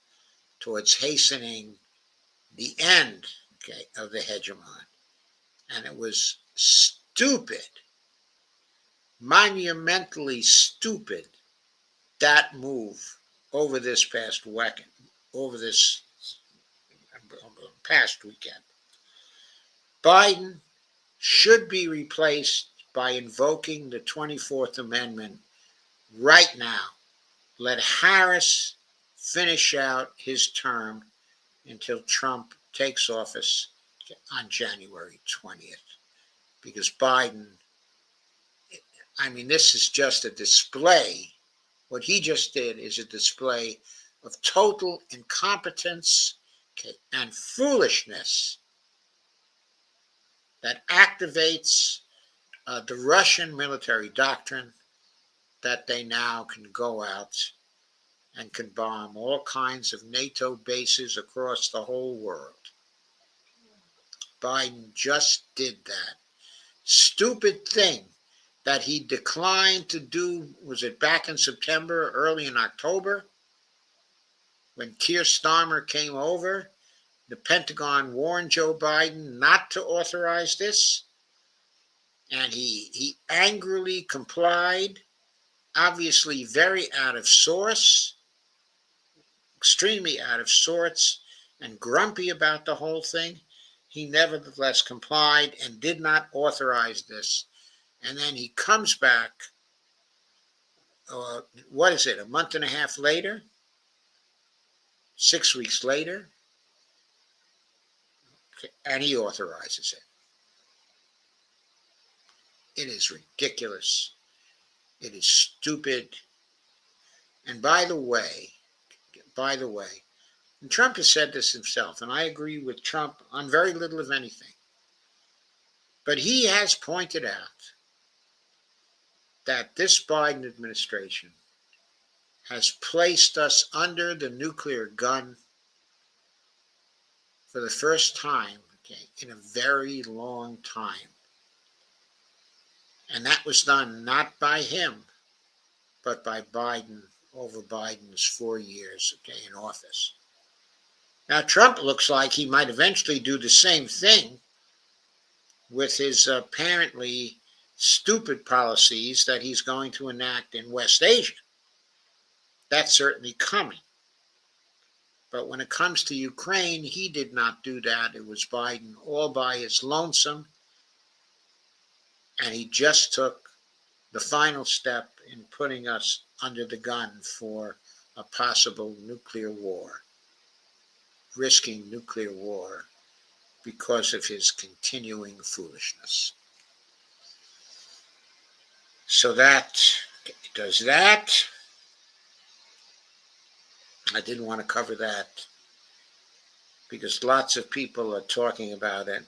towards hastening the end, of the hegemon. And it was stupid, monumentally stupid, that move over this past weekend. Biden should be replaced by invoking the 24th Amendment right now. Let Harris finish out his term until Trump takes office on January 20th. Because Biden, this is just a display. What he just did is a display of total incompetence and foolishness that activates the Russian military doctrine that they now can go out and can bomb all kinds of NATO bases across the whole world. Biden just did that stupid thing that he declined to do. Was it back in September, early in October, when Keir Starmer came over? The Pentagon warned Joe Biden not to authorize this, and he angrily complied, obviously very out of sorts, extremely out of sorts, and grumpy about the whole thing. He nevertheless complied and did not authorize this. And then he comes back, a month and a half later, 6 weeks later, and he authorizes it. It is ridiculous. It is stupid. And by the way, and Trump has said this himself, and I agree with Trump on very little of anything, but he has pointed out that this Biden administration has placed us under the nuclear gun for the first time, in a very long time. And that was done not by him, but by Biden over Biden's 4 years, in office. Now, Trump looks like he might eventually do the same thing with his apparently stupid policies that he's going to enact in West Asia. That's certainly coming. But when it comes to Ukraine, he did not do that. It was Biden all by his lonesome. And he just took the final step in putting us under the gun for a possible nuclear war, risking nuclear war because of his continuing foolishness. So that does that. I didn't want to cover that because lots of people are talking about it.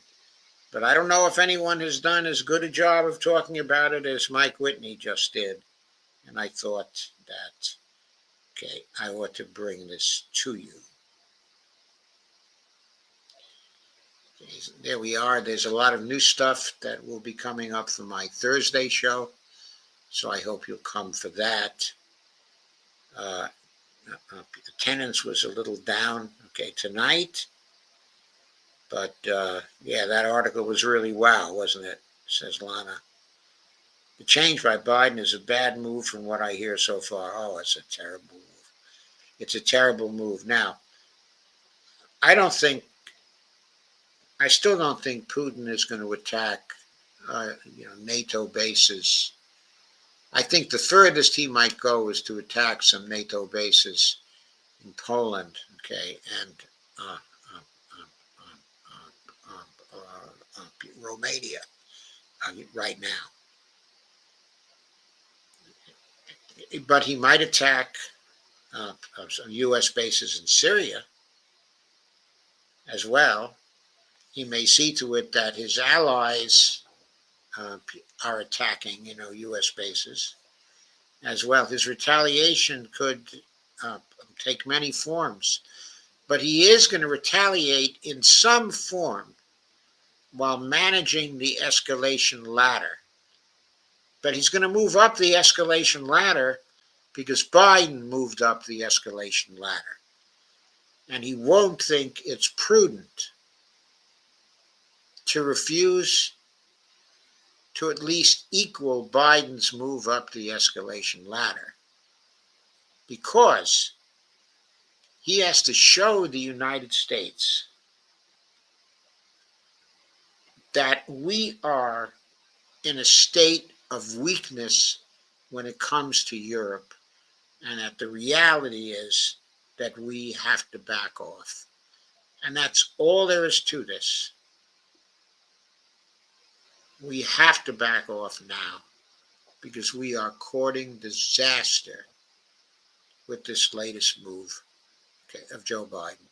But I don't know if anyone has done as good a job of talking about it as Mike Whitney just did. And I thought that, I ought to bring this to you. There we are. There's a lot of new stuff that will be coming up for my Thursday show. So I hope you'll come for that. Attendance was a little down, okay, tonight. But yeah, that article was really wow, wasn't it? Says Lana. The change by Biden is a bad move from what I hear so far. Oh, it's a terrible move. It's a terrible move. Now, I don't think, I still don't think Putin is going to attack, NATO bases. I think the furthest he might go is to attack some NATO bases in Poland, okay, and uh, uh, uh, uh, Romania right now. But he might attack some U.S. bases in Syria as well. He may see to it that his allies are attacking, U.S. bases as well. His retaliation could take many forms, but he is going to retaliate in some form while managing the escalation ladder. But he's going to move up the escalation ladder because Biden moved up the escalation ladder. And he won't think it's prudent to refuse to at least equal Biden's move up the escalation ladder, because he has to show the United States that we are in a state of weakness when it comes to Europe, and that the reality is that we have to back off. And that's all there is to this. We have to back off now because we are courting disaster with this latest move, okay, of Joe Biden.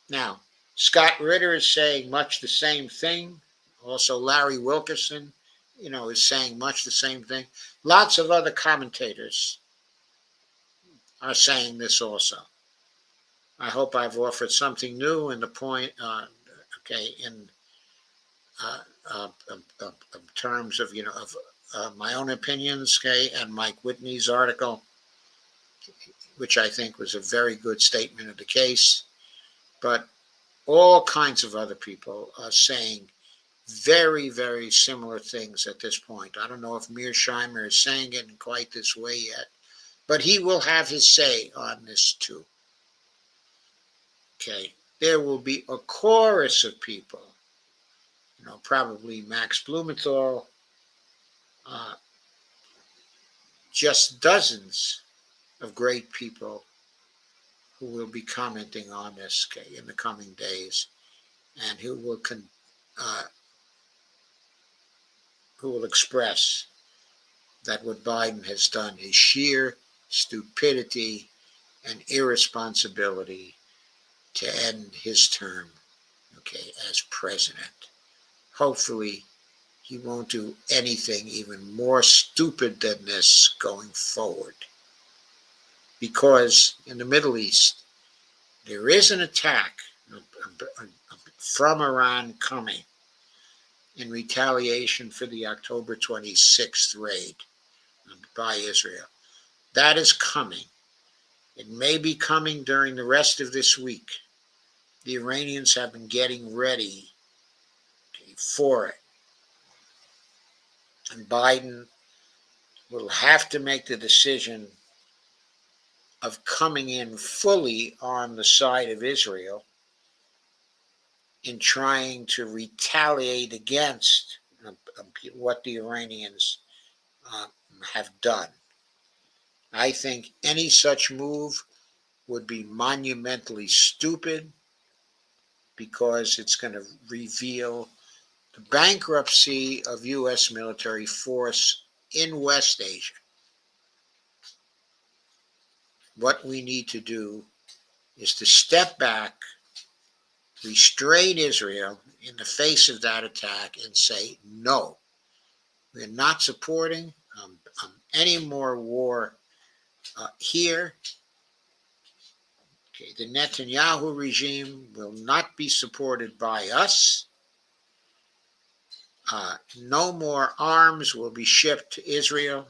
Now, Scott Ritter is saying much the same thing. Also, Larry Wilkerson, is saying much the same thing. Lots of other commentators are saying this also. I hope I've offered something new in the point, in terms of, my own opinions, okay, and Mike Whitney's article, which I think was a very good statement of the case. But all kinds of other people are saying very, very similar things at this point. I don't know if Mearsheimer is saying it in quite this way yet, but he will have his say on this too. Okay, there will be a chorus of people, probably Max Blumenthal, just dozens of great people who will be commenting on this, okay, in the coming days, and who will express that what Biden has done is sheer stupidity and irresponsibility to end his term, okay, as president. Hopefully, he won't do anything even more stupid than this going forward. Because in the Middle East, there is an attack from Iran coming in retaliation for the October 26th raid by Israel. That is coming. It may be coming during the rest of this week. The Iranians have been getting ready for it. And Biden will have to make the decision of coming in fully on the side of Israel in trying to retaliate against what the Iranians have done. I think any such move would be monumentally stupid because it's going to reveal the bankruptcy of U.S. military force in West Asia. What we need to do is to step back, restrain Israel in the face of that attack, and say, no, we're not supporting any more war here. Okay, the Netanyahu regime will not be supported by us. No more arms will be shipped to Israel.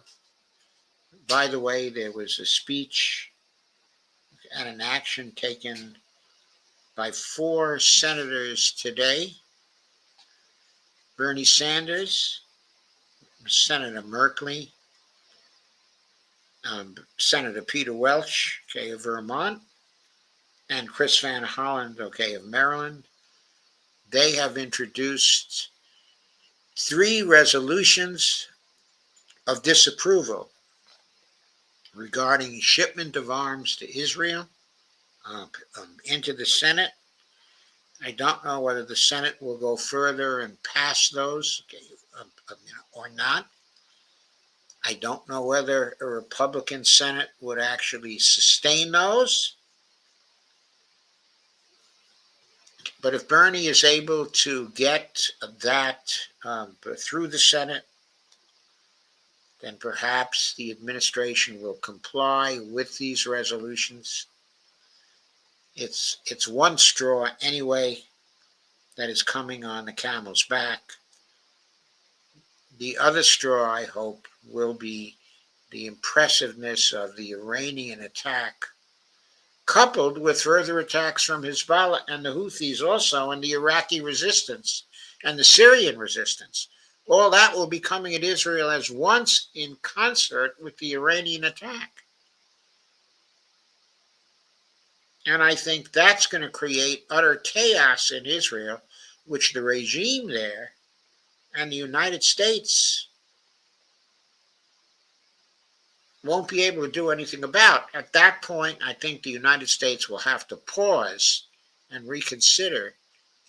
By the way, there was a speech and an action taken by 4 senators today: Bernie Sanders, Senator Merkley, Senator Peter Welch, okay, of Vermont, and Chris Van Hollen, okay, of Maryland. They have introduced 3 resolutions of disapproval regarding shipment of arms to Israel into the Senate. I don't know whether the Senate will go further and pass those, okay, or not. I don't know whether a Republican Senate would actually sustain those. But if Bernie is able to get that through the Senate, then perhaps the administration will comply with these resolutions. It's one straw anyway that is coming on the camel's back. The other straw, I hope, will be the impressiveness of the Iranian attack, coupled with further attacks from Hezbollah and the Houthis also, and the Iraqi resistance and the Syrian resistance. All that will be coming at Israel as once in concert with the Iranian attack. And I think that's going to create utter chaos in Israel, which the regime there and the United States won't be able to do anything about. At that point, I think the United States will have to pause and reconsider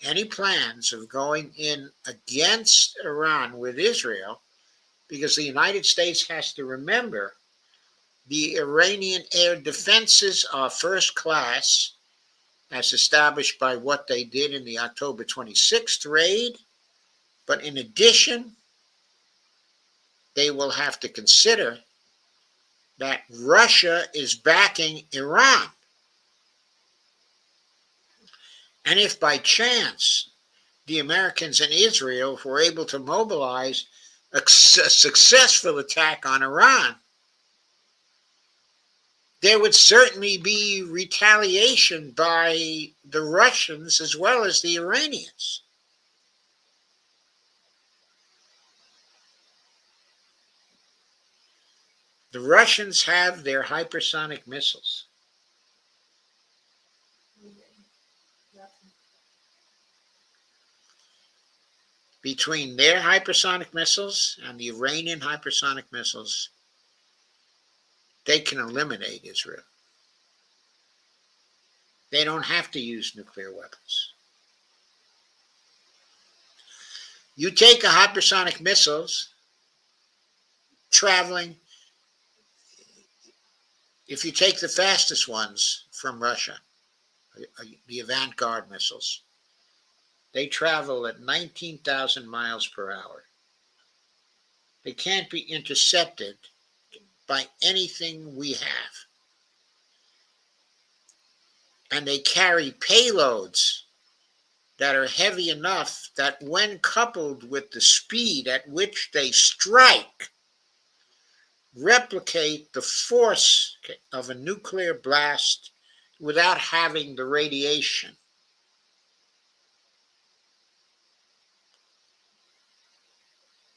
any plans of going in against Iran with Israel, because the United States has to remember the Iranian air defenses are first class, as established by what they did in the October 26th raid. But in addition, they will have to consider that Russia is backing Iran. And if by chance the Americans and Israel were able to mobilize a successful attack on Iran, there would certainly be retaliation by the Russians as well as the Iranians. The Russians have their hypersonic missiles. Between their hypersonic missiles and the Iranian hypersonic missiles, they can eliminate Israel. They don't have to use nuclear weapons. You take a hypersonic missiles traveling, if you take the fastest ones from Russia, the Avant-Garde missiles, they travel at 19,000 miles per hour. They can't be intercepted by anything we have. And they carry payloads that are heavy enough that when coupled with the speed at which they strike, replicate the force of a nuclear blast without having the radiation.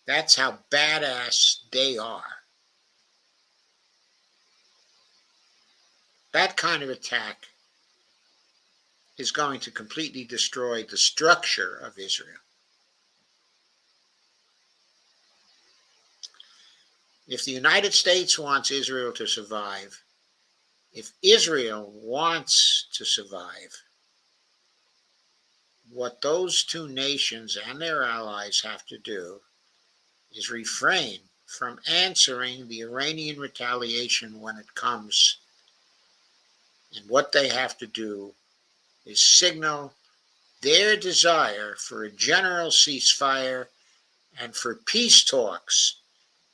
That's how badass they are. That kind of attack is going to completely destroy the structure of Israel. If the United States wants Israel to survive, if Israel wants to survive, what those two nations and their allies have to do is refrain from answering the Iranian retaliation when it comes. And what they have to do is signal their desire for a general ceasefire and for peace talks.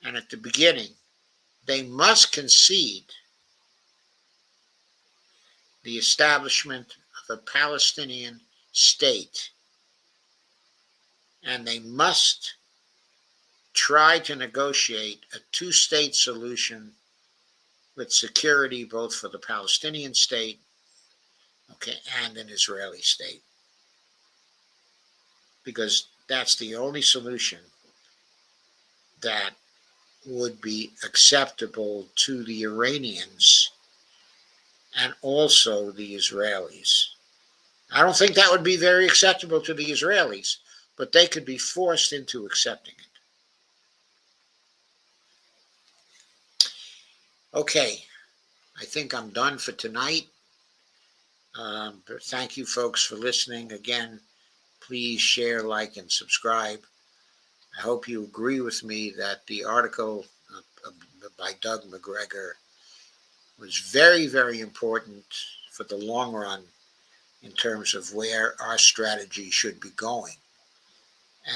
And at the beginning, they must concede the establishment of a Palestinian state. And they must try to negotiate a two-state solution with security both for the Palestinian state, okay, and an Israeli state. Because that's the only solution that would be acceptable to the Iranians and also the Israelis. I don't think that would be very acceptable to the Israelis, but they could be forced into accepting it. Okay, I think I'm done for tonight. But thank you, folks, for listening. Again, please share, like, and subscribe. I hope you agree with me that the article by Doug McGregor was very, very important for the long run in terms of where our strategy should be going.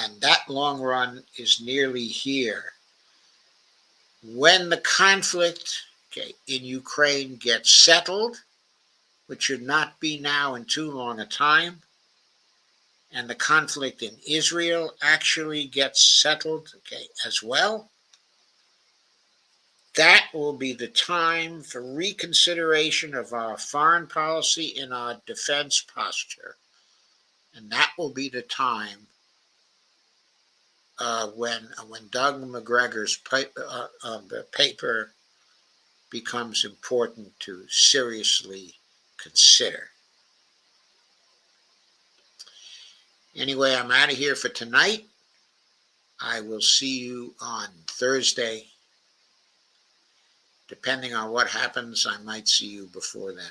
And that long run is nearly here. When the conflict, okay, in Ukraine gets settled, which should not be now in too long a time, and the conflict in Israel actually gets settled, okay, as well, that will be the time for reconsideration of our foreign policy and our defense posture. And that will be the time when Doug McGregor's paper becomes important to seriously consider. Anyway, I'm out of here for tonight. I will see you on Thursday. Depending on what happens, I might see you before then.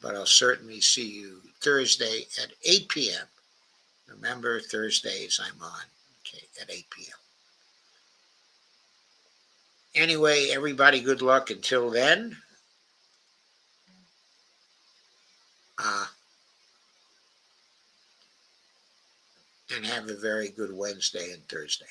But I'll certainly see you Thursday at 8 p.m. Remember, Thursdays I'm on, okay, at 8 p.m. Anyway, everybody, good luck until then. And have a very good Wednesday and Thursday.